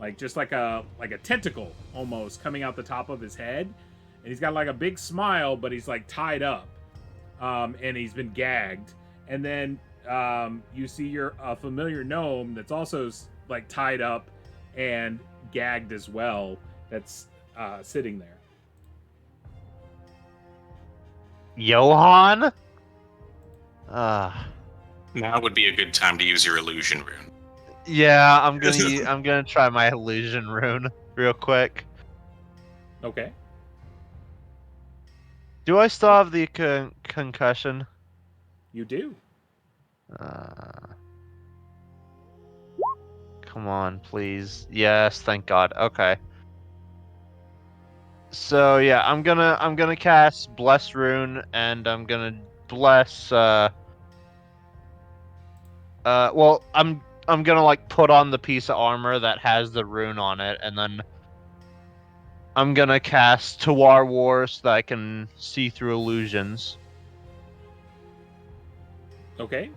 A: like just like a tentacle almost coming out the top of his head. And he's got like a big smile, but he's like tied up, and he's been gagged. And then you see your familiar gnome that's also like tied up and gagged as well. That's sitting there.
B: Johan?
C: now would be a good time to use your illusion rune.
B: Yeah, I'm gonna try my illusion rune real quick.
A: Okay.
B: Do I still have the concussion?
A: You do.
B: Come on, please. Yes, thank God. Okay. So yeah, I'm gonna cast Bless Rune, and I'm gonna bless. Well, I'm gonna like put on the piece of armor that has the rune on it, and then I'm gonna cast Tawar War so that I can see through illusions.
A: Okay.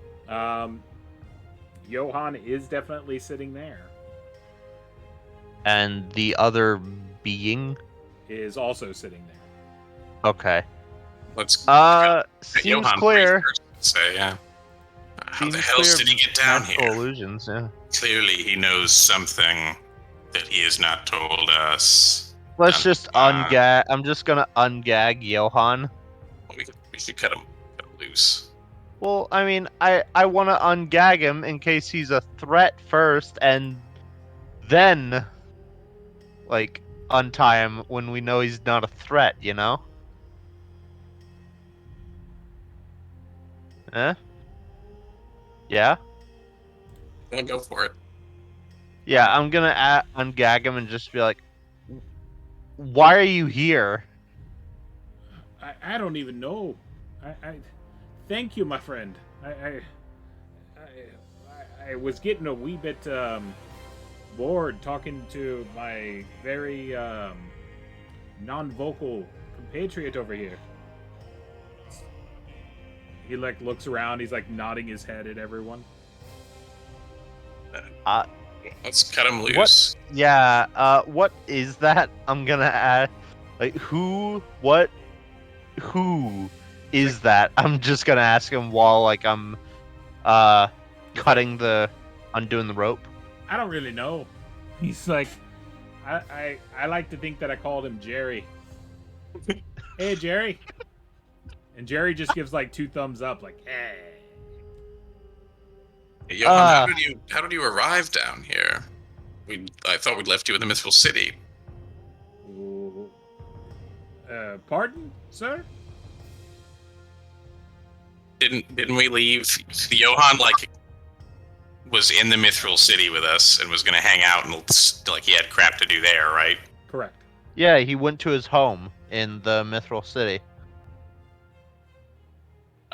A: Johan is definitely sitting there.
B: And the other being
A: Is also sitting there.
B: Okay.
C: Let's.
B: Seems
C: Johan
B: clear.
C: first, say, yeah. How the
B: Seems
C: hell
B: clear
C: did he get down
B: natural
C: here?
B: illusions, yeah.
C: Clearly, he knows something that he has not told us.
B: Let's just ungag. I'm just gonna ungag Johan.
C: We should cut him loose.
B: Well, I mean, I want to ungag him in case he's a threat first, and then, like, untie him when we know he's not a threat, you know? Eh? Yeah?
C: Yeah, go for it.
B: Yeah, I'm gonna ungag him and just be like, why are you here?
A: I don't even know. I thank you, my friend. I was getting a wee bit bored talking to my very non-vocal compatriot over here. He like looks around. He's like nodding his head at everyone.
C: Let's cut him loose.
B: What? Yeah. What is that? I'm gonna add. Like, who is that? I'm just gonna ask him while like I'm undoing the rope.
A: I don't really know. He's like, I like to think that I called him Jerry. Hey, Jerry. And Jerry just gives like 2 thumbs up, like, hey.
C: Hey, Johan, how did you arrive down here? I thought we'd left you in the Mythical City.
A: Pardon, sir?
C: Didn't we leave Johan like was in the Mithril City with us and was going to hang out and like he had crap to do there, right?
A: Correct.
B: Yeah, he went to his home in the Mithril City.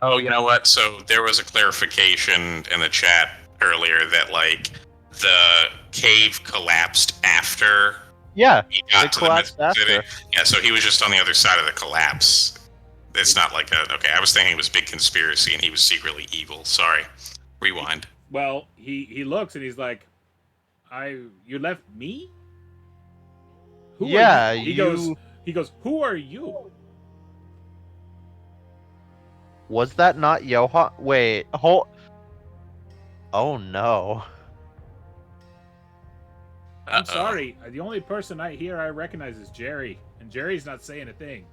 C: Oh, you know what? So there was a clarification in the chat earlier that like the cave collapsed after
B: Yeah,
C: he got
B: it
C: to the
B: collapsed
C: Mithril City.
B: after.
C: Yeah, so he was just on the other side of the collapse. It's not like a okay. I was thinking it was big conspiracy and he was secretly evil. Sorry. Rewind.
A: Well, he looks and he's like, you left me? Who
B: Yeah,
A: are you? He goes, who are you?
B: Was that not Johann? Wait, hold. Oh no.
A: I'm
C: Uh-oh.
A: sorry. The only person I recognize is Jerry, and Jerry's not saying a thing.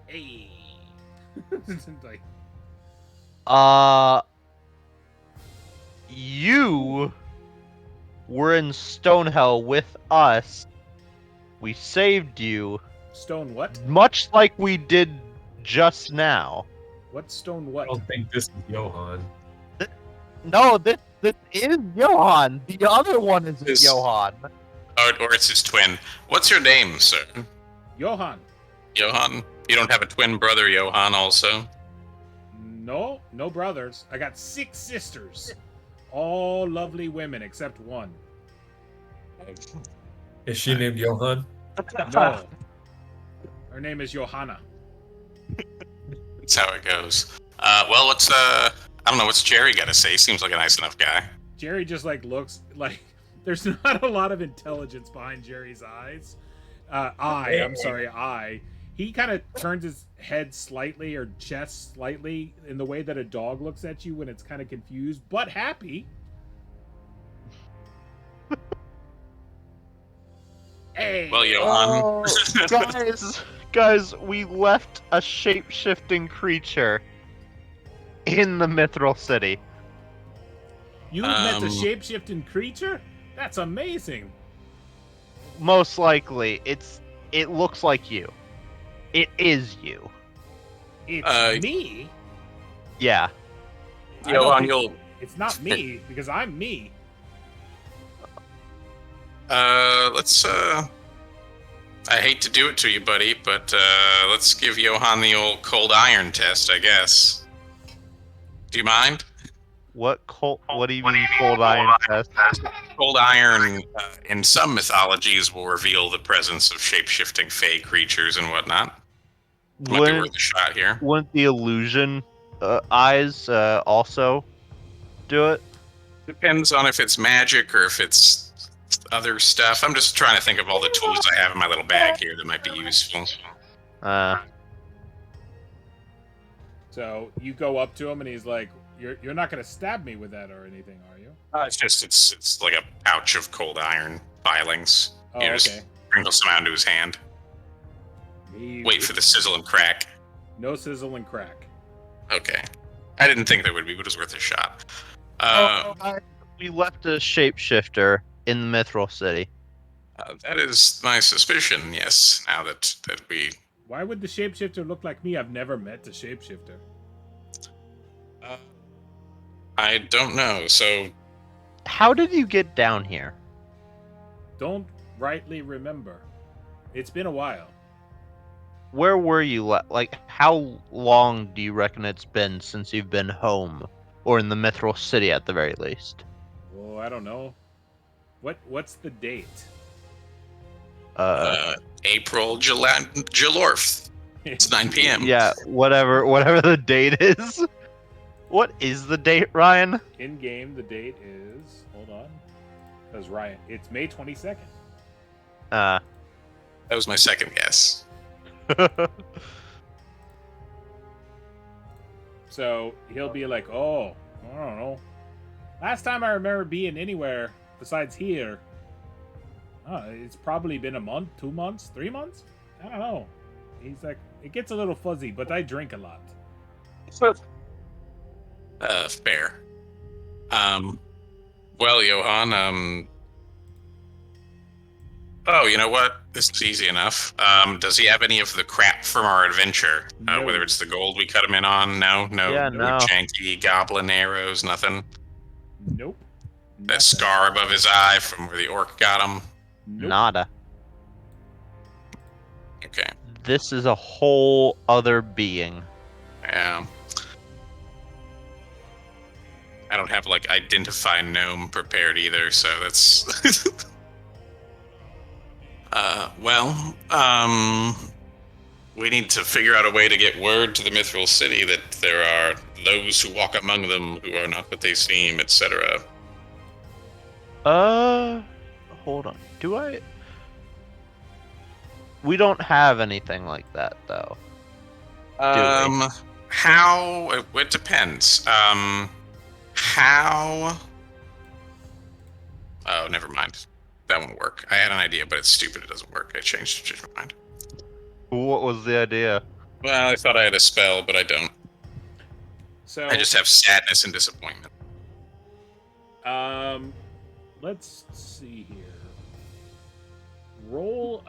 A: Hey. Like,
B: You were in Stonehell with us. We saved you,
A: stone what?
B: much like we did just now.
A: What stone
D: I
A: what?
D: don't think this is Johann.
B: No, this is Johann. The other one is
C: This-
B: Johann.
C: Or it's his twin. What's your name, sir?
A: Johann.
C: Johann? You don't have a twin brother, Johann, also?
A: No brothers. I got 6 sisters. All lovely women except one.
D: Is she named Johann?
A: No. Her name is Johanna.
C: That's how it goes. Well, I don't know, what's Jerry got to say? Seems like a nice enough guy.
A: Jerry just like looks like there's not a lot of intelligence behind Jerry's eyes. I'm sorry. He kind of turns his head slightly or chest slightly in the way that a dog looks at you when it's kind of confused but happy. Hey.
C: Well, Johann.
B: Guys, we left a shape-shifting creature in the Mithril City.
A: You met a shape-shifting creature? That's amazing.
B: Most likely, it looks like you. It is you.
A: It's me.
B: Yeah.
A: I don't
C: Johann,
A: think- It's not me because I'm me.
C: Let's, I hate to do it to you, buddy, but, let's give Johann the old cold iron test, I guess. Do you mind?
B: What do you mean cold iron test?
C: Cold iron, in some mythologies, will reveal the presence of shape-shifting fey creatures and whatnot. Might be worth a shot here.
B: Wouldn't the illusion eyes also do it?
C: Depends on if it's magic or if it's other stuff. I'm just trying to think of all the tools I have in my little bag here that might be useful.
A: So you go up to him and he's like, "You're not gonna stab me with that or anything, are you?"
C: It's like a pouch of cold iron filings.
A: Oh,
C: You
A: okay.
C: just sprinkle some out into his hand. Wait for the sizzle and crack.
A: No sizzle and crack.
C: Okay. I didn't think there would be, but it's worth a shot.
B: We left a shapeshifter in the Mithril City.
C: That is my suspicion, yes, now that we...
A: Why would the shapeshifter look like me? I've never met the shapeshifter.
C: I don't know, so...
B: How did you get down here?
A: Don't rightly remember. It's been a while.
B: Where were you? Like, how long do you reckon it's been since you've been home, or in the Mithril City at the very least?
A: Oh, I don't know. What's the date?
C: April Jalorth. It's 9 p.m.
B: Yeah, whatever the date is. What is the date, Ryan?
A: In game, the date is. Hold on. Because Ryan, it's May 22nd.
C: That was my second guess.
A: So he'll be like, "Oh, I don't know. Last time I remember being anywhere besides here, it's probably been a month, 2 months, 3 months. I don't know." He's like, "It gets a little fuzzy, but I drink a lot."
C: Fair. Well, Johann, oh, you know what? This is easy enough. Does he have any of the crap from our adventure?
A: No.
C: Whether it's the gold we cut him in on? No.
B: Yeah,
C: No
B: no.
C: janky goblin arrows, nothing.
A: Nope.
C: That scar above his eye from where the orc got him.
A: Nope.
B: Nada.
C: Okay.
B: This is a whole other being.
C: Yeah. I don't have like identify gnome prepared either, so that's we need to figure out a way to get word to the Mithril City that there are those who walk among them who are not what they seem, etc.
B: Hold on. Do I? We don't have anything like that, though.
C: How? It depends. How? Oh, never mind. That won't work. I had an idea, but it's stupid. It doesn't work. I changed my mind.
B: What was the idea?
C: Well, I thought I had a spell, but I don't.
A: So
C: I just have sadness and disappointment.
A: let's see here. Roll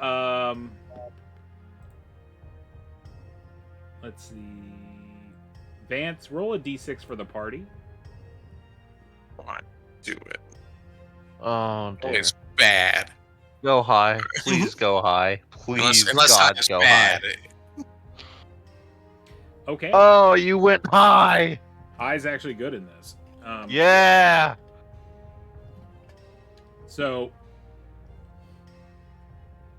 A: let's see. Vance, roll a d6 for the party.
C: Why do it?
B: Oh, dear.
C: It's bad.
B: Go high. Please go high. Please,
C: Unless
B: God,
C: it's
B: go
C: bad.
B: high.
A: Okay.
B: Oh, you went high!
A: High's actually good in this.
B: Yeah!
A: So,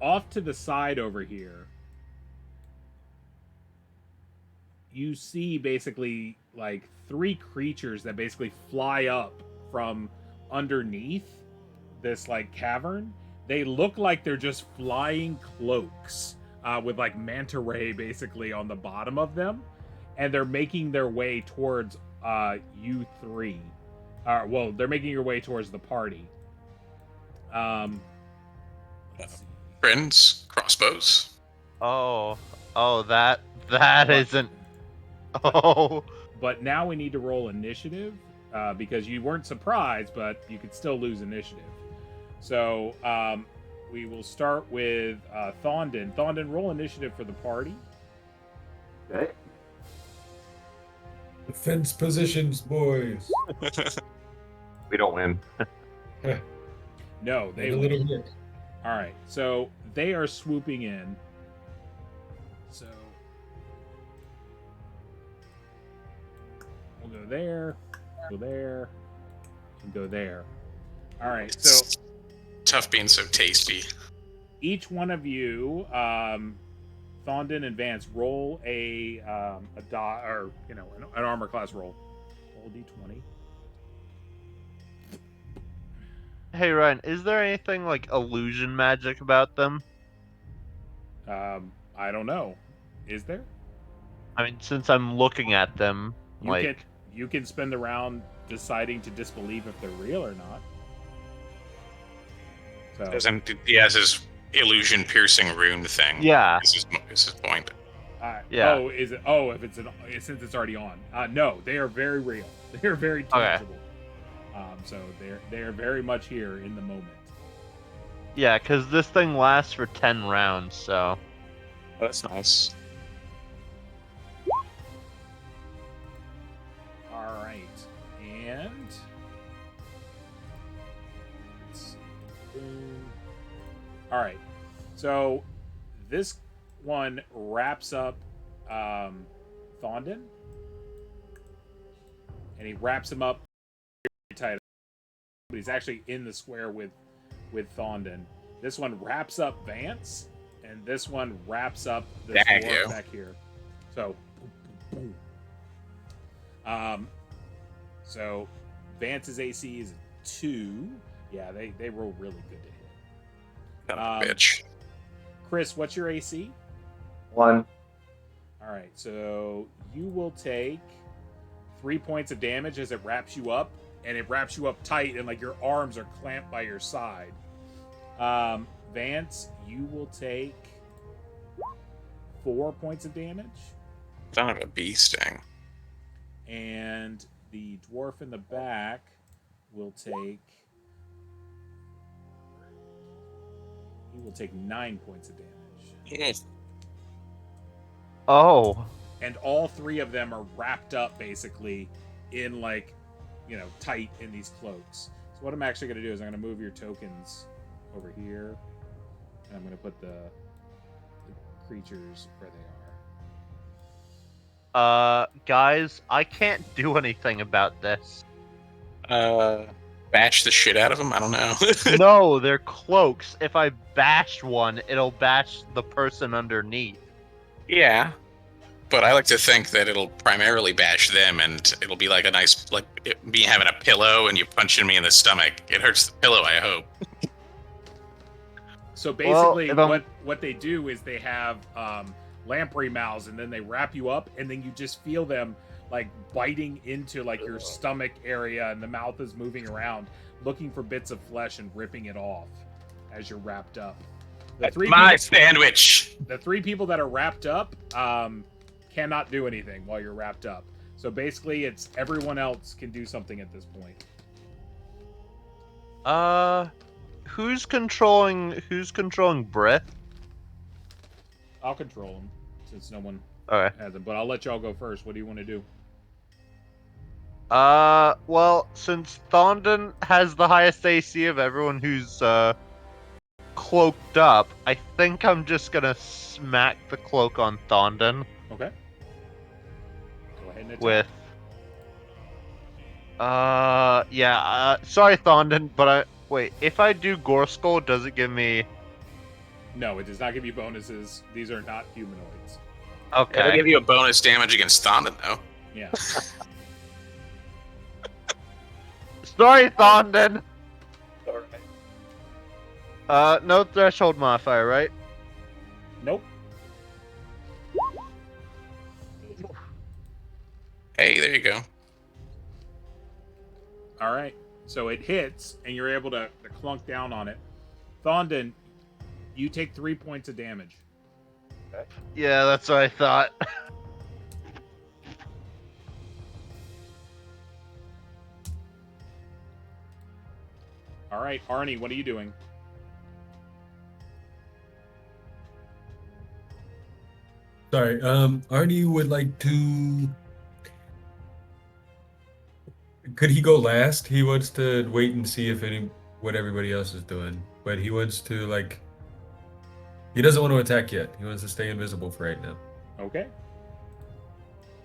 A: off to the side over here, you see basically like 3 creatures that basically fly up from underneath this like cavern. They look like they're just flying cloaks with like manta ray basically on the bottom of them, and they're making their way towards you 3. Well, they're making your way towards the party. Let's see.
C: Friends, crossbows.
B: Oh, that isn't. Oh.
A: But now we need to roll initiative because you weren't surprised, but you could still lose initiative. So we will start with Thondon. Thondon, roll initiative for the party.
E: Okay.
D: Defense positions, boys.
E: We don't win.
A: No, they
D: A
A: won't.
D: little bit.
A: All right, so they are swooping in. So we'll go there, and go there. All right, so
C: It's tough being so tasty.
A: each one of you, Thondon and Vance, roll an armor class roll. Roll a d20.
B: Hey, Ryan, is there anything like illusion magic about them?
A: I don't know. Is there?
B: I mean, since I'm looking at them,
A: You can spend the round deciding to disbelieve if they're real or not. So
C: He has his illusion piercing rune thing.
B: Yeah.
C: Is his point.
B: Yeah.
A: Oh, is it? Oh, if it's since it's already on. No, they are very real. They are very tangible. So they are very much here in the moment.
B: Yeah, because this thing lasts for 10 rounds, so.
C: Oh, that's nice.
A: All right, and let's see. Boom. All right, so this one wraps up Thondon, and he wraps him up tight. But he's actually in the square with Thondon. This one wraps up Vance, and this one wraps up the dwarf back here. So, boom, boom. So Vance's AC is 2. Yeah, they roll really good to hit.
C: Bitch.
A: Chris, what's your AC?
E: 1.
A: All right, so you will take 3 points of damage as it wraps you up, and it wraps you up tight, and like your arms are clamped by your side. Vance, you will take 4 points of damage,
C: Son of a bee sting.
A: and the dwarf in the back will take. He will take 9 points of damage.
C: Yes.
B: Oh.
A: And all 3 of them are wrapped up basically in like, tight in these cloaks. So what I'm actually going to do is I'm going to move your tokens over here, and I'm going to put the creatures where they are.
B: Guys, I can't do anything about this.
C: Bash the shit out of them. I don't know.
B: No, they're cloaks. If I bash one, it'll bash the person underneath.
C: Yeah, but I like to think that it'll primarily bash them, and it'll be like a nice, like me having a pillow and you punching me in the stomach. It hurts the pillow, I hope.
A: So basically,
B: Well,
A: what they do is they have lamprey mouths, and then they wrap you up, and then you just feel them like biting into like your stomach area, and the mouth is moving around, looking for bits of flesh and ripping it off as you're wrapped up.
C: That's my sandwich.
A: The 3 people that are wrapped up cannot do anything while you're wrapped up. So basically, it's everyone else can do something at this point.
B: Who's controlling breath?
A: I'll control them since no one
B: Okay.
A: has them. But I'll let y'all go first. What do you want to do?
B: Well, since Thondon has the highest AC of everyone who's cloaked up, I think I'm just gonna smack the cloak on Thondon
A: Okay. Go ahead and attack.
B: with. Sorry, Thondon, but wait. If I do Gore Skull, does it give me?
A: No, it does not give you bonuses. These are not humanoids.
C: It'll
B: Okay.
C: give you a bonus damage against Thondon, though.
A: Yeah.
B: Sorry, Thondon.
C: Alright.
B: No threshold modifier, right?
A: Nope.
C: Hey, there you go.
A: All right. So it hits, and you're able to clunk down on it. Thondon, you take 3 points of damage.
B: Yeah, that's what I thought.
A: All right, Arnie, what are you doing?
D: Sorry, Arnie would like to. Could he go last? He wants to wait and see what everybody else is doing, but he wants to like. He doesn't want to attack yet. He wants to stay invisible for right now.
A: Okay.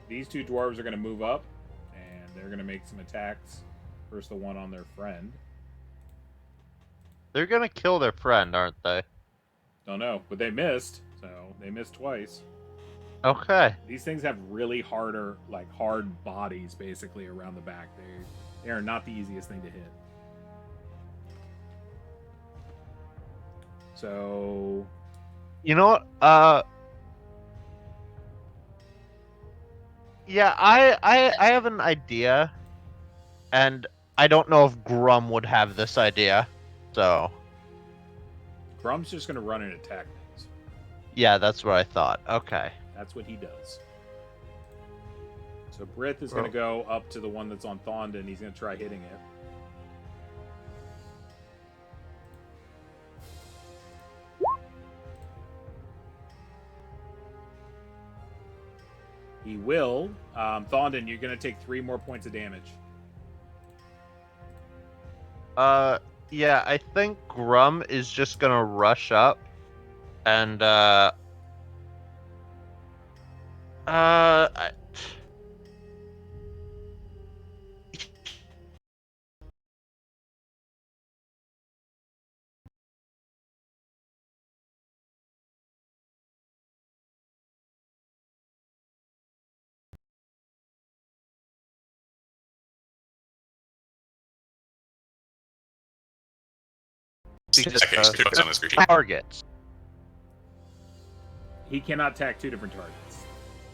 A: These 2 dwarves are going to move up, and they're going to make some attacks. First, the one on their friend.
B: They're gonna kill their friend, aren't they?
A: Don't know, but they missed. So they missed twice.
B: Okay.
A: These things have really hard bodies, basically, around the back. They are not the easiest thing to hit. So
B: You know what? Yeah, I have an idea, and I don't know if Grum would have this idea. So
A: Grum's just going to run and attack things.
B: yeah, that's what I thought. Okay.
A: That's what he does. So Brith is going to go up to the one that's on Thondon. He's going to try hitting it. He will. Thondon, you're going to take 3 more points of damage.
B: Yeah, I think Grum is just gonna rush up and I- because,
C: Okay, so focus on this creature.
B: targets.
A: He cannot attack 2 different targets.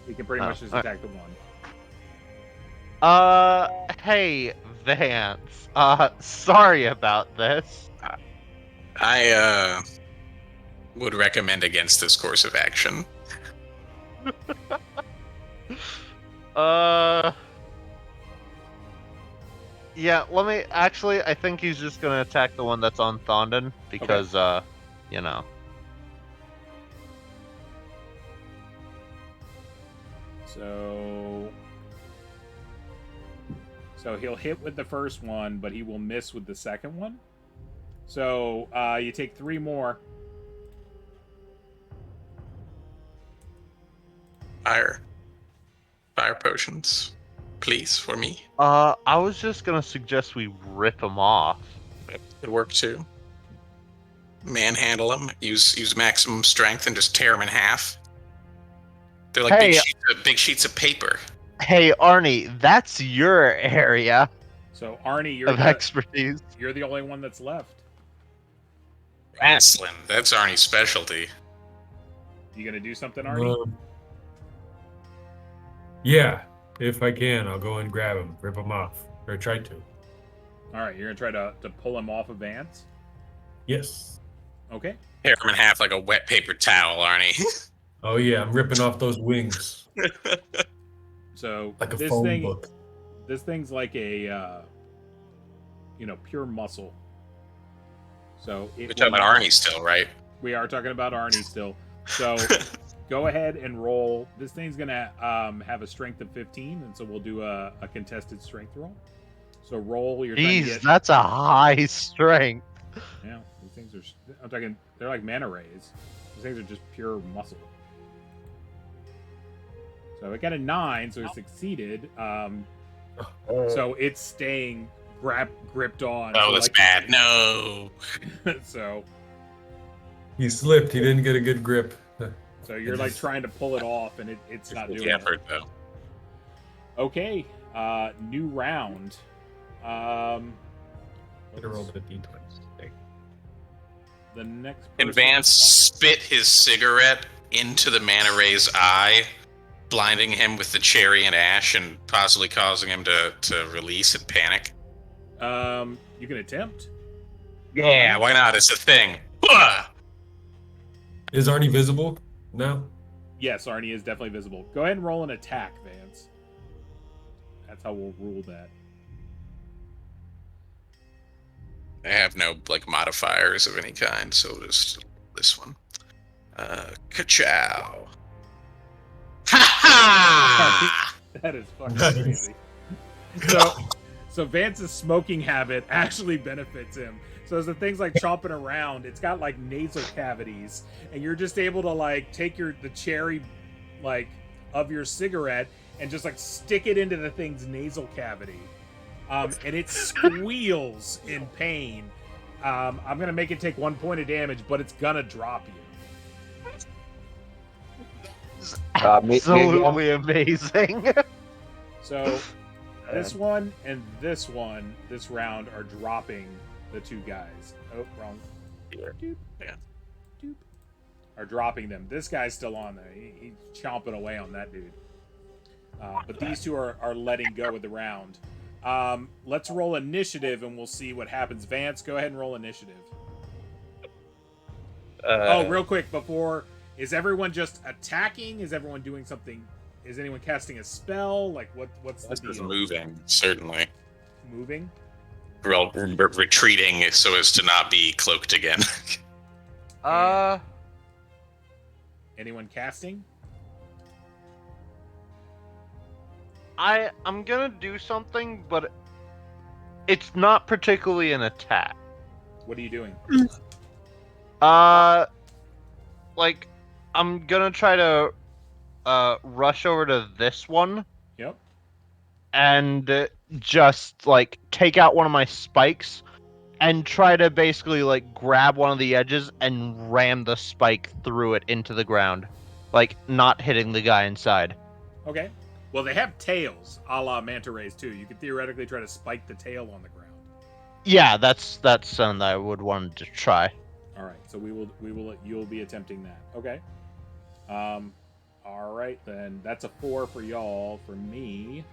A: He can pretty much just
B: alright.
A: attack the one.
B: Hey, Vance. Sorry about this.
C: I would recommend against this course of action.
B: Yeah, let me actually. I think he's just gonna attack the one that's on Thondon because, you know.
A: So he'll hit with the first one, but he will miss with the second one. So you take 3 more.
C: Fire potions, please, for me.
B: I was just gonna suggest we rip him off.
C: That could work too. Manhandle them. Use maximum strength and just tear them in half. They're like
B: Hey.
C: big sheets of paper.
B: Hey, Arnie, that's your area
A: So Arnie,
B: of expertise.
A: you're the only one that's left.
C: Wrestling. That's Arnie's specialty.
A: You gonna do something, Arnie?
D: Yeah, if I can, I'll go and grab him, rip him off, or try to.
A: All right, you're gonna try to pull him off of Vance.
D: Yes.
A: Okay.
C: Tear him in half like a wet paper towel, Arnie.
D: Oh yeah, I'm ripping off those wings
A: So
D: like a
A: this
D: phone
A: thing,
D: book.
A: this thing's like a, pure muscle. So
C: We're talking about Arnie still, right?
A: We are talking about Arnie still. So go ahead and roll. This thing's gonna have a strength of 15, and so we'll do a contested strength roll. So roll. You're trying to
B: Jeez,
A: get.
B: that's a high strength.
A: Yeah, these things are. I'm talking. They're like mana rays. These things are just pure muscle. So it got a 9, so it succeeded. So it's staying gripped on.
C: Oh,
A: so
C: that's
A: like,
C: bad. No.
A: So
D: He slipped. He didn't get a good grip.
A: you're like trying to pull it off, and it's not doing it.
C: Effort though.
A: Okay, new round.
D: Could have rolled a d20.
A: The next
C: And
A: person.
C: Vance spit his cigarette into the Manta Ray's eye, blinding him with the cherry and ash and possibly causing him to release and panic.
A: You can attempt.
C: Yeah, why not? It's a thing.
D: Is Arnie visible? No.
A: Yes, Arnie is definitely visible. Go ahead and roll an attack, Vance. That's how we'll rule that.
C: I have no modifiers of any kind, so just this one. Ka-chow. Ha
A: That is fucking
D: Nice.
A: crazy. So Vance's smoking habit actually benefits him. So as the thing's like chomping around, it's got like nasal cavities, and you're just able to take the cherry of your cigarette and just stick it into the thing's nasal cavity. And it squeals in pain. I'm gonna make it take 1 point of damage, but it's gonna drop you.
B: Absolutely amazing.
A: So this one and this one, this round, are dropping the 2 guys. Oh, wrong. Doop.
C: Yeah.
A: Doop. Are dropping them. This guy's still on there. He's chomping away on that dude. But these 2 are letting go of the round. Let's roll initiative and we'll see what happens. Vance, go ahead and roll initiative. Real quick before, is everyone just attacking? Is everyone doing something? Is anyone casting a spell? What's the
C: This is
A: deal?
C: moving, certainly.
A: Moving?
C: Retreating so as to not be cloaked again.
A: Anyone casting?
B: I'm gonna do something, but it's not particularly an attack.
A: What are you doing?
B: I'm gonna try to rush over to this one
A: Yep.
B: and just take out one of my spikes and try to basically grab one of the edges and ram the spike through it into the ground, not hitting the guy inside.
A: Okay. Well, they have tails, a la manta rays too. You could theoretically try to spike the tail on the ground.
B: Yeah, that's something that I would want to try.
A: All right. So you'll be attempting that. Okay. All right then. That's a 4 for y'all. For me,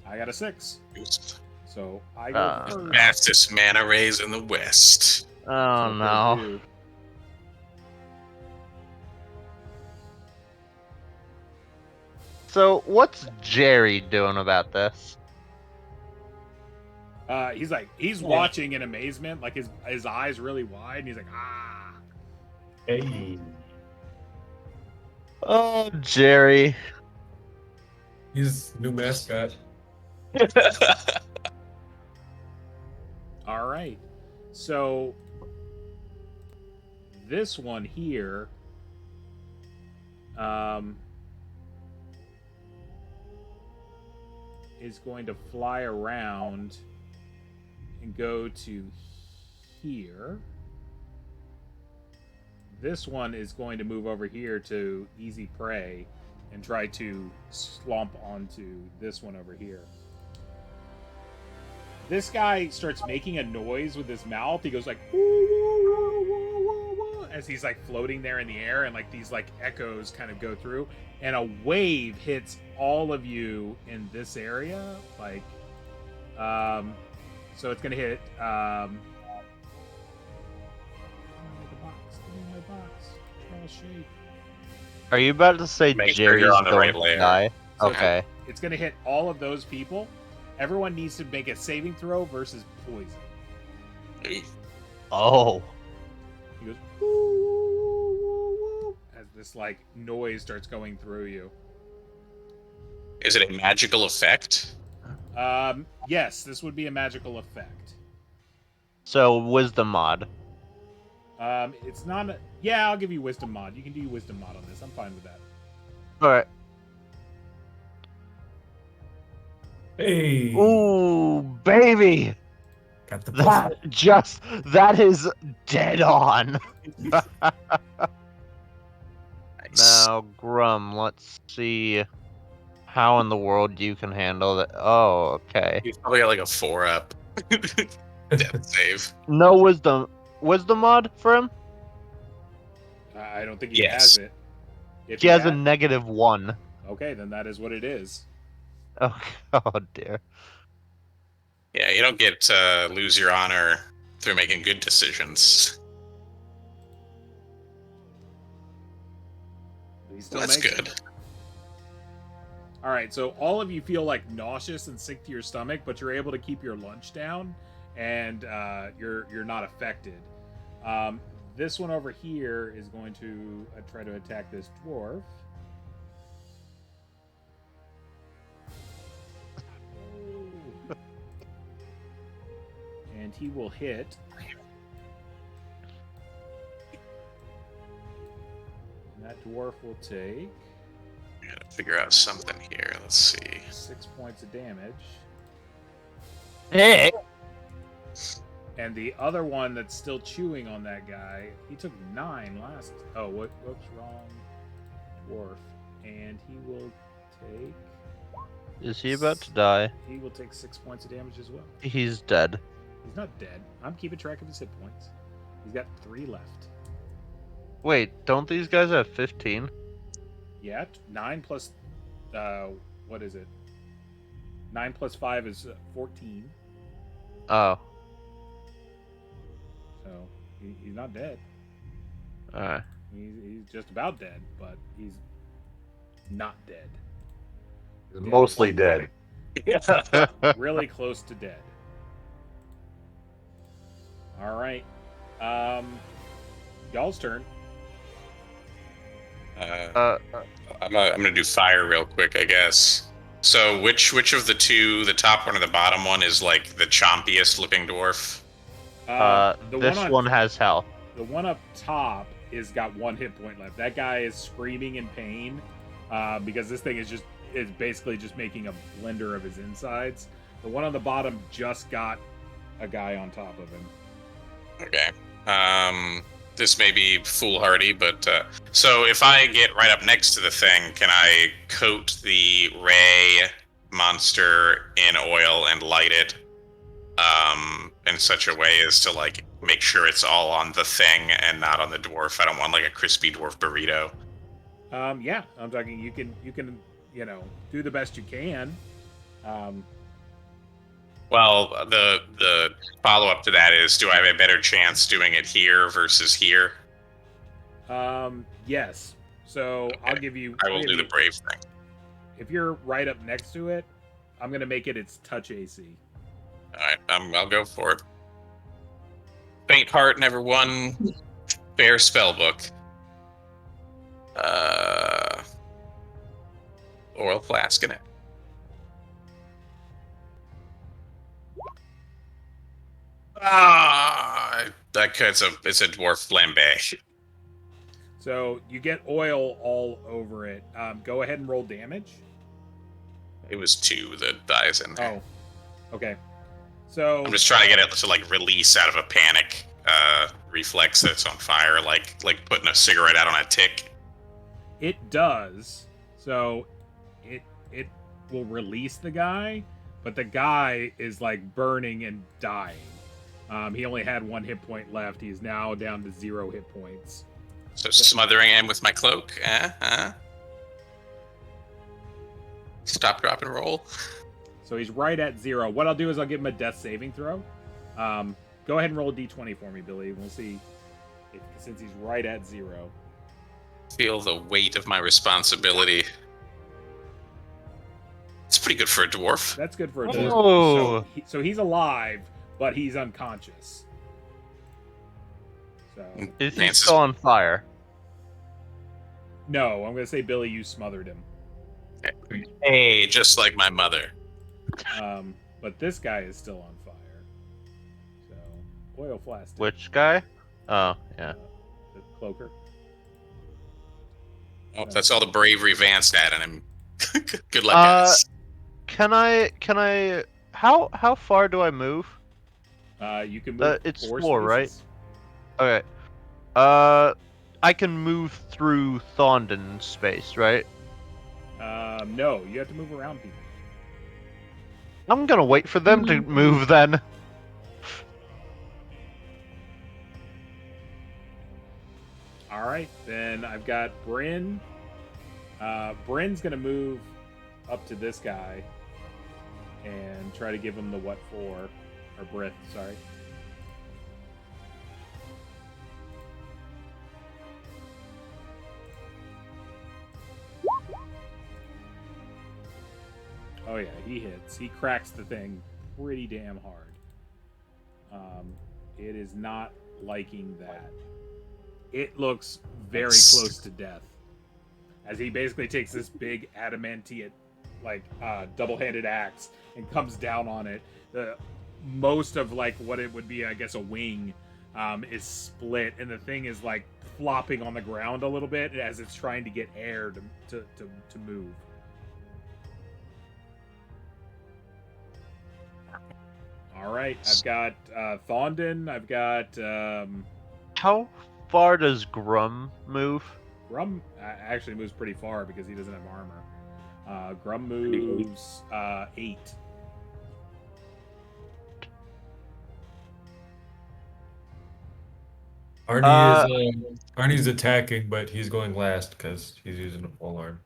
A: I got a 6. So I go first.
C: Fastest Manta Rays in the West.
B: Oh
A: So
B: no.
A: do.
B: So what's Jerry doing about this?
A: He's watching in amazement, his eyes really wide, and he's like, ah.
D: Hey.
B: Oh, Jerry.
D: He's new mascot.
A: All right. So this one here is going to fly around and go to here. This one is going to move over here to easy prey and try to slump onto this one over here. This guy starts making a noise with his mouth. He goes like woo, woo, woo, woo, woo, woo, as he's like floating there in the air, and like these like echoes kind of go through, and a wave hits all of you in this area. Like, so it's gonna hit. Shape.
B: Are you about to say
C: Make sure
B: Jerry's
C: you're on the
B: going
C: right
B: to
C: layer.
B: die?
A: So
B: Okay.
A: It's going to hit all of those people. Everyone needs to make a saving throw versus poison.
B: Oh.
A: He goes, woo, woo, woo, woo, as this like noise starts going through you.
C: Is it a magical effect?
A: Yes, this would be a magical effect.
B: So wisdom mod.
A: It's not. Yeah, I'll give you wisdom mod. You can do wisdom mod on this. I'm fine with that.
B: All right.
D: Hey.
B: Ooh, baby.
D: Got the plus.
B: That is dead on.
C: Nice.
B: Now, Grum, let's see how in the world you can handle that. Oh, okay.
C: He's probably got like a 4-up. Death save.
B: No wisdom mod for him?
A: I don't think he
C: Yes.
A: has it. If
B: He has a
A: had-
B: -1.
A: Okay, then that is what it is.
B: Oh, oh dear.
C: Yeah, you don't get lose your honor through making good decisions.
A: He still
C: That's
A: makes
C: good.
A: it. All right, so all of you feel like nauseous and sick to your stomach, but you're able to keep your lunch down, and you're not affected. This one over here is going to try to attack this dwarf. And he will hit. And that dwarf will take
C: I gotta figure out something here. Let's see.
A: 6 points of damage.
B: Hey.
A: And the other one that's still chewing on that guy, he took 9 last. Oh, whoops, wrong dwarf. And he will take.
B: Is he about to die?
A: He will take 6 points of damage as well.
B: He's dead.
A: He's not dead. I'm keeping track of his hit points. He's got 3 left.
B: Wait, don't these guys have 15?
A: Yeah, 9 plus. What is it? 9 plus 5 is 14.
B: Oh,
A: So he's not dead.
B: alright.
A: He's just about dead, but he's not dead.
E: He's mostly dead.
A: Really close to dead. All right. Y'all's turn.
C: I'm gonna do fire real quick, I guess. So which of the two, the top one or the bottom one, is like the chompiest looking dwarf?
A: The
B: This one has health.
A: The one up top is got 1 hit point left. That guy is screaming in pain because this thing is basically just making a blender of his insides. The one on the bottom just got a guy on top of him.
C: Okay. This may be foolhardy, but so if I get right up next to the thing, can I coat the ray monster in oil and light it in such a way as to like make sure it's all on the thing and not on the dwarf? I don't want like a crispy dwarf burrito.
A: Yeah, I'm talking. You can do the best you can.
C: Well, the follow up to that is, do I have a better chance doing it here versus here?
A: Yes. So
C: Okay.
A: I'll give you.
C: I will do the brave thing.
A: If you're right up next to it, I'm gonna make it its touch AC.
C: All right, I'll go for it. Faint heart never won. Fair spell book. Oil flask in it. It's a dwarf flambe.
A: So you get oil all over it. Go ahead and roll damage.
C: It was 2 the dies in there.
A: Oh, okay. So
C: I'm just trying to get it to like release out of a panic reflex that's on fire, like putting a cigarette out on a tick.
A: it does. So it will release the guy, but the guy is like burning and dying. He only had 1 hit point left. He's now down to 0 hit points.
C: So smothering him with my cloak. Stop, drop, and roll.
A: So he's right at 0. What I'll do is I'll give him a death saving throw. Go ahead and roll a d20 for me, Billy. We'll see since he's right at 0.
C: Feel the weight of my responsibility. It's pretty good for a dwarf.
A: That's good for a dwarf.
B: Oh.
A: So he's alive, but he's unconscious. So
B: Is he
C: Dances-
B: still on fire?
A: no, I'm gonna say Billy, you smothered him.
C: Hey, just like my mother.
A: But this guy is still on fire. So oil flask.
B: Which guy? Oh, yeah.
A: The cloaker.
C: Oh, that's all the bravery Vance had in him. Good luck, guys.
B: Can I how far do I move?
A: You can move.
B: It's
A: 4
B: 4, right?
A: spaces.
B: Okay. I can move through Thondon's space, right?
A: No, you have to move around people.
B: I'm gonna wait for them to move then.
A: All right, then I've got Bryn. Bryn's gonna move up to this guy and try to give him the what for, or Brith, sorry. Oh yeah, he hits. He cracks the thing pretty damn hard. It is not liking that. It looks very close to death. As he basically takes this big adamantine, like double-handed axe and comes down on it. Most of like what it would be, I guess, a wing is split, and the thing is like flopping on the ground a little bit as it's trying to get air to move. All right, I've got Thondon. I've got
B: How far does Grum move?
A: Grum. Actually moves pretty far because he doesn't have armor. Grum moves 8.
D: Arnie's attacking, but he's going last because he's using a full arm.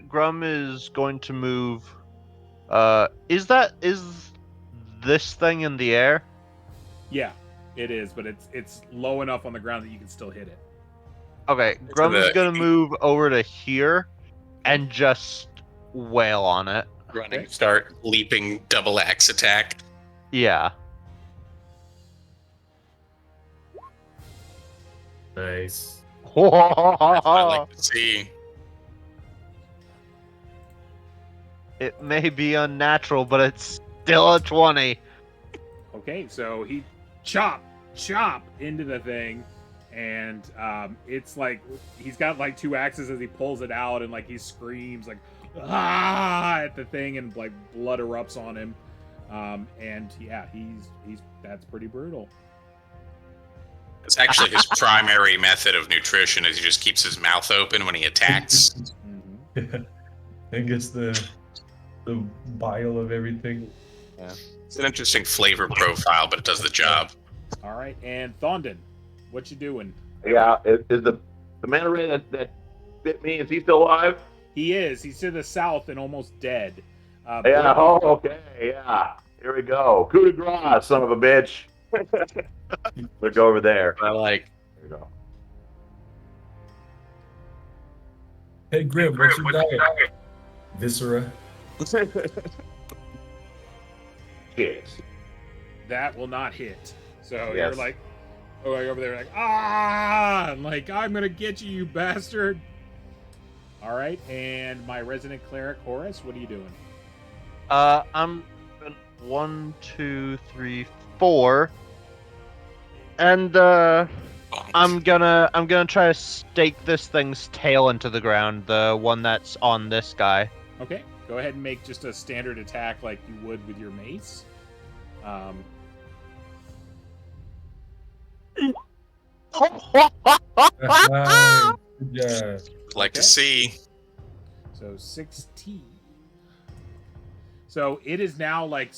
B: Grum is going to move. Is this thing in the air?
A: Yeah, it is, but it's low enough on the ground that you can still hit it.
B: Okay, Grum is gonna move over to here and just wail on it.
C: Running, start leaping, double axe attack.
B: Yeah.
D: Nice.
C: That's what I like to see.
B: It may be unnatural, but it's still a 20.
A: Okay, so he chop into the thing, and it's like he's got like 2 axes as he pulls it out, and like he screams like ah at the thing, and like blood erupts on him, and yeah, he's that's pretty brutal.
C: It's actually his primary method of nutrition is he just keeps his mouth open when he attacks.
A: Mm-hmm.
D: I guess the bile of everything.
C: It's an interesting flavor profile, but it does the job.
A: All right, and Thondon, what you doing?
E: Yeah, is the manta ray that bit me, is he still alive?
A: He is. He's to the south and almost dead.
E: Yeah, oh, okay, yeah. Here we go. Coup de grace, son of a bitch. Let's go over there.
C: I like.
E: There we go.
D: Hey, Grim, what's your diet? Viscera.
E: Shit.
A: That will not hit. So
E: Yes.
A: you're like, oh, like over there, like ah, and like I'm gonna get you, you bastard. All right, and my resident cleric Horace, what are you doing?
B: I'm 1, 2, 3, 4. And
C: Bonk.
B: I'm gonna try to stake this thing's tail into the ground, the one that's on this guy.
A: Okay, go ahead and make just a standard attack like you would with your mace.
D: Nice. Good job.
C: Like to
A: Okay.
C: see.
A: So 16. So it is now like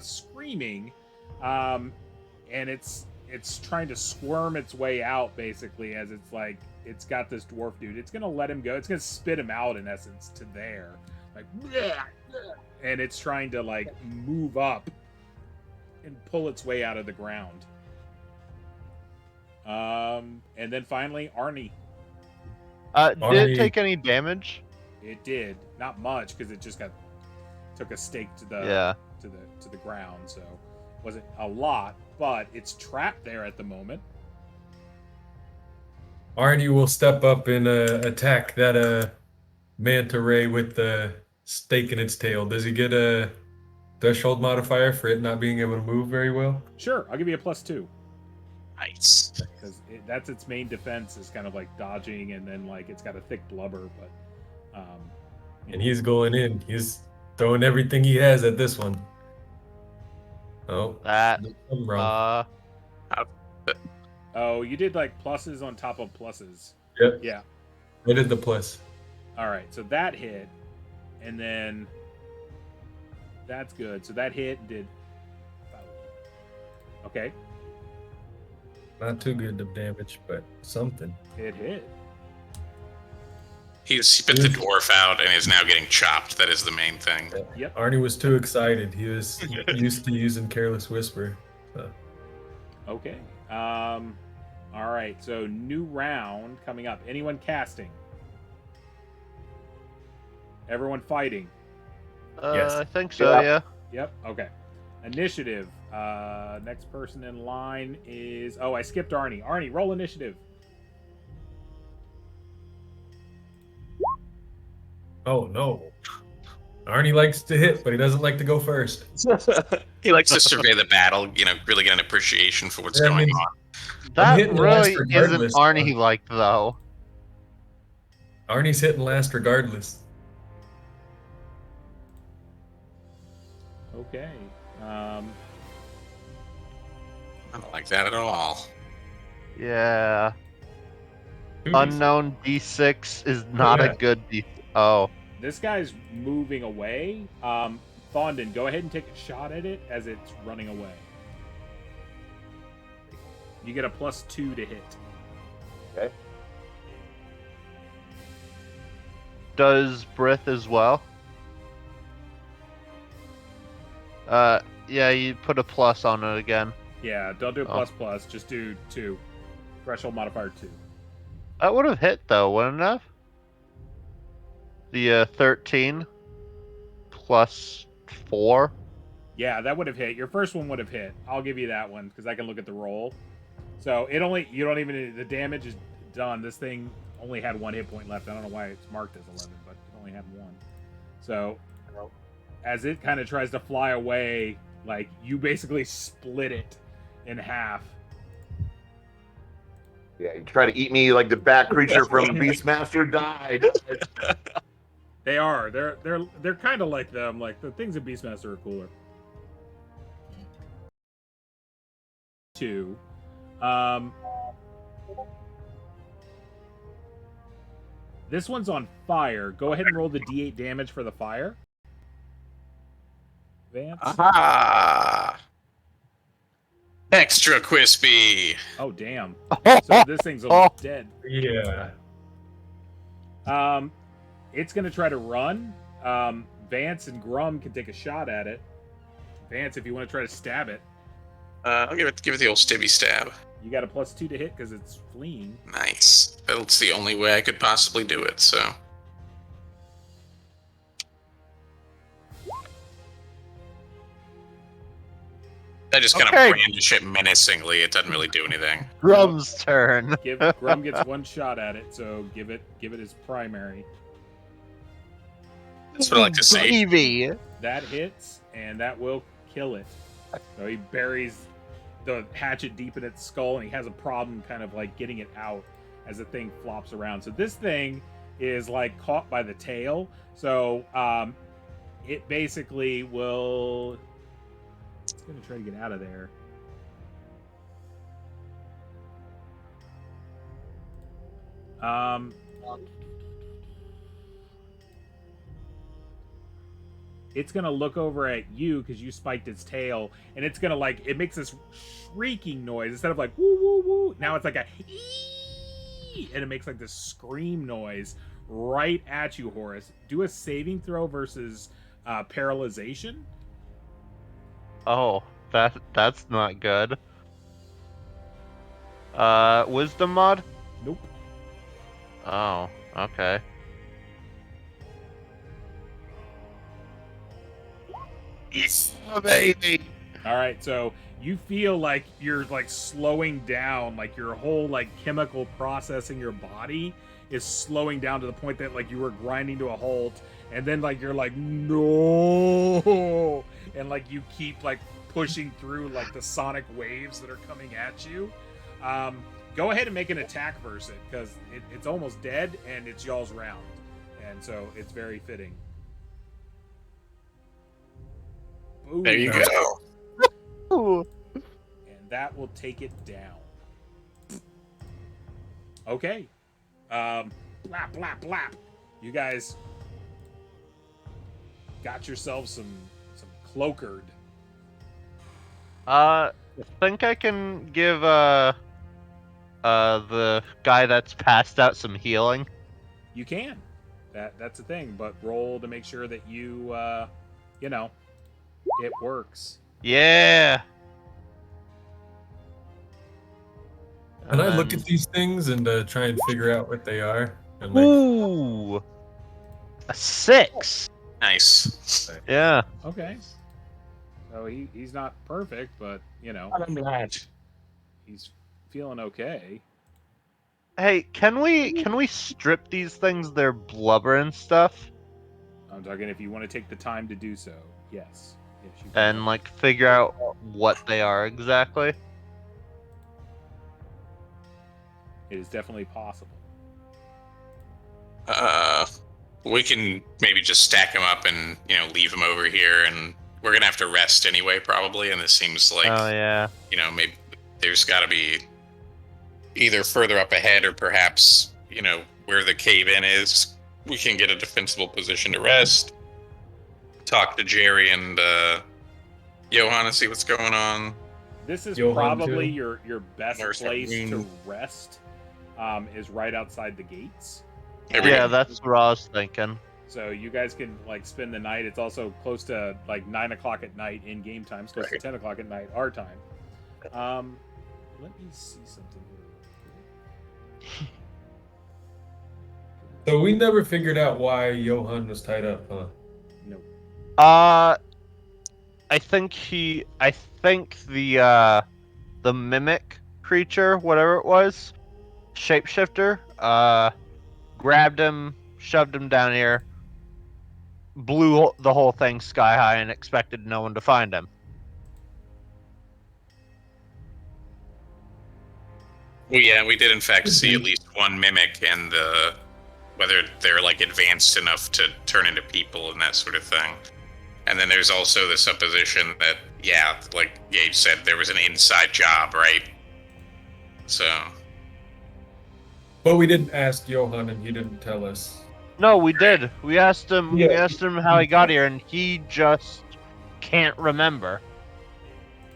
A: screaming, and it's trying to squirm its way out basically as it's like it's got this dwarf dude. It's gonna let him go. It's gonna spit him out in essence to there, like, and it's trying to like move up and pull its way out of the ground. And then finally Arnie.
B: Did
D: Arnie.
B: it take any damage?
A: It did not much because it just took a stake to the
B: Yeah.
A: to the ground, so it wasn't a lot, but it's trapped there at the moment.
D: Arnie will step up and attack that manta ray with the stake in its tail. Does he get a threshold modifier for it not being able to move very well?
A: Sure, I'll give you a +2
C: Nice.
A: because that's its main defense is kind of like dodging, and then like it's got a thick blubber, but
D: And he's going in. He's throwing everything he has at this one. Oh,
B: That
D: I'm wrong.
A: oh, you did like pluses on top of pluses.
D: Yep.
A: Yeah.
D: I did the plus.
A: All right, so that hit, and then that's good. So that hit and did. Okay,
D: Not too good of damage, but something.
A: it hit.
C: He spit the dwarf out and is now getting chopped. That is the main thing.
A: Yep.
D: Arnie was too excited. He was used to using Careless Whisper. So.
A: Okay. All right. So new round coming up. Anyone casting? Everyone fighting?
D: Yes.
B: I think so. Yeah.
A: Yep. Okay. Initiative. Next person in line is. Oh, I skipped Arnie. Arnie, roll initiative.
D: Oh no. Arnie likes to hit, but he doesn't like to go first.
C: He likes to survey the battle, really get an appreciation for what's
D: Yeah, I
C: going
D: mean-
C: on.
B: That
D: hitting last
B: really isn't
D: regardless,
B: Arnie like though.
D: Arnie's hitting last regardless.
A: Okay.
C: I don't like that at all.
B: Yeah.
D: Ooh,
B: Unknown D6 is not
D: yeah.
B: a good D. Oh.
A: This guy's moving away. Thondon, go ahead and take a shot at it as it's running away. You get a +2 to hit.
E: Okay.
B: Does Brith as well? Yeah, you put a plus on it again.
A: Yeah, don't do a
B: Oh.
A: ++. Just do 2. Threshold modifier 2.
B: That would have hit though, wouldn't it have? The 13 plus 4.
A: Yeah, that would have hit. Your first one would have hit. I'll give you that one because I can look at the roll. So you don't even, the damage is done. This thing only had 1 hit point left. I don't know why it's marked as 11, but it only had 1. So as it kind of tries to fly away, like you basically split it in half.
E: Yeah, you try to eat me like the bat creature from Beastmaster died.
A: They are. They're kind of like them. Like the things in Beastmaster are cooler. 2. This one's on fire. Go ahead and roll the D8 damage for the fire. Vance.
C: Aha! Extra crispy.
A: Oh damn. So this thing's almost dead.
D: Yeah.
A: It's gonna try to run. Vance and Grum can take a shot at it. Vance, if you want to try to stab it,
C: I'll give it the old stibby stab.
A: you got a +2 to hit because it's fleeing.
C: Nice. That's the only way I could possibly do it, so. I just kind
B: Okay.
C: of brandish it menacingly. It doesn't really do anything.
B: Grum's turn.
A: Grum gets 1 shot at it, so give it his primary.
C: That's what I like to say.
B: Gravy.
A: That hits, and that will kill it. So he buries the hatchet deep in its skull, and he has a problem kind of like getting it out as the thing flops around. So this thing is like caught by the tail. So it basically will. It's gonna try to get out of there. It's gonna look over at you because you spiked its tail, and it's gonna like it makes this shrieking noise instead of like woo woo woo. Now it's like a ee, and it makes like this scream noise right at you, Horace. Do a saving throw versus paralyzation.
B: Oh, that's not good. Wisdom mod?
A: Nope.
B: Oh, okay.
C: Oh, baby.
A: All right, so you feel like you're like slowing down, like your whole like chemical processing your body is slowing down to the point that like you were grinding to a halt, and then like you're like no, and like you keep like pushing through like the sonic waves that are coming at you. Go ahead and make an attack versus it because it's almost dead and it's y'all's round, and so it's very fitting. Boom.
C: There you go.
B: Ooh.
A: And that will take it down. Okay. Blap, blap, blap. You guys got yourselves some cloakered.
B: I think I can give the guy that's passed out some healing.
A: You can. That's the thing, but roll to make sure that you you know, it works.
B: Yeah.
D: Can I look at these things and try and figure out what they are? And like,
B: Ooh, a 6.
C: Nice.
B: Yeah.
A: Okay. So he's not perfect, but you know,
C: I'm glad.
A: he's feeling okay.
B: Hey, can we strip these things their blubber and stuff,
A: I'm talking if you want to take the time to do so. Yes. Yes, you can.
B: and like figure out what they are exactly?
A: It is definitely possible.
C: We can maybe just stack them up and leave them over here, and we're gonna have to rest anyway, probably. And this seems like
B: Oh yeah.
C: maybe there's got to be either further up ahead or perhaps where the cave-in is. We can get a defensible position to rest. Talk to Jerry and Johan and see what's going on.
A: This is
D: Johan
A: probably
D: too.
A: your best
C: Nurse
A: place to
C: Haroon.
A: rest. Is right outside the gates.
B: Yeah, that's what I was thinking.
A: So you guys can like spend the night. It's also close to like 9 o'clock at night in game time. It's close to
C: Right.
A: 10 o'clock at night our time. Let me see something here.
D: so we never figured out why Johan was tied up, huh?
A: No.
B: I think the mimic creature, whatever it was, shapeshifter, grabbed him, shoved him down here, blew the whole thing sky high, and expected no one to find him.
C: Well, yeah, we did in fact see at least one mimic, and whether they're like advanced enough to turn into people and that sort of thing. And then there's also the supposition that, yeah, like Gage said, there was an inside job, right? So.
D: But we didn't ask Johan, and he didn't tell us.
B: No, we did. We asked him.
D: Yeah.
B: We asked him how he got here, and he just can't remember.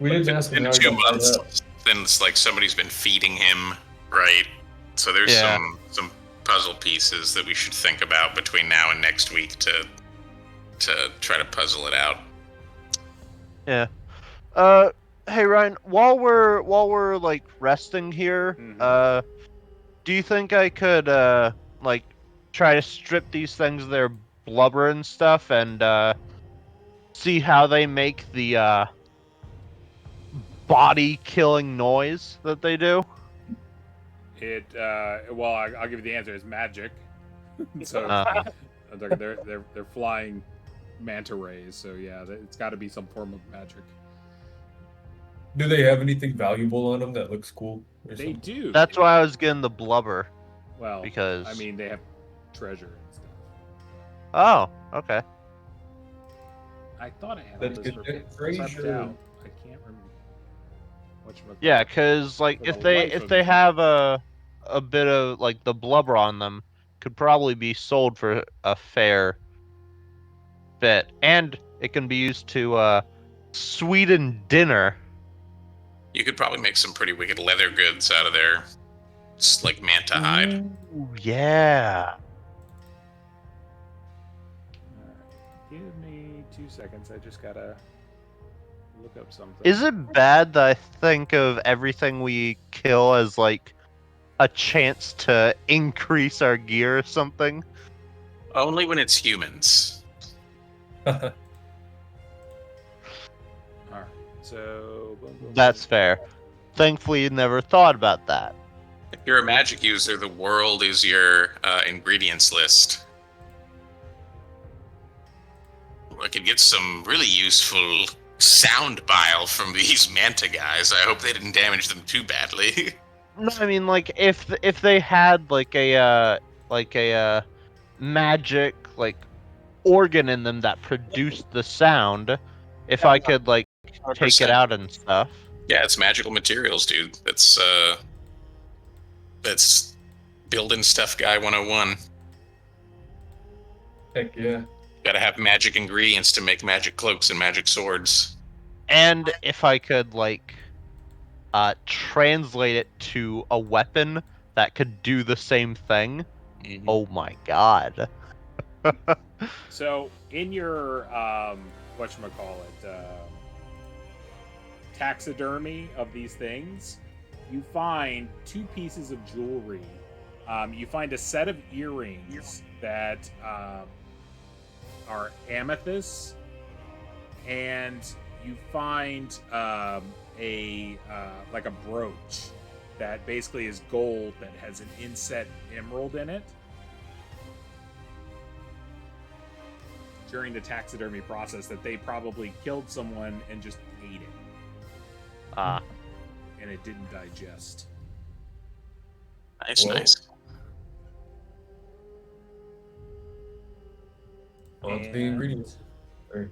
D: We didn't ask him
C: In
D: how he
C: 2
D: got tied
C: months,
D: up.
C: then it's like somebody's been feeding him, right? So there's
B: Yeah.
C: some puzzle pieces that we should think about between now and next week to try to puzzle it out.
B: Yeah. Hey Ryan, while we're like resting here,
A: Mhm.
B: do you think I could like try to strip these things of their blubber and stuff and see how they make the body killing noise that they do?
A: It well, I'll give you the answer. It's magic. So I'm talking, they're flying manta rays. So yeah, it's got to be some form of magic.
D: Do they have anything valuable on them that looks cool? Or
A: They
D: something?
A: do.
B: That's why I was getting the blubber.
A: Well,
B: because-
A: I mean, they have treasure and stuff.
B: Oh, okay.
A: I thought I had
D: Let's
A: all this
D: get that
A: prepped
D: treasure.
A: out. I can't remember.
B: Yeah, because like
A: For
B: if
A: the
B: they
A: life
B: if
A: of
B: they
A: me.
B: have a bit of like the blubber on them, could probably be sold for a fair bit, and it can be used to sweeten dinner.
C: You could probably make some pretty wicked leather goods out of their like manta hide.
B: Ooh, yeah.
A: Give me 2 seconds. I just gotta look up something.
B: Is it bad that I think of everything we kill as like a chance to increase our gear or something?
C: Only when it's humans.
A: All right. So boom, boom,
B: That's
A: boom.
B: fair. Thankfully, you never thought about that.
C: If you're a magic user, the world is your ingredients list. I could get some really useful sound bile from these manta guys. I hope they didn't damage them too badly.
B: No, I mean like if they had like a magic like organ in them that produced the sound, if I could like take it
C: 100%.
B: out and stuff.
C: Yeah, it's magical materials, dude. That's building stuff guy 101.
D: Heck yeah.
C: Gotta have magic ingredients to make magic cloaks and magic swords.
B: And if I could like translate it to a weapon that could do the same thing. Oh my god.
A: So in your taxidermy of these things, you find 2 pieces of jewelry. You find a set of earrings that are amethysts, and you find like a brooch that basically is gold that has an inset emerald in it. During the taxidermy process, that they probably killed someone and just ate it.
B: Ah.
A: And it didn't digest.
C: Nice,
D: Whoa.
C: nice.
D: On to the ingredients. Or,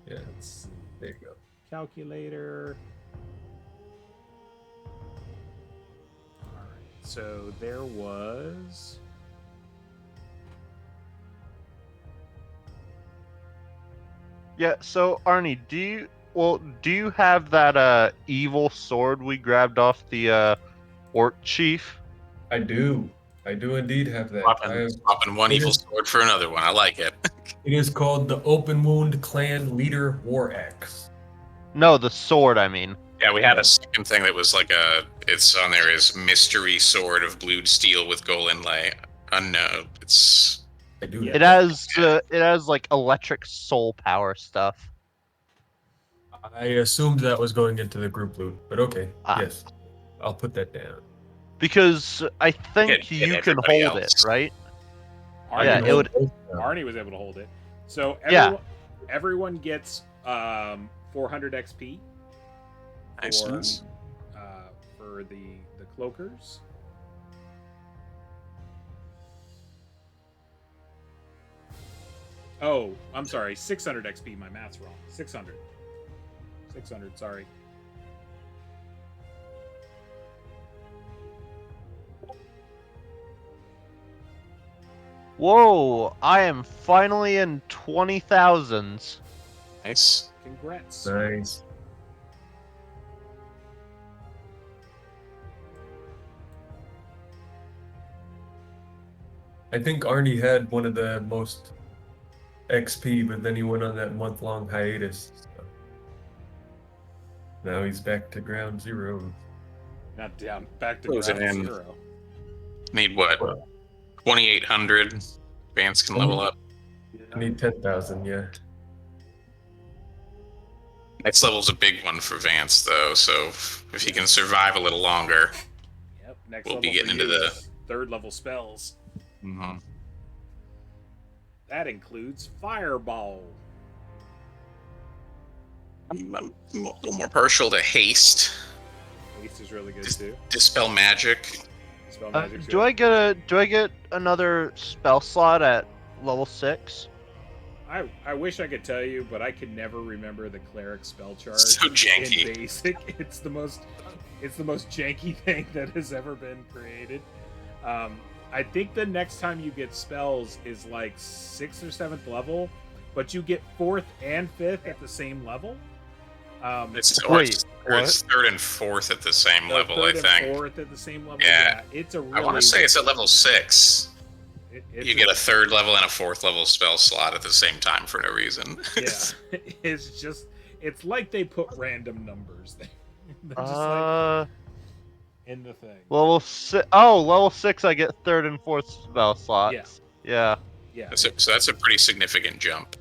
D: yeah,
A: Let's see.
D: there you go.
A: Calculator. Alright, so there was...
B: Yeah, so Arnie, do you have that evil sword we grabbed off the orc chief?
D: I do indeed have that.
C: Swapping one evil sword for another one. I like it.
D: It is called the Open Wound Clan Leader War Axe.
B: No, the sword, I mean.
C: Yeah, we had a second thing that was like it's on there is mystery sword of blued steel with gold inlay. Unknown.
D: I do.
B: It has like electric soul power stuff.
D: I assumed that was going into the group loot, but okay.
B: Ah.
D: Yes, I'll put that down.
B: Because I think
C: Get
B: you can
C: everybody
B: hold
C: else.
B: it, right?
A: Arnie,
B: Yeah, it would.
A: Arnie was able to hold it. So everyone gets 400 XP
C: Nice.
A: for the cloakers. Oh, I'm sorry, 600 XP. My math's wrong. 600. 600, sorry.
B: Whoa! I am finally in 20,000s.
C: Nice.
A: Congrats.
D: Nice. I think Arnie had one of the most XP, but then he went on that month-long hiatus. So now he's back to ground zero.
A: Not down. Back to
C: Close it
A: ground
C: in.
A: zero.
C: Need what? 2,800. Vance can level up.
D: I need 10,000, yeah.
C: Next level's a big one for Vance, though, so if he can survive a little longer.
A: Yep. Next
C: We'll
A: level
C: be getting
A: for
C: into
A: you
C: the-
A: is 3rd level spells.
C: Mm-hmm.
A: That includes Fireball.
C: I'm a little more partial to haste.
A: Haste is really good too.
C: Dispel magic.
A: Spell magic's
B: Do I get another spell slot at level 6?
A: I wish I could tell you, but I can never remember the cleric spell chart.
C: So janky.
A: In basic, it's the most janky thing that has ever been created. I think the next time you get spells is like 6th or 7th level, but you get 4th and 5th at the same level.
C: It's
B: Wait,
C: it's 3rd and 4th at the same
A: So
C: level,
A: 3rd
C: I
A: and
C: think.
A: 4th at the same level.
C: Yeah.
A: It's a really.
C: I want to say it's at level 6.
A: It's
C: You get a 3rd level and a 4th level spell slot at the same time for no reason.
A: Yeah, it's like they put random numbers there. They're just in the thing.
B: Level 6. Oh, level 6. I get 3rd and 4th spell slots. Yeah.
A: Yeah.
C: So that's a pretty significant jump.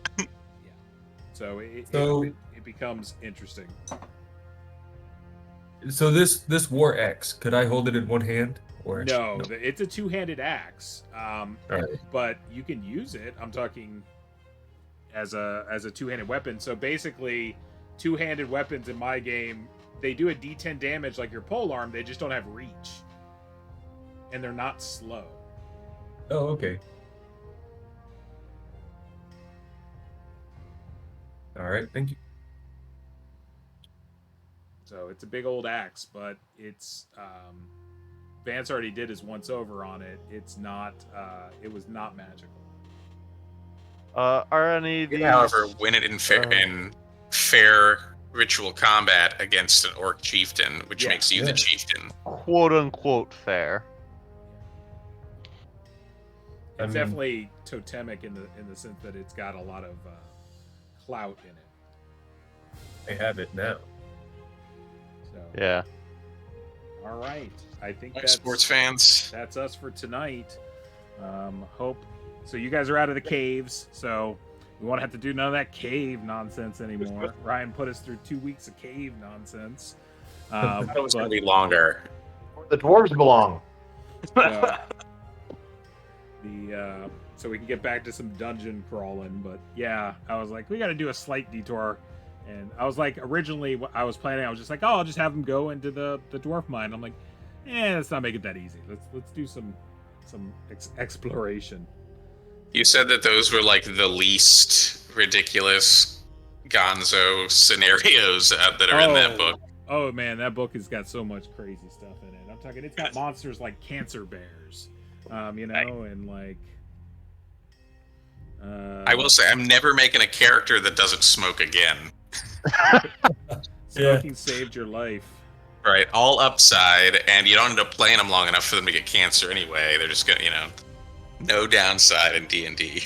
A: So it becomes interesting.
D: So this War Axe, could I hold it in one hand? Or
A: No, it's a two-handed axe.
D: Right.
A: But you can use it. I'm talking as a two-handed weapon. So basically, two-handed weapons in my game, they do a D10 damage like your polearm. They just don't have reach, and they're not slow.
D: Oh, okay. All right, thank you.
A: So it's a big old axe, but it's Vance already did his once over on it. It's not. It was not magical.
B: Are any of these?
C: However, win it in fair ritual combat against an orc chieftain, which makes you the chieftain.
B: quote unquote fair?
A: It's definitely totemic in the sense that it's got a lot of clout in it.
D: I have it now.
A: So
B: Yeah.
A: all right, I think
C: Right,
A: that's
C: sports fans.
A: That's us for tonight. Hope so. You guys are out of the caves, so we won't have to do none of that cave nonsense anymore. Ryan put us through 2 weeks of cave nonsense.
C: That was going to be longer.
E: Where the dwarves belong.
A: So we can get back to some dungeon crawling. But yeah, I was like, we got to do a slight detour. And I was like, originally, I was planning. I was just like, oh, I'll just have them go into the dwarf mine. I'm like, let's not make it that easy. Let's do some exploration.
C: You said that those were like the least ridiculous gonzo scenarios that are in that book.
A: Oh man, that book has got so much crazy stuff in it. I'm talking, it's got monsters like cancer bears, and like.
C: I will say, I'm never making a character that doesn't smoke again.
A: Smoking saved your life.
C: Right, all upside, and you don't end up playing them long enough for them to get cancer anyway. They're just gonna, no downside in D&D.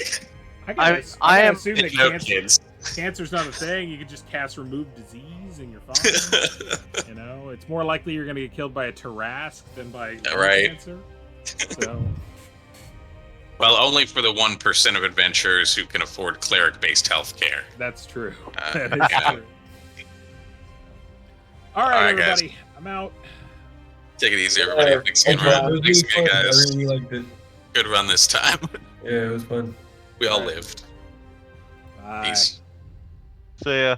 A: I gotta assume that
C: kids.
A: Cancer's not a thing. You can just cast remove disease and you're fine. It's more likely you're gonna get killed by a Tarrasque than by cancer. So.
C: Well, only for the 1% of adventurers who can afford cleric-based healthcare.
A: That's true. That is true. All right, everybody. Guys. I'm out.
C: Take it easy, everybody. Thanks again, guys.
D: I really liked it.
C: Good run this time.
D: Yeah, it was fun.
C: We all lived.
A: Bye.
C: Peace.
B: See ya.